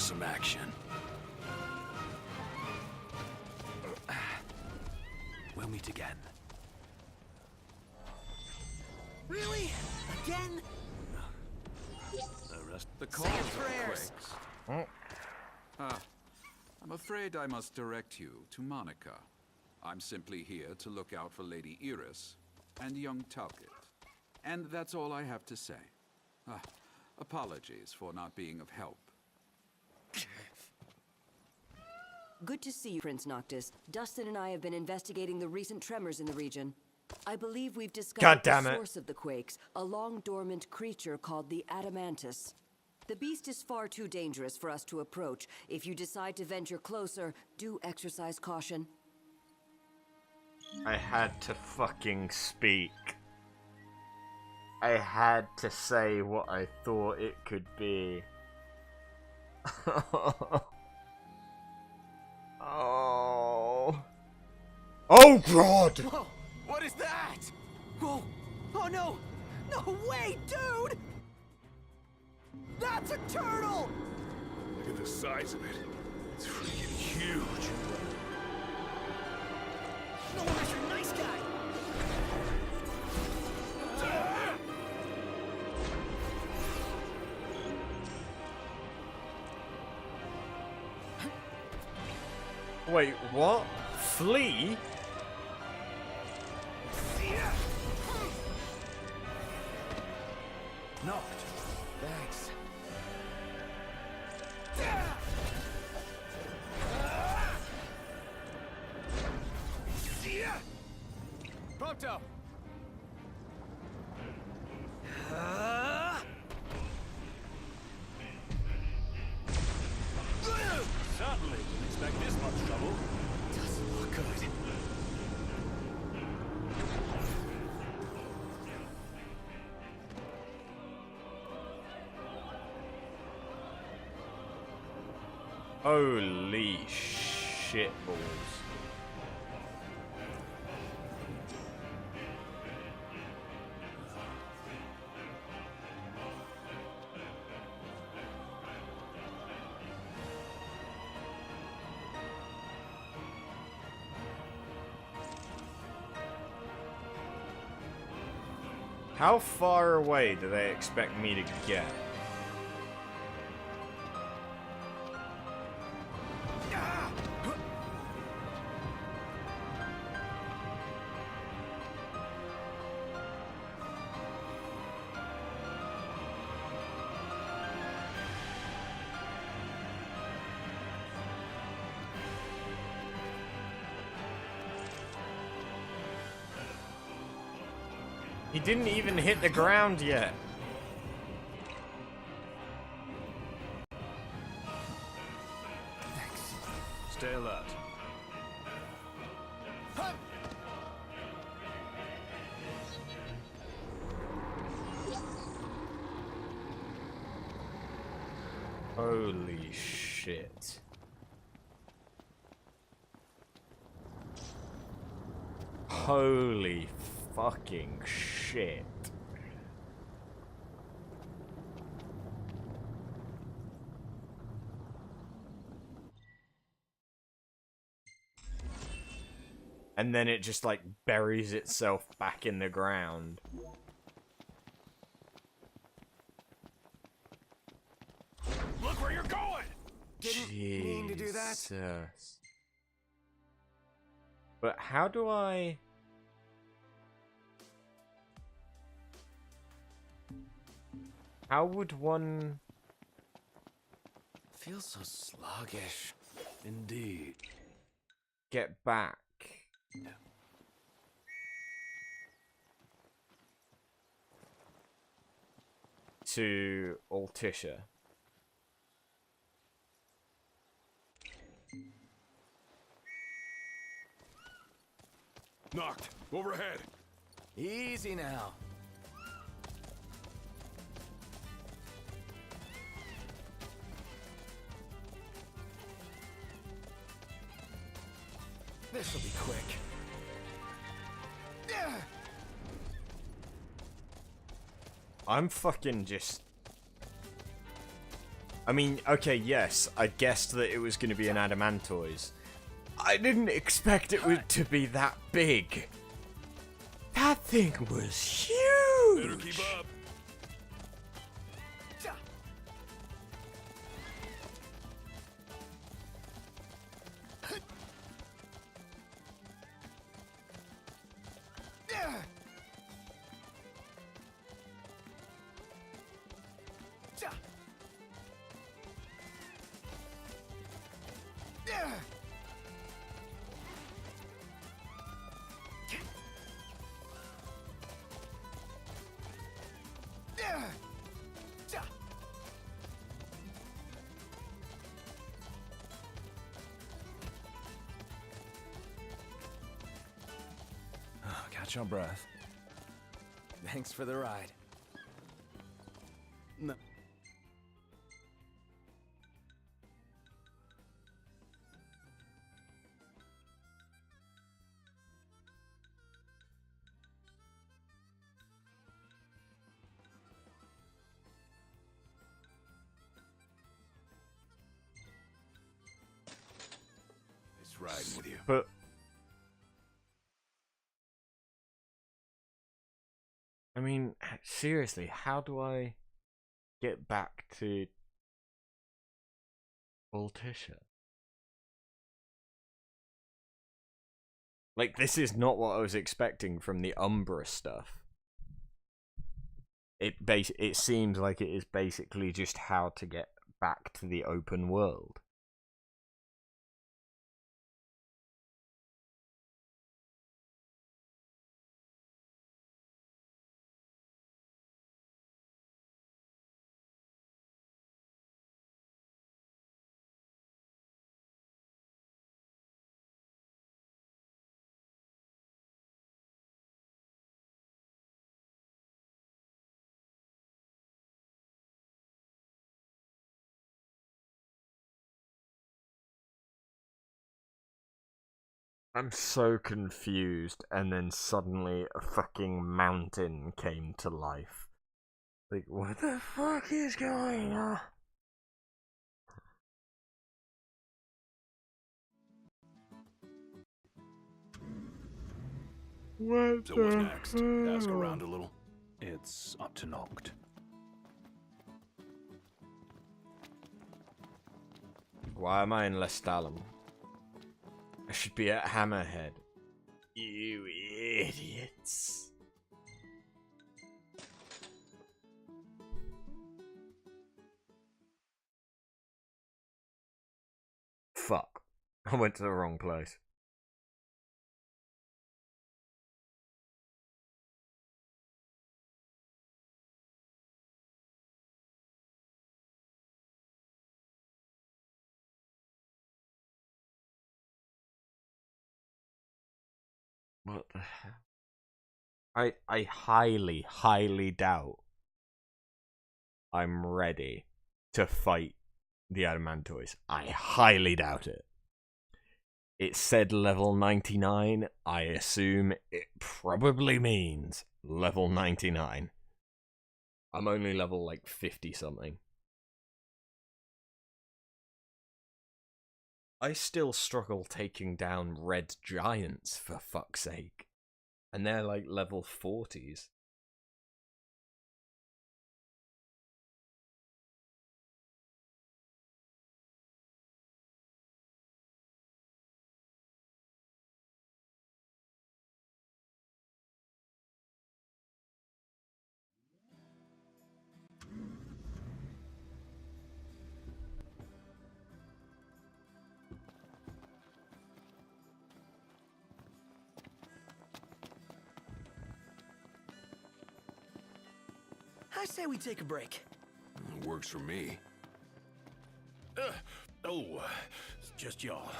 some action. We'll meet again. Really? Again? The Say cause your of prayers. quakes. I'm afraid I must direct you to Monica. I'm simply here to look out for Lady Iris and young Talcott. And that's all I have to say. Apologies for not being of help. Good to see you, Prince Noctis. Dustin and I have been investigating the recent tremors in the region. I believe we've discovered the source of the quakes, a long-dormant creature called the Adamantus. The beast is far too dangerous for us to approach. If you decide to venture closer, do exercise caution. I had to fucking speak. I had to say what I thought it could be. Oh. Oh god! Whoa! What is that? Whoa! Oh no! No way, dude! That's a turtle! Look at the size of it. It's freaking huge. No wonder you're a nice guy! Wait, what? Flee? Knocked. Thanks. Prompto! Certainly didn't expect this much trouble. Doesn't look good. Holy shit balls. How far away do they expect me to get? He didn't even hit the ground yet. Thanks. Stay alert. Holy shit. Holy fucking shit. And then it just like buries itself back in the ground. Look where you're going! Didn't mean to do that. Jesus. But how do I... How would one... Feels so sluggish. Indeed. Get back? To Altisha. Knocked. Overhead. Easy now. This'll be quick. I'm fucking just... I mean, okay, yes, I guessed that it was going to be an adamantoise. I didn't expect it to be that big. That thing was huge. Better keep up. Catch your breath. Thanks for the ride. No. It's riding with you. But I mean, seriously, how do I get back to Altissia? Like, this is not what I was expecting from the Umbra stuff. It seems like it is basically just how to get back to the open world. I'm so confused, and then suddenly a fucking mountain came to life. Like, what the fuck is going on? What So what's next? Ask around a little. It's up to Noct. Why am I in Lestalem? I should be at Hammerhead. You idiots. Fuck. I went to the wrong place. What the hell? I highly, highly doubt I'm ready to fight the Adamantoise. I highly doubt it. It said level 99. I assume it probably means level 99. I'm only level like 50 something. I still struggle taking down red giants, for fuck's sake. And they're like level 40s. I say we take a break. Works for me. It's just y'all.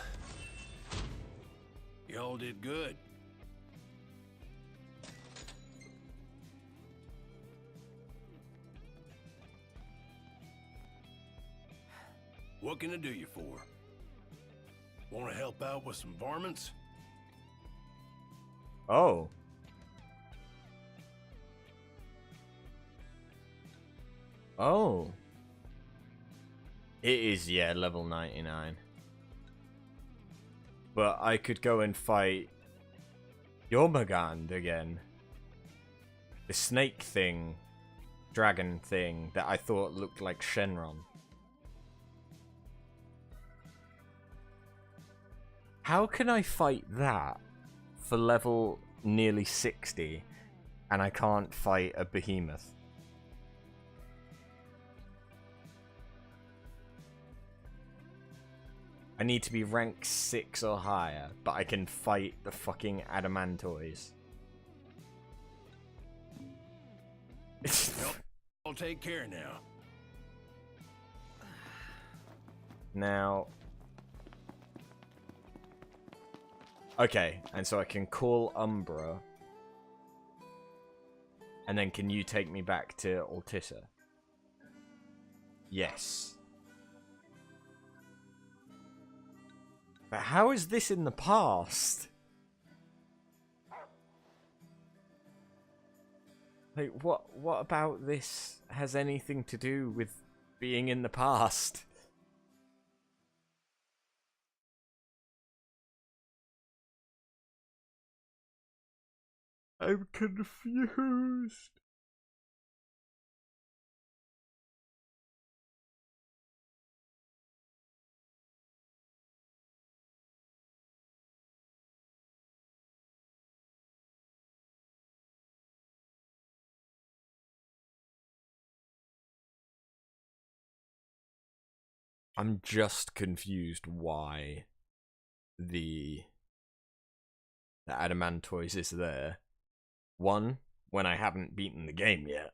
Y'all did good. What can I do you for? Want to help out with some varmints? Oh. Oh. It is, yeah, level 99. But I could go and fight Jormungand again. The snake thing, dragon thing that I thought looked like Shenron. How can I fight that for level nearly 60 and I can't fight a behemoth? I need to be rank 6 or higher, but I can fight the fucking adamantoids. I'll take care now. Now... Okay, and so I can call Umbra. And then can you take me back to Altissa? Yes. But how is this in the past? Like, what about this has anything to do with being in the past? I'm confused. I'm just confused why the adamantoids is there. 1, when I haven't beaten the game yet.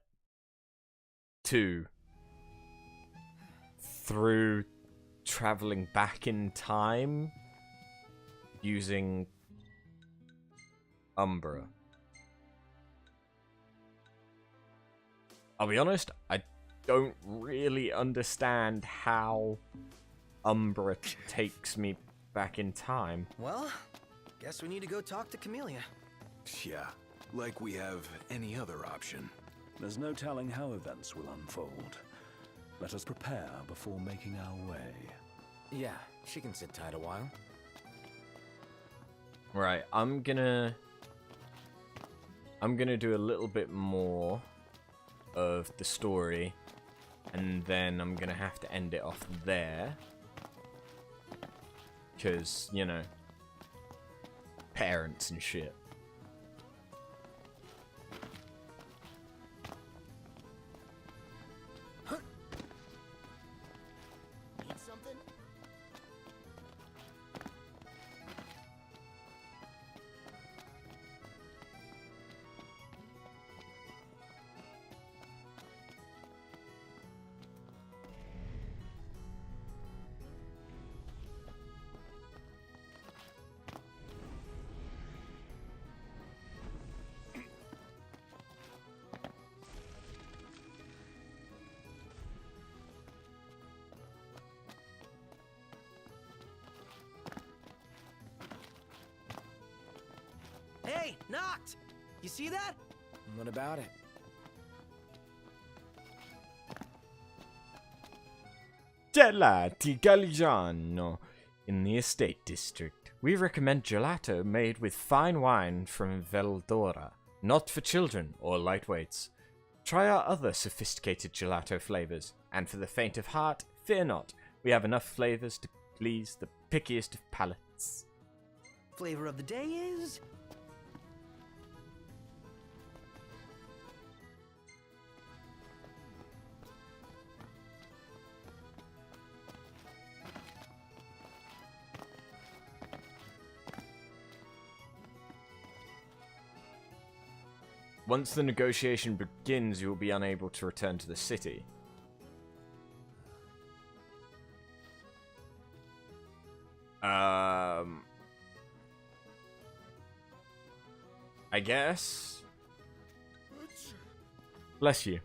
2, through traveling back in time using Umbra. I'll be honest, I don't really understand how Umbra takes me back in time. Well, guess we need to go talk to Camellia. Yeah, like we have any other option. There's no telling how events will unfold. Let us prepare before making our way. Yeah, she can sit tight a while. Right, I'm gonna do a little bit more of the story, and then I'm gonna have to end it off there. Because, you know, parents and shit. Need something? Hey, Noct! You see that? What about it? Gelati Galliano in the Estate District. We recommend gelato made with fine wine from Veldora, not for children or lightweights. Try our other sophisticated gelato flavors, and for the faint of heart, fear not. We have enough flavors to please the pickiest of palates. Flavor of the day is... Once the negotiation begins, you will be unable to return to the city. I guess. Bless you.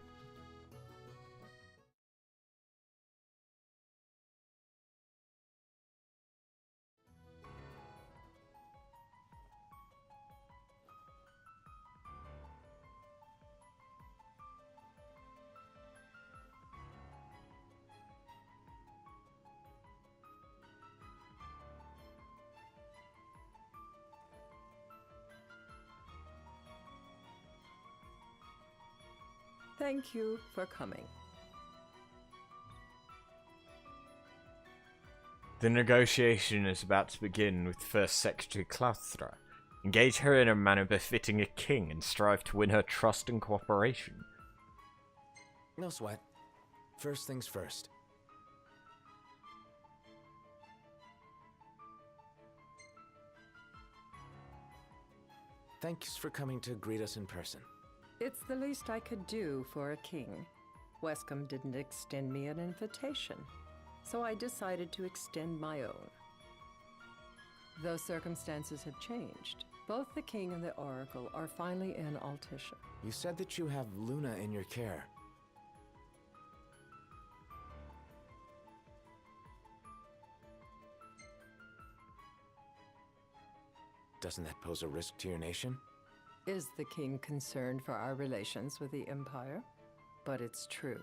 Thank you for coming. The negotiation is about to begin with First Secretary Claustra. Engage her in a manner befitting a king and strive to win her trust and cooperation. No sweat. First things first. Thanks for coming to greet us in person. It's the least I could do for a king. Wescombe didn't extend me an invitation, so I decided to extend my own. Though circumstances have changed, both the king and the oracle are finally in Altissia. You said that you have Luna in your care. Doesn't that pose a risk to your nation? Is the king concerned for our relations with the Empire? But it's true.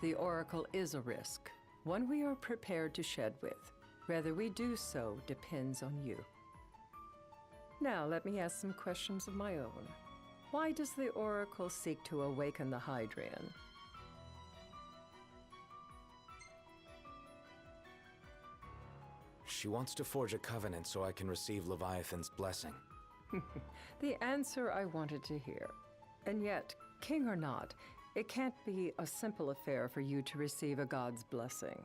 The oracle is a risk, one we are prepared to shed with. Whether we do so depends on you. Now let me ask some questions of my own. Why does the oracle seek to awaken the Hydrian? She wants to forge a covenant so I can receive Leviathan's blessing. The answer I wanted to hear. And yet, king or not, it can't be a simple affair for you to receive a god's blessing.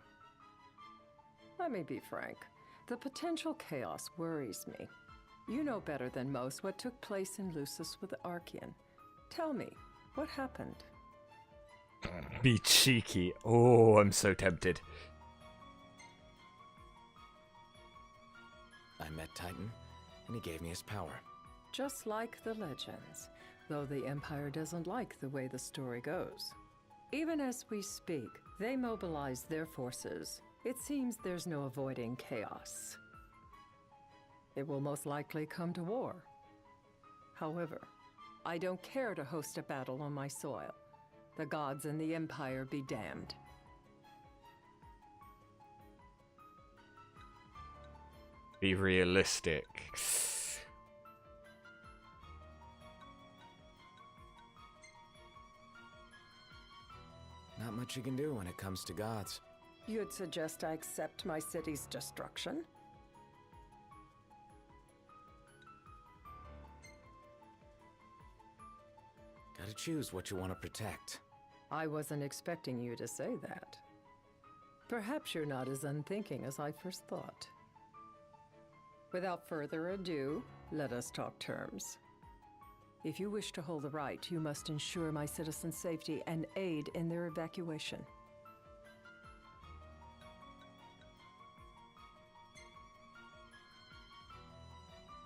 Let me be frank. The potential chaos worries me. You know better than most what took place in Lucis with Archean. Tell me, what happened? Be cheeky. Oh, I'm so tempted. I met Titan, and he gave me his power. Just like the legends, though the Empire doesn't like the way the story goes. Even as we speak, they mobilize their forces. It seems there's no avoiding chaos. It will most likely come to war. However, I don't care to host a battle on my soil. The gods and the Empire be damned. Be realistic. Not much you can do when it comes to gods. You'd suggest I accept my city's destruction? Gotta choose what you want to protect. I wasn't expecting you to say that. Perhaps you're not as unthinking as I first thought. Without further ado, let us talk terms. If you wish to hold the right, you must ensure my citizens' safety and aid in their evacuation.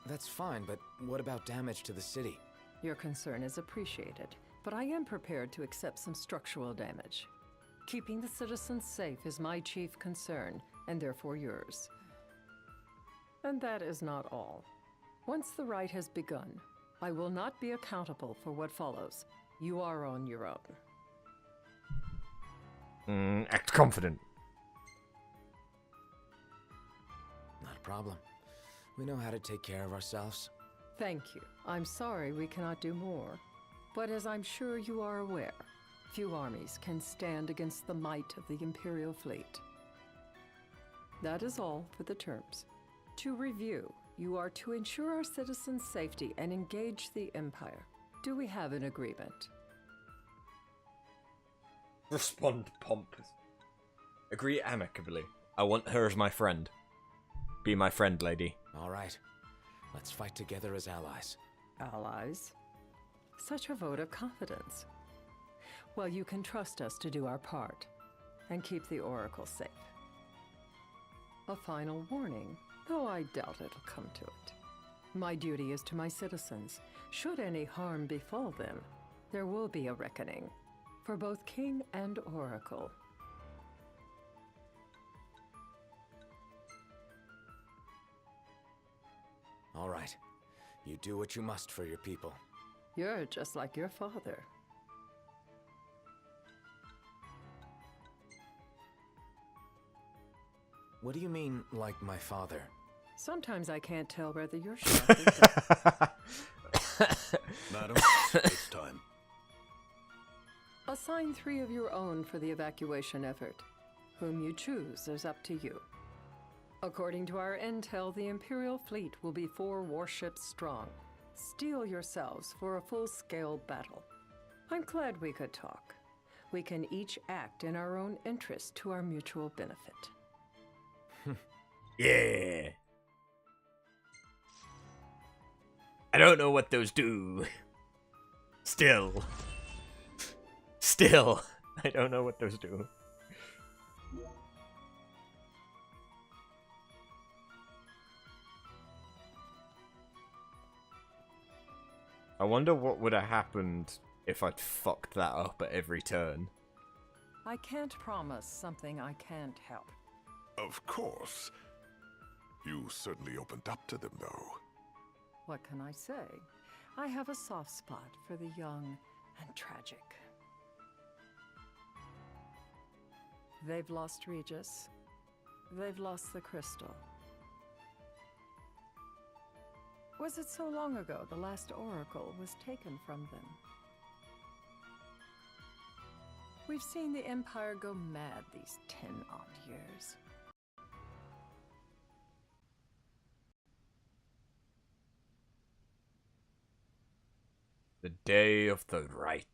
That's fine, but what about damage to the city? Your concern is appreciated, but I am prepared to accept some structural damage. Keeping the citizens safe is my chief concern, and therefore yours. And that is not all. Once the rite has begun, I will not be accountable for what follows. You are on your own. Act confident. Not a problem. We know how to take care of ourselves. Thank you. I'm sorry we cannot do more. But as I'm sure you are aware, few armies can stand against the might of the Imperial fleet. That is all for the terms. To review, you are to ensure our citizens' safety and engage the Empire. Do we have an agreement? Respond pompous. Agree amicably. I want her as my friend. Be my friend, lady. All right. Let's fight together as allies. Allies? Such a vote of confidence. Well, you can trust us to do our part and keep the Oracle safe. A final warning, though I doubt it'll come to it. My duty is to my citizens. Should any harm befall them, there will be a reckoning for both King and Oracle. All right. You do what you must for your people. You're just like your father. What do you mean, like my father? Sometimes I can't tell whether you're sharp or Madam, it's time. A 3 of your own for the evacuation effort. Whom you choose is up to you. According to our intel, the Imperial fleet will be 4 warships strong. Steel yourselves for a full-scale battle. I'm glad we could talk. We can each act in our own interest to our mutual benefit. Yeah. I don't know what those do. Still, I don't know what those do. I wonder what would have happened if I'd fucked that up at every turn. I can't promise something I can't help. Of course. You certainly opened up to them, though. What can I say? I have a soft spot for the young and tragic. They've lost Regis. They've lost the crystal. Was it so long ago the last oracle was taken from them? We've seen the Empire go mad these 10-odd years. The day of the right.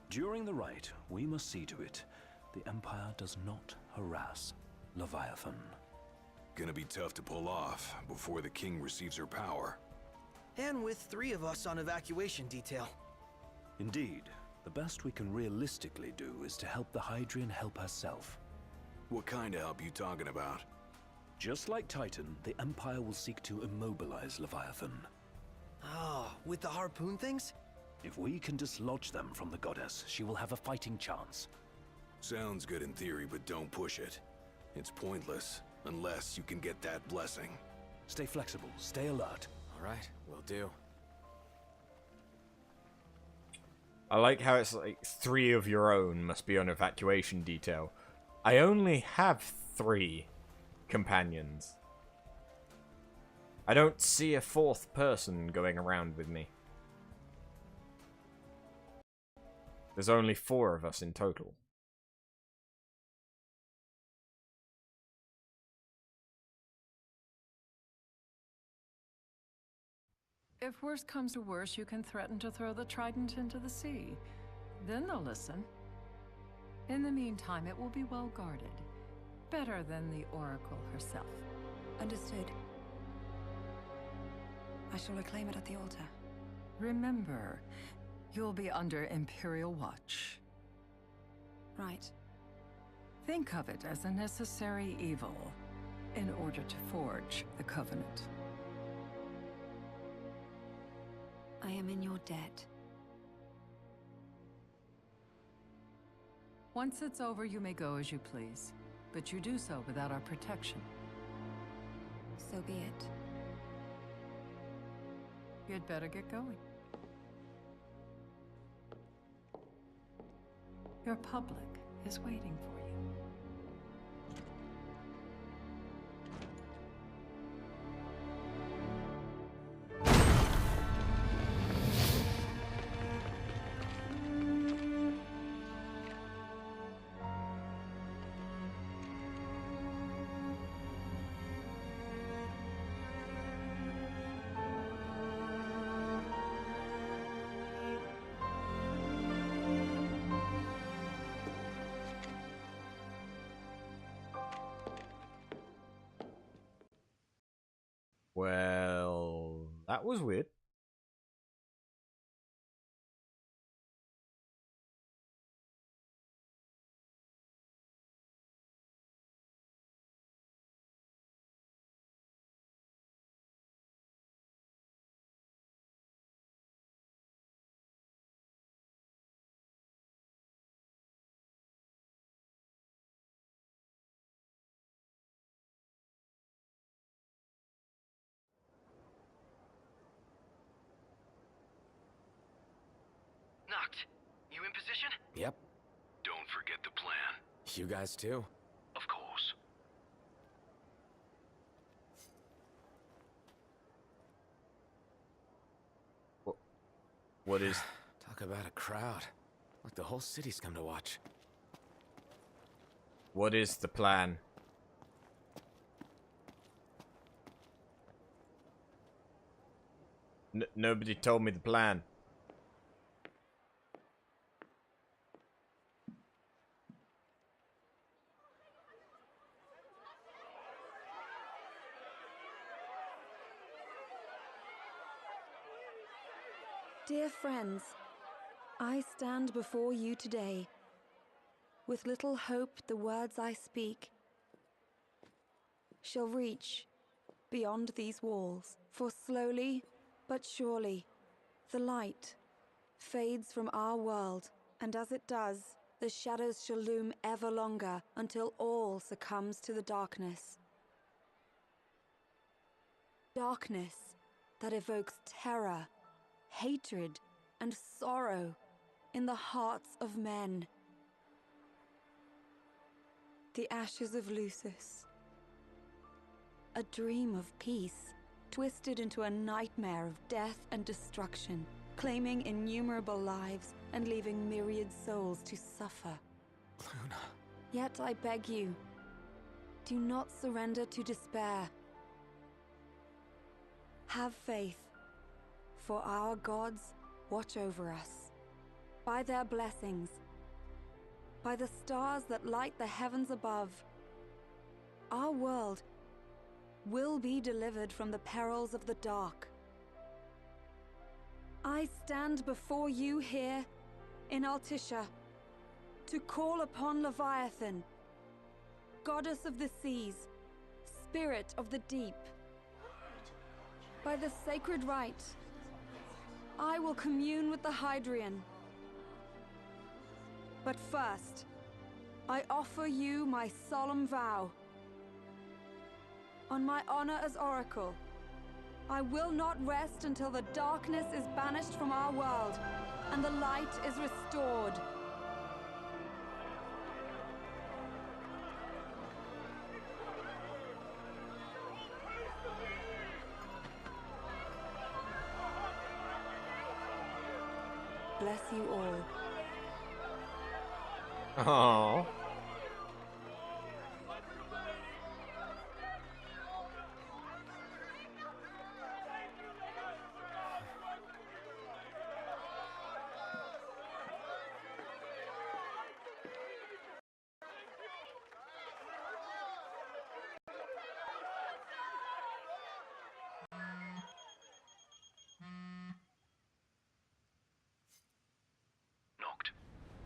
During the rite, we must see to it the Empire does not harass Leviathan. Gonna be tough to pull off before the king receives her power. And with 3 of us on evacuation detail. Indeed, the best we can realistically do is to help the Hydrian help herself. What kind of help you talking about? Just like Titan, the Empire will seek to immobilize Leviathan. Oh, with the harpoon things? If we can dislodge them from the goddess, she will have a fighting chance. Sounds good in theory, but don't push it. It's pointless, unless you can get that blessing. Stay flexible, stay alert. All right, will do. I like how it's like 3 of your own must be on evacuation detail. I only have 3 companions. I don't see a 4th person going around with me. There's only 4 of us in total. If worse comes to worse, you can threaten to throw the trident into the sea. Then they'll listen. In the meantime, it will be well guarded. Better than the Oracle herself. Understood. I shall reclaim it at the altar. Remember, you'll be under Imperial watch. Right. Think of it as a necessary evil in order to forge the Covenant. I am in your debt. Once it's over, you may go as you please, but you do so without our protection. So be it. You'd better get going. Your public is waiting for you. Well, that was weird. Noct, you in position? Yep. You guys too? Of course. What is... Talk about a crowd. Like the whole city's come to watch. What is the plan? Nobody told me the plan. Dear friends, I stand before you today. With little hope the words I speak shall reach beyond these walls. For slowly but surely the light fades from our world, and as it does, the shadows shall loom ever longer until all succumbs to the darkness. Darkness that evokes terror, hatred, and sorrow in the hearts of men. The ashes of Lucis. A dream of peace, twisted into a nightmare of death and destruction, claiming innumerable lives and leaving myriad souls to suffer. Luna. Yet I beg you, do not surrender to despair. Have faith, for our gods watch over us. By their blessings, by the stars that light the heavens above, our world will be delivered from the perils of the dark. I stand before you here in Altissia to call upon Leviathan, goddess of the seas, spirit of the deep. By the sacred rite, I will commune with the Hydrian. But first, I offer you my solemn vow. On my honor as Oracle, I will not rest until the darkness is banished from our world and the light is restored. Bless you all. Oh.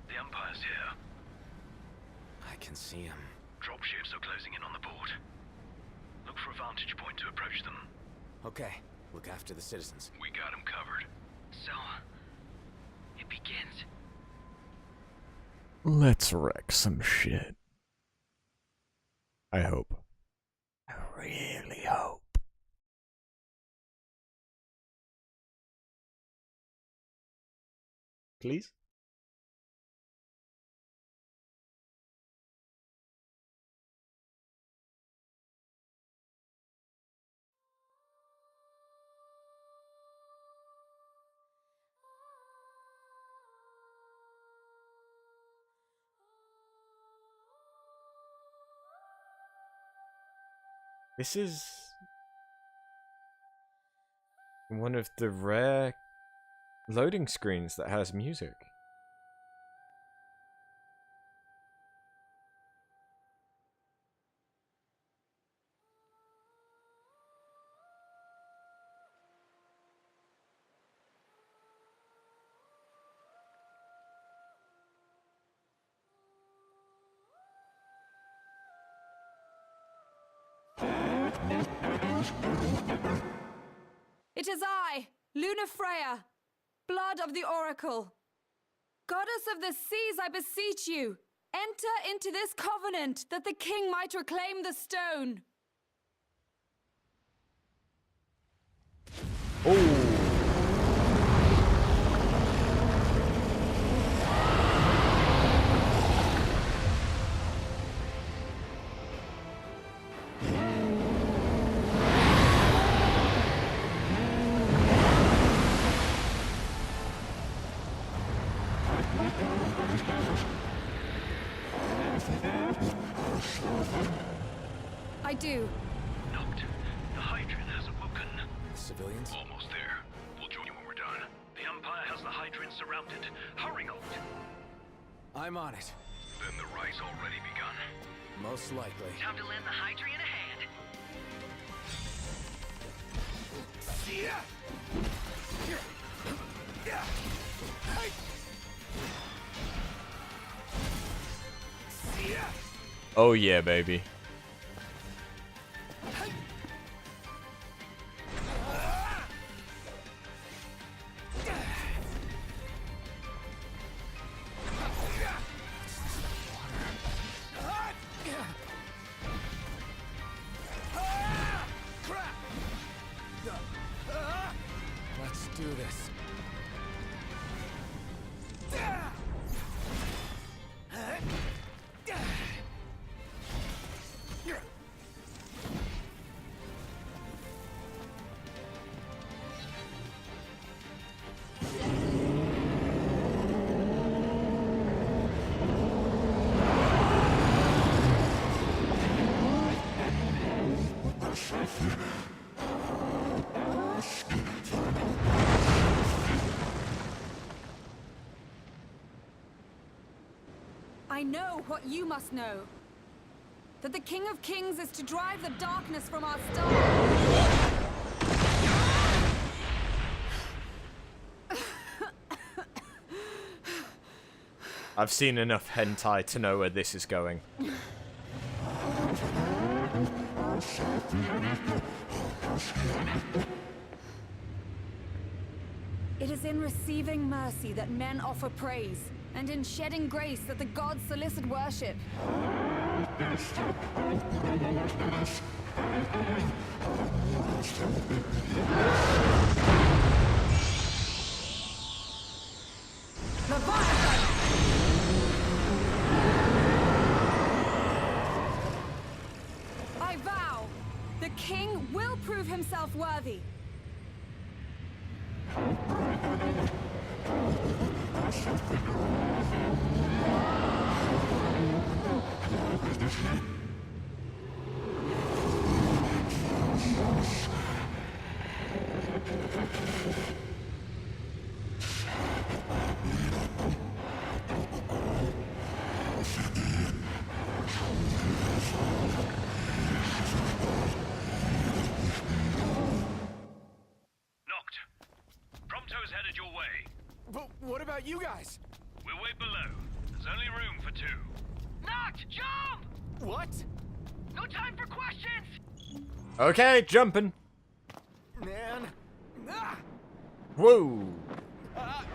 The Empire's here. I can see him. Dropships are closing in on the port. Look for a vantage point to approach them. Okay, look after the citizens. We got them covered. So, it begins. Let's wreck some shit. I hope. I really hope. Please? This is one of the rare loading screens that has music. It is I, Luna Freya, blood of the Oracle. Goddess of the seas, I beseech you, enter into this covenant that the king might reclaim the stone. do? Noct, the Hydrant has awoken. Civilians? Almost there. We'll join you when we're done. The Empire has the Hydrant surrounded. Hurry, Noct. I'm on it. Then the rise already begun. Most likely. Time to lend the Hydrant a hand. Oh yeah, baby. Let's do this. I know what you must know. That the King of Kings is to drive the darkness from our star. I've seen enough hentai to know where this is going. It is in receiving mercy that men offer praise, and in shedding grace that the gods solicit worship. I vow, the king will prove himself worthy. Prompto's headed your way. But what about you guys? We'll wait below. There's only room for two. Noct, jump! What? No time for questions! Okay, jumping. Man. Ah! Whoa. What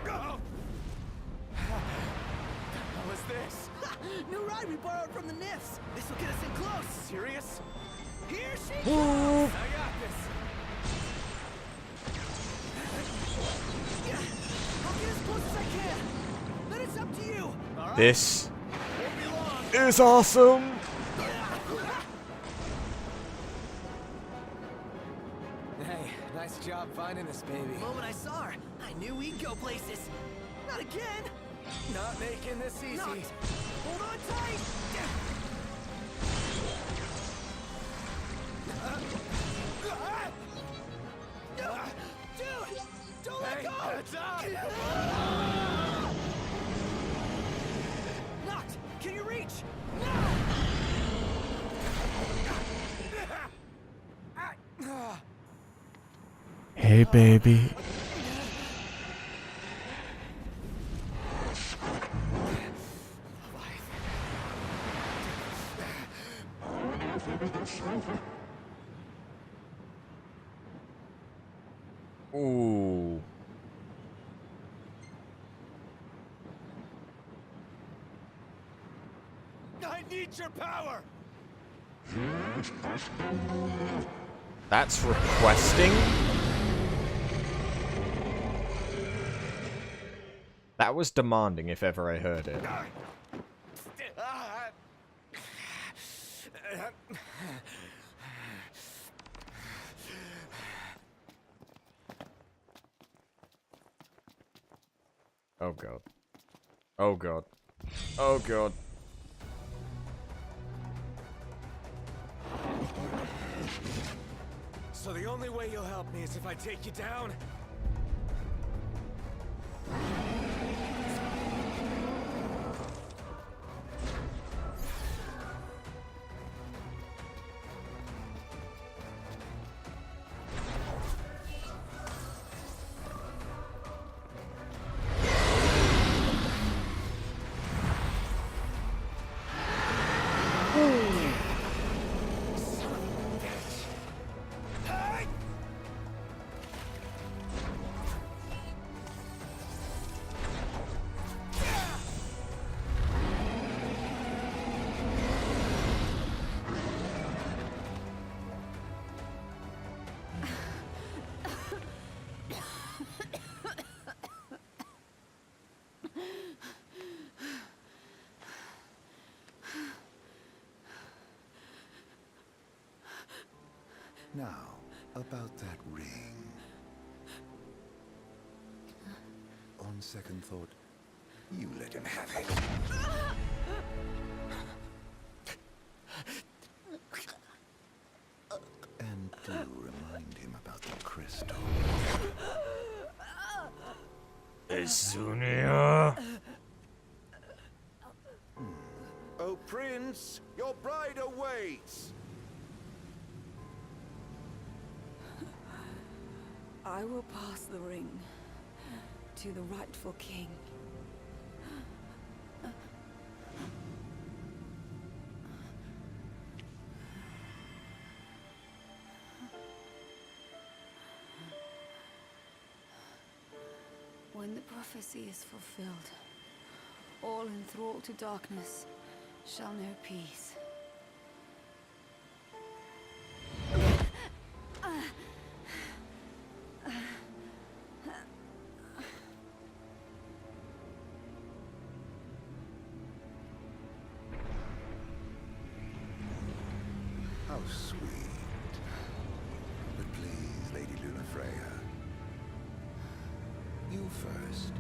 was this? New ride we borrowed from the Nifs. This will get us in close. Serious? Here she Woo. comes. I got this. I'll get as close as I can. Then it's up to you. All right. This is awesome. Hey, nice job finding this baby. The moment I saw her, I knew we'd go places. Not again. Not making this easy. Noct, hold on tight. Dude, don't let go. Heads up. Noct, can you reach? Hey, baby. Ooh. I need your power. That's requesting? That was demanding if ever I heard it. Oh god. Oh god. Oh god. So the only way you'll help me is if I take you down? Now, about that ring. On second thought, you let him have it. And do remind him about the crystal. Esunia. Oh, Prince, your bride awaits! I will pass the ring to the rightful king. When the prophecy is fulfilled, all enthralled to darkness shall know peace. How sweet. But please, Lady Lunafreya, you first.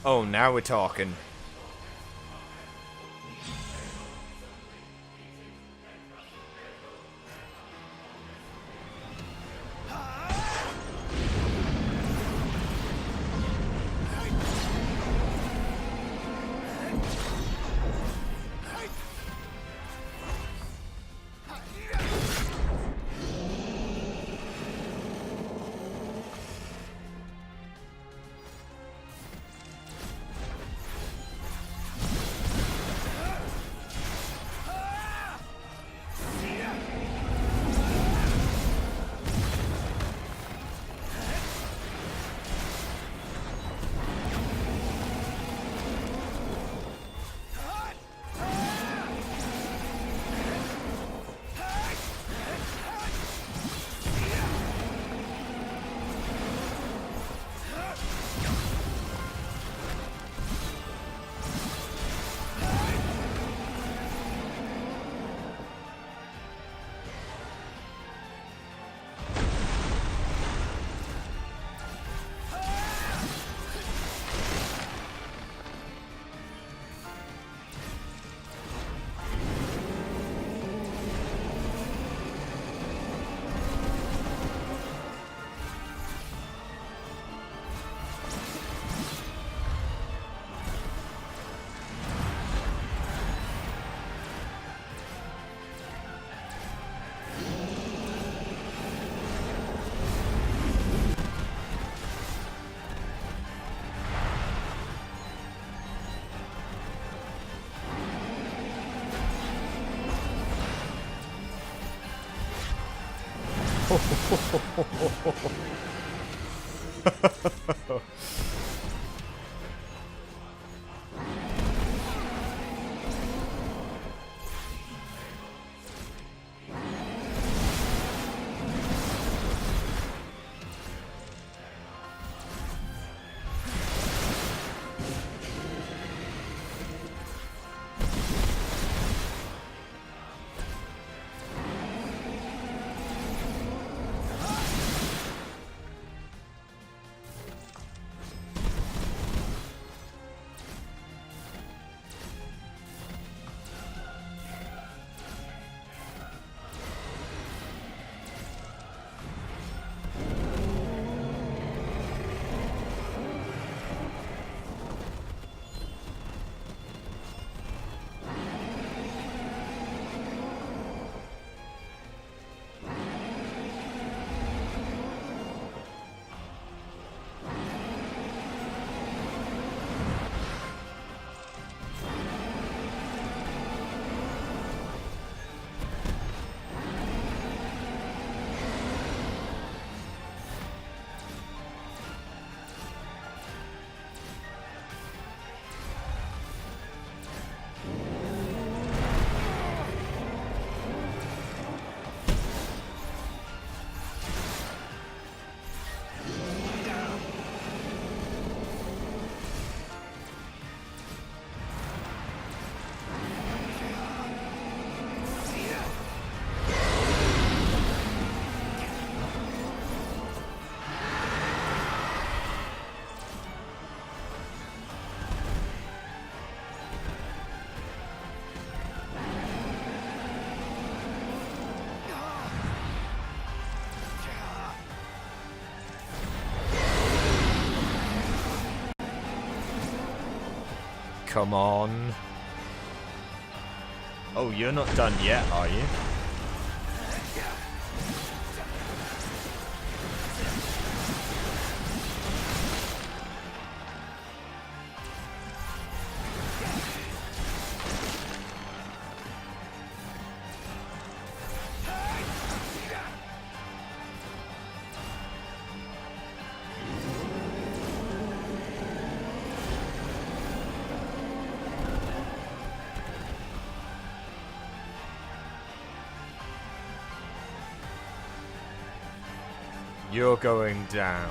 Oh, now we're talking. Come on. Oh, you're not done yet, are you? You're going down.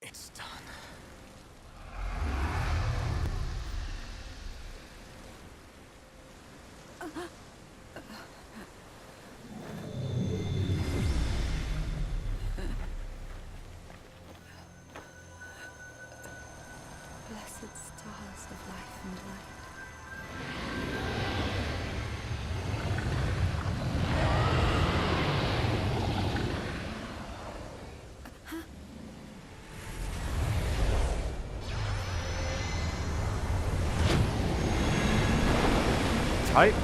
It's done. Blessed stars of life and light. Type.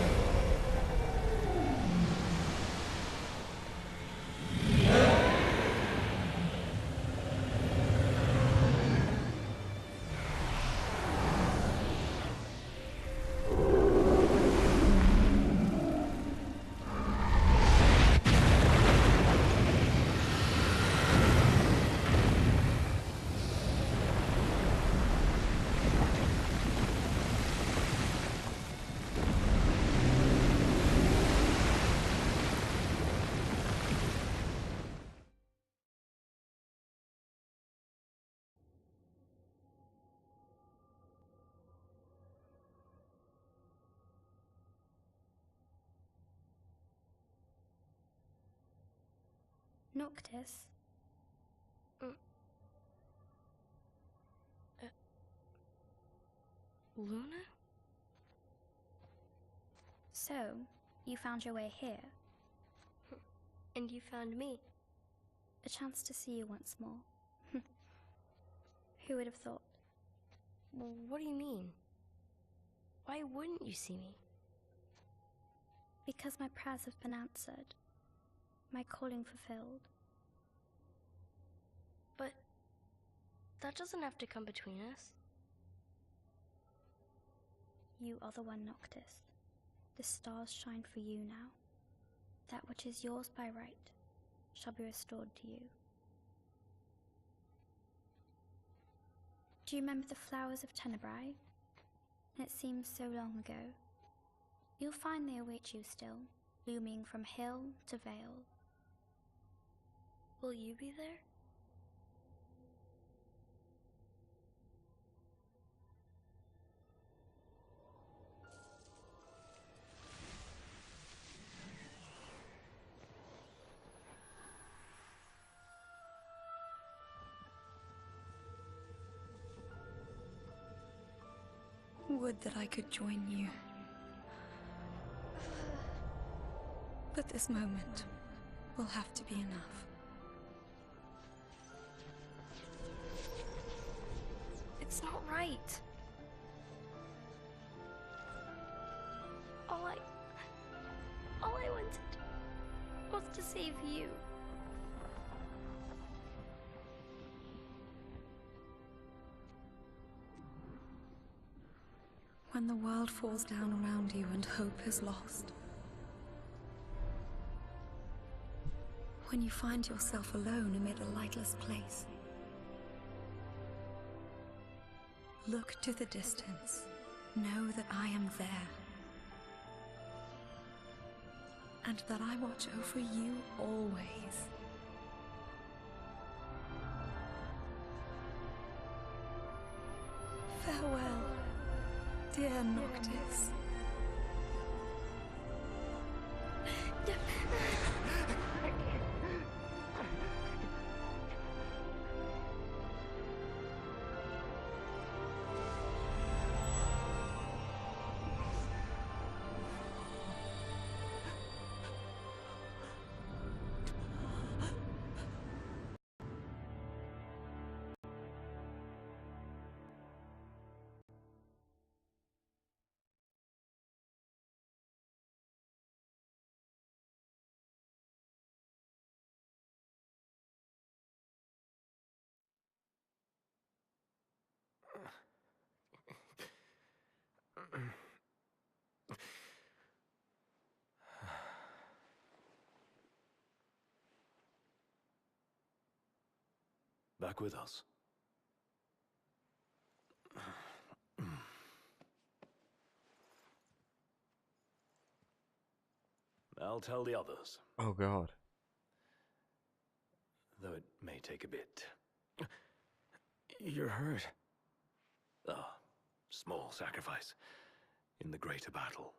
Noctis? Luna? So, you found your way here. And you found me. A chance to see you once more. Who would have thought? What do you mean? Why wouldn't you see me? Because my prayers have been answered. My calling fulfilled. But that doesn't have to come between us. You are the one, Noctis. The stars shine for you now. That which is yours by right shall be restored to you. Do you remember the flowers of Tenebrae? It seems so long ago. You'll find they await you still, blooming from hill to vale. Will you be there? Would that I could join you. But this moment will have to be enough. It's not right. All I wanted was to save you. When the world falls down around you and hope is lost. When you find yourself alone amid a lightless place. Look to the distance. Know that I am there. And that I watch over you always. Farewell, dear Noctis. Back with us. I'll tell the others, Oh god. though it may take a bit. You're hurt. Ah, small sacrifice in the greater battle.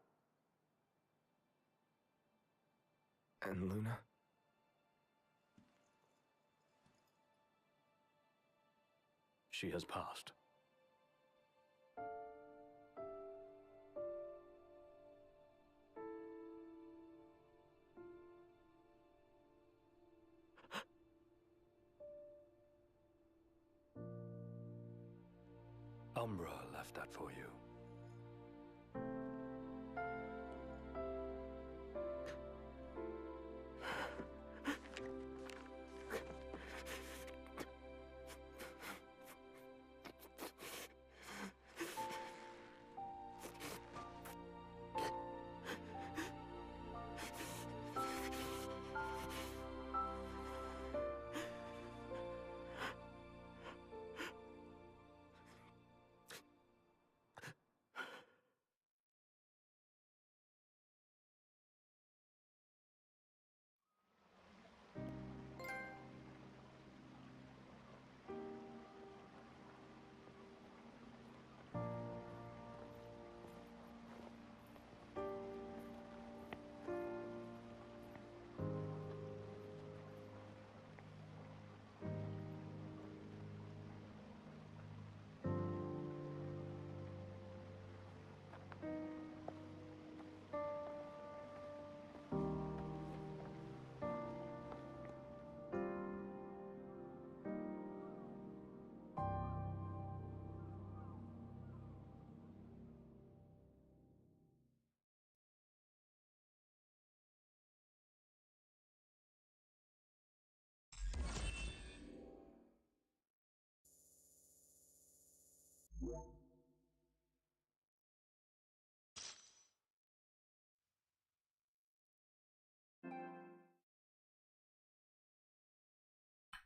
And Luna? She has passed. Umbra left that for you.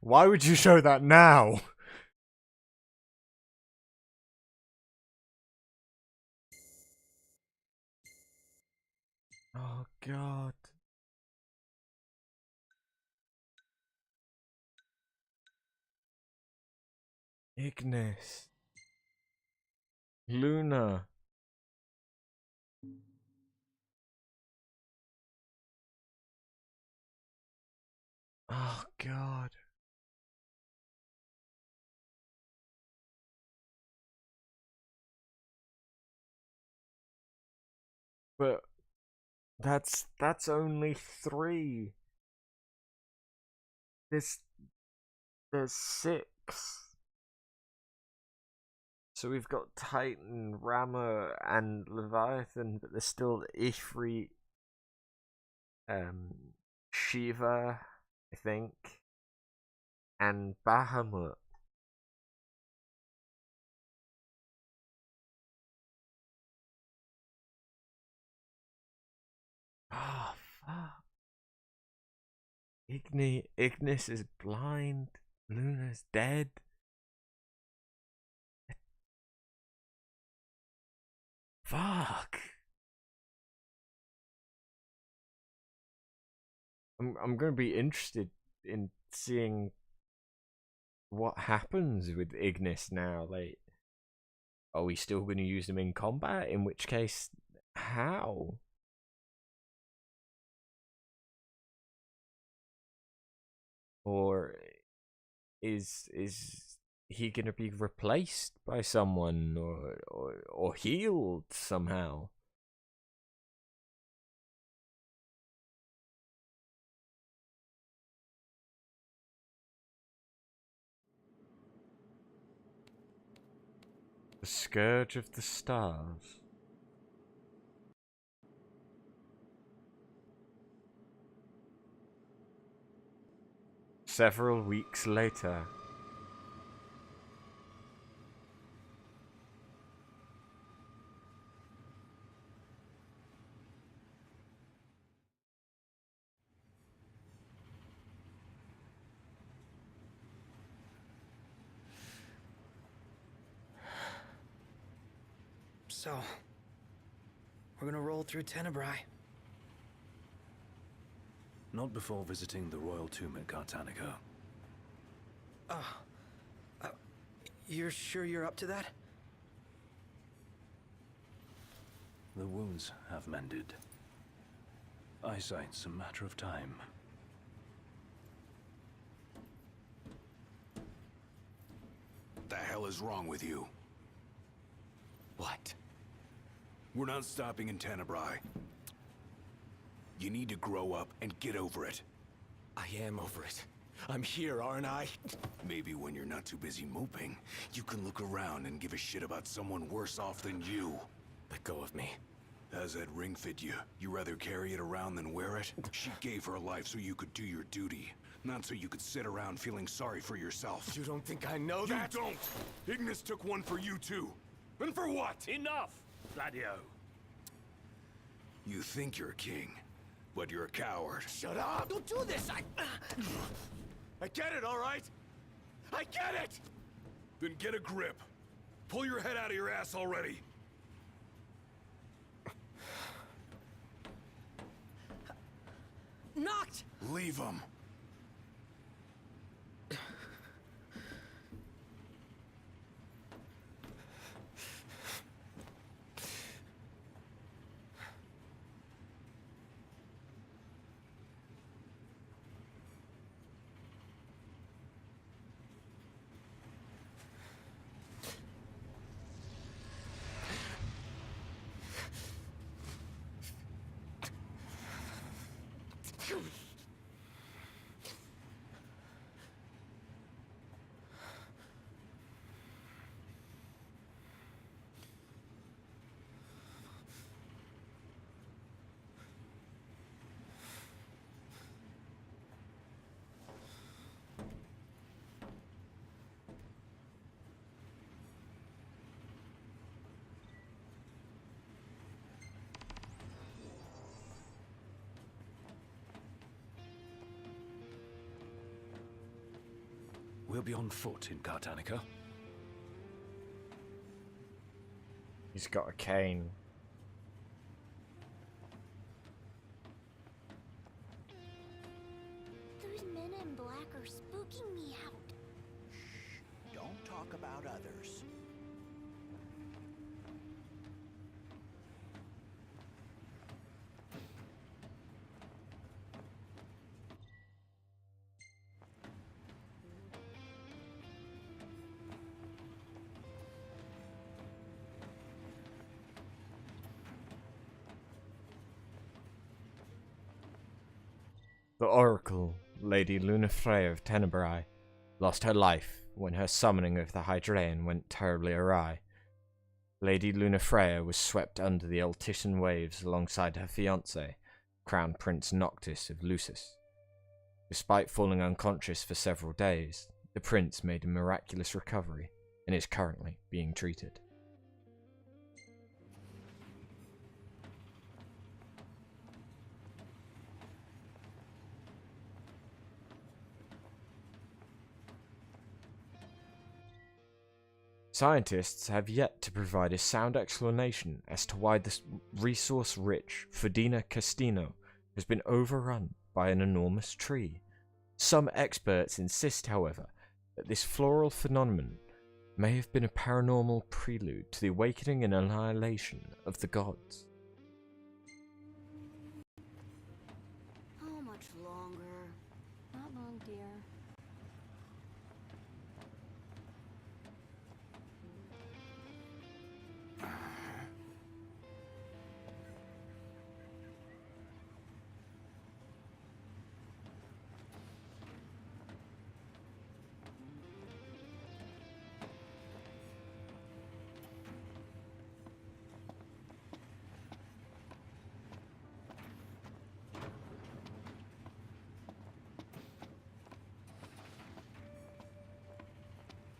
Why would you show that now? Oh god. Ignis. Luna. Oh god. But that's only 3. There's 6. So we've got Titan, Rama, and Leviathan, but there's still Ifrit, Shiva, I think, and Bahamut. Oh fuck. Ignis is blind. Luna's dead. Fuck. I'm gonna be interested in seeing what happens with Ignis now. Like, are we still gonna use him in combat? In which case, how? Or is he gonna be replaced by someone or healed somehow? The Scourge of the Stars. Several weeks later. So, we're gonna roll through Tenebrae. Not before visiting the royal tomb at Gartanico. You're sure you're up to that? The wounds have mended. Eyesight's a matter of time. The hell is wrong with you? What? We're not stopping in Tenebrae. You need to grow up and get over it. I am over it. I'm here, aren't I? Maybe when you're not too busy moping, you can look around and give a shit about someone worse off than you. Let go of me. How's that ring fit you? You rather carry it around than wear it? She gave her life so you could do your duty, not so you could sit around feeling sorry for yourself. You don't think I know that? You don't! Ignis took one for you too. And for what? Enough, Gladio. You think you're a king, but you're a coward. Shut up! Don't do this! I get it, all right? I get it! Then get a grip. Pull your head out of your ass already. Knocked! Leave him. We'll be on foot in Cartanica. He's got a cane. Those men in black are spooking me out. Shh, don't talk about others. The Oracle, Lady Lunafreya of Tenebrae, lost her life when her summoning of the Hydraean went terribly awry. Lady Lunafreya was swept under the Eltician waves alongside her fiancé, Crown Prince Noctis of Lucis. Despite falling unconscious for several days, the prince made a miraculous recovery and is currently being treated. Scientists have yet to provide a sound explanation as to why this resource-rich Fudina Castino has been overrun by an enormous tree. Some experts insist, however, that this floral phenomenon may have been a paranormal prelude to the awakening and annihilation of the gods. How much longer? Not long, dear.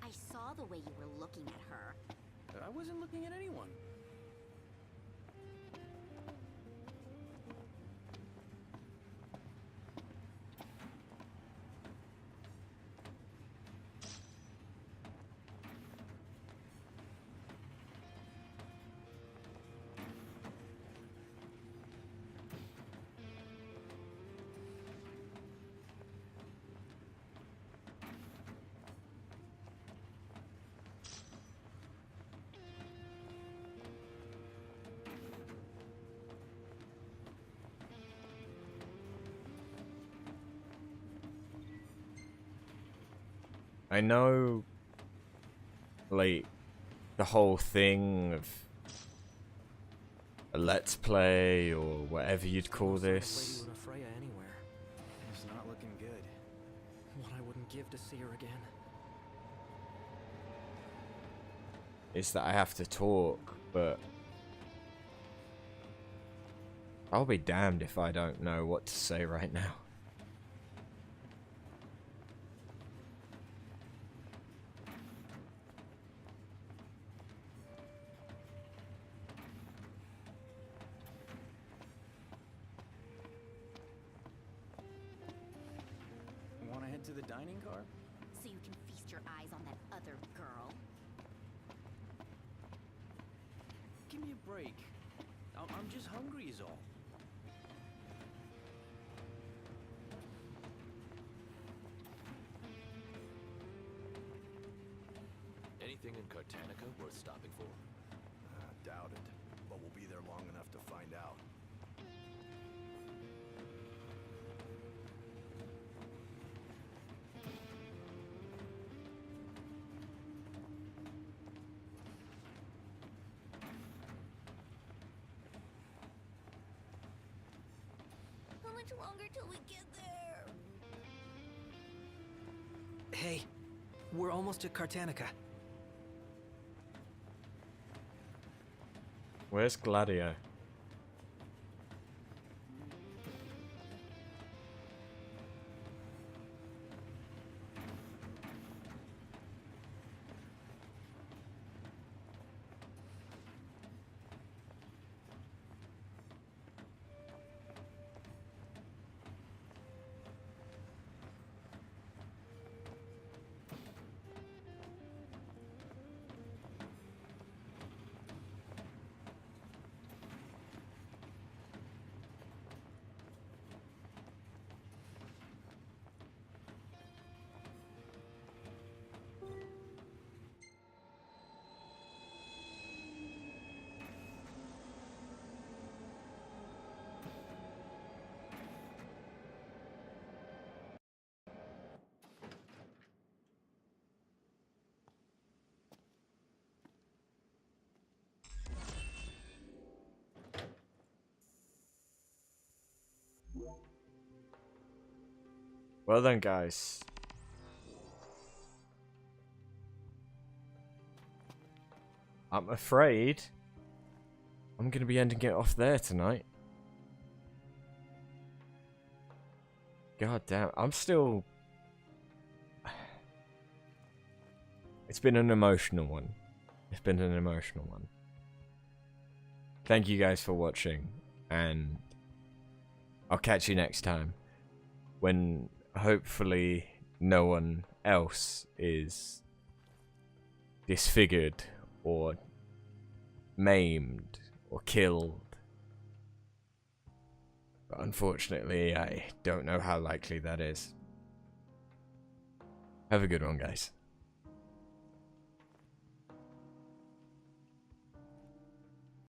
I saw the way you were looking at her. I wasn't looking at anyone. I know, like, the whole thing of a let's play or whatever you'd call this. Lady Lunafreya anywhere. It's not looking good. What I wouldn't give to see her again. Is that I have to talk, but I'll be damned if I don't know what to say right now. Want to head to the dining car? So you can feast your eyes on that other girl. Give me a break. I'm just hungry is all. Anything in Cartanica worth stopping for? Doubt it, but we'll be there long enough to find out. How much longer till we get there? Hey, we're almost at Cartanica. Where's Gladio? Well done, guys. I'm afraid I'm going to be ending it off there tonight. God damn, I'm still... It's been an emotional one. It's been an emotional one. Thank you guys for watching, and I'll catch you next time, when hopefully no one else is disfigured or maimed or killed. But unfortunately, I don't know how likely that is. Have a good one, guys.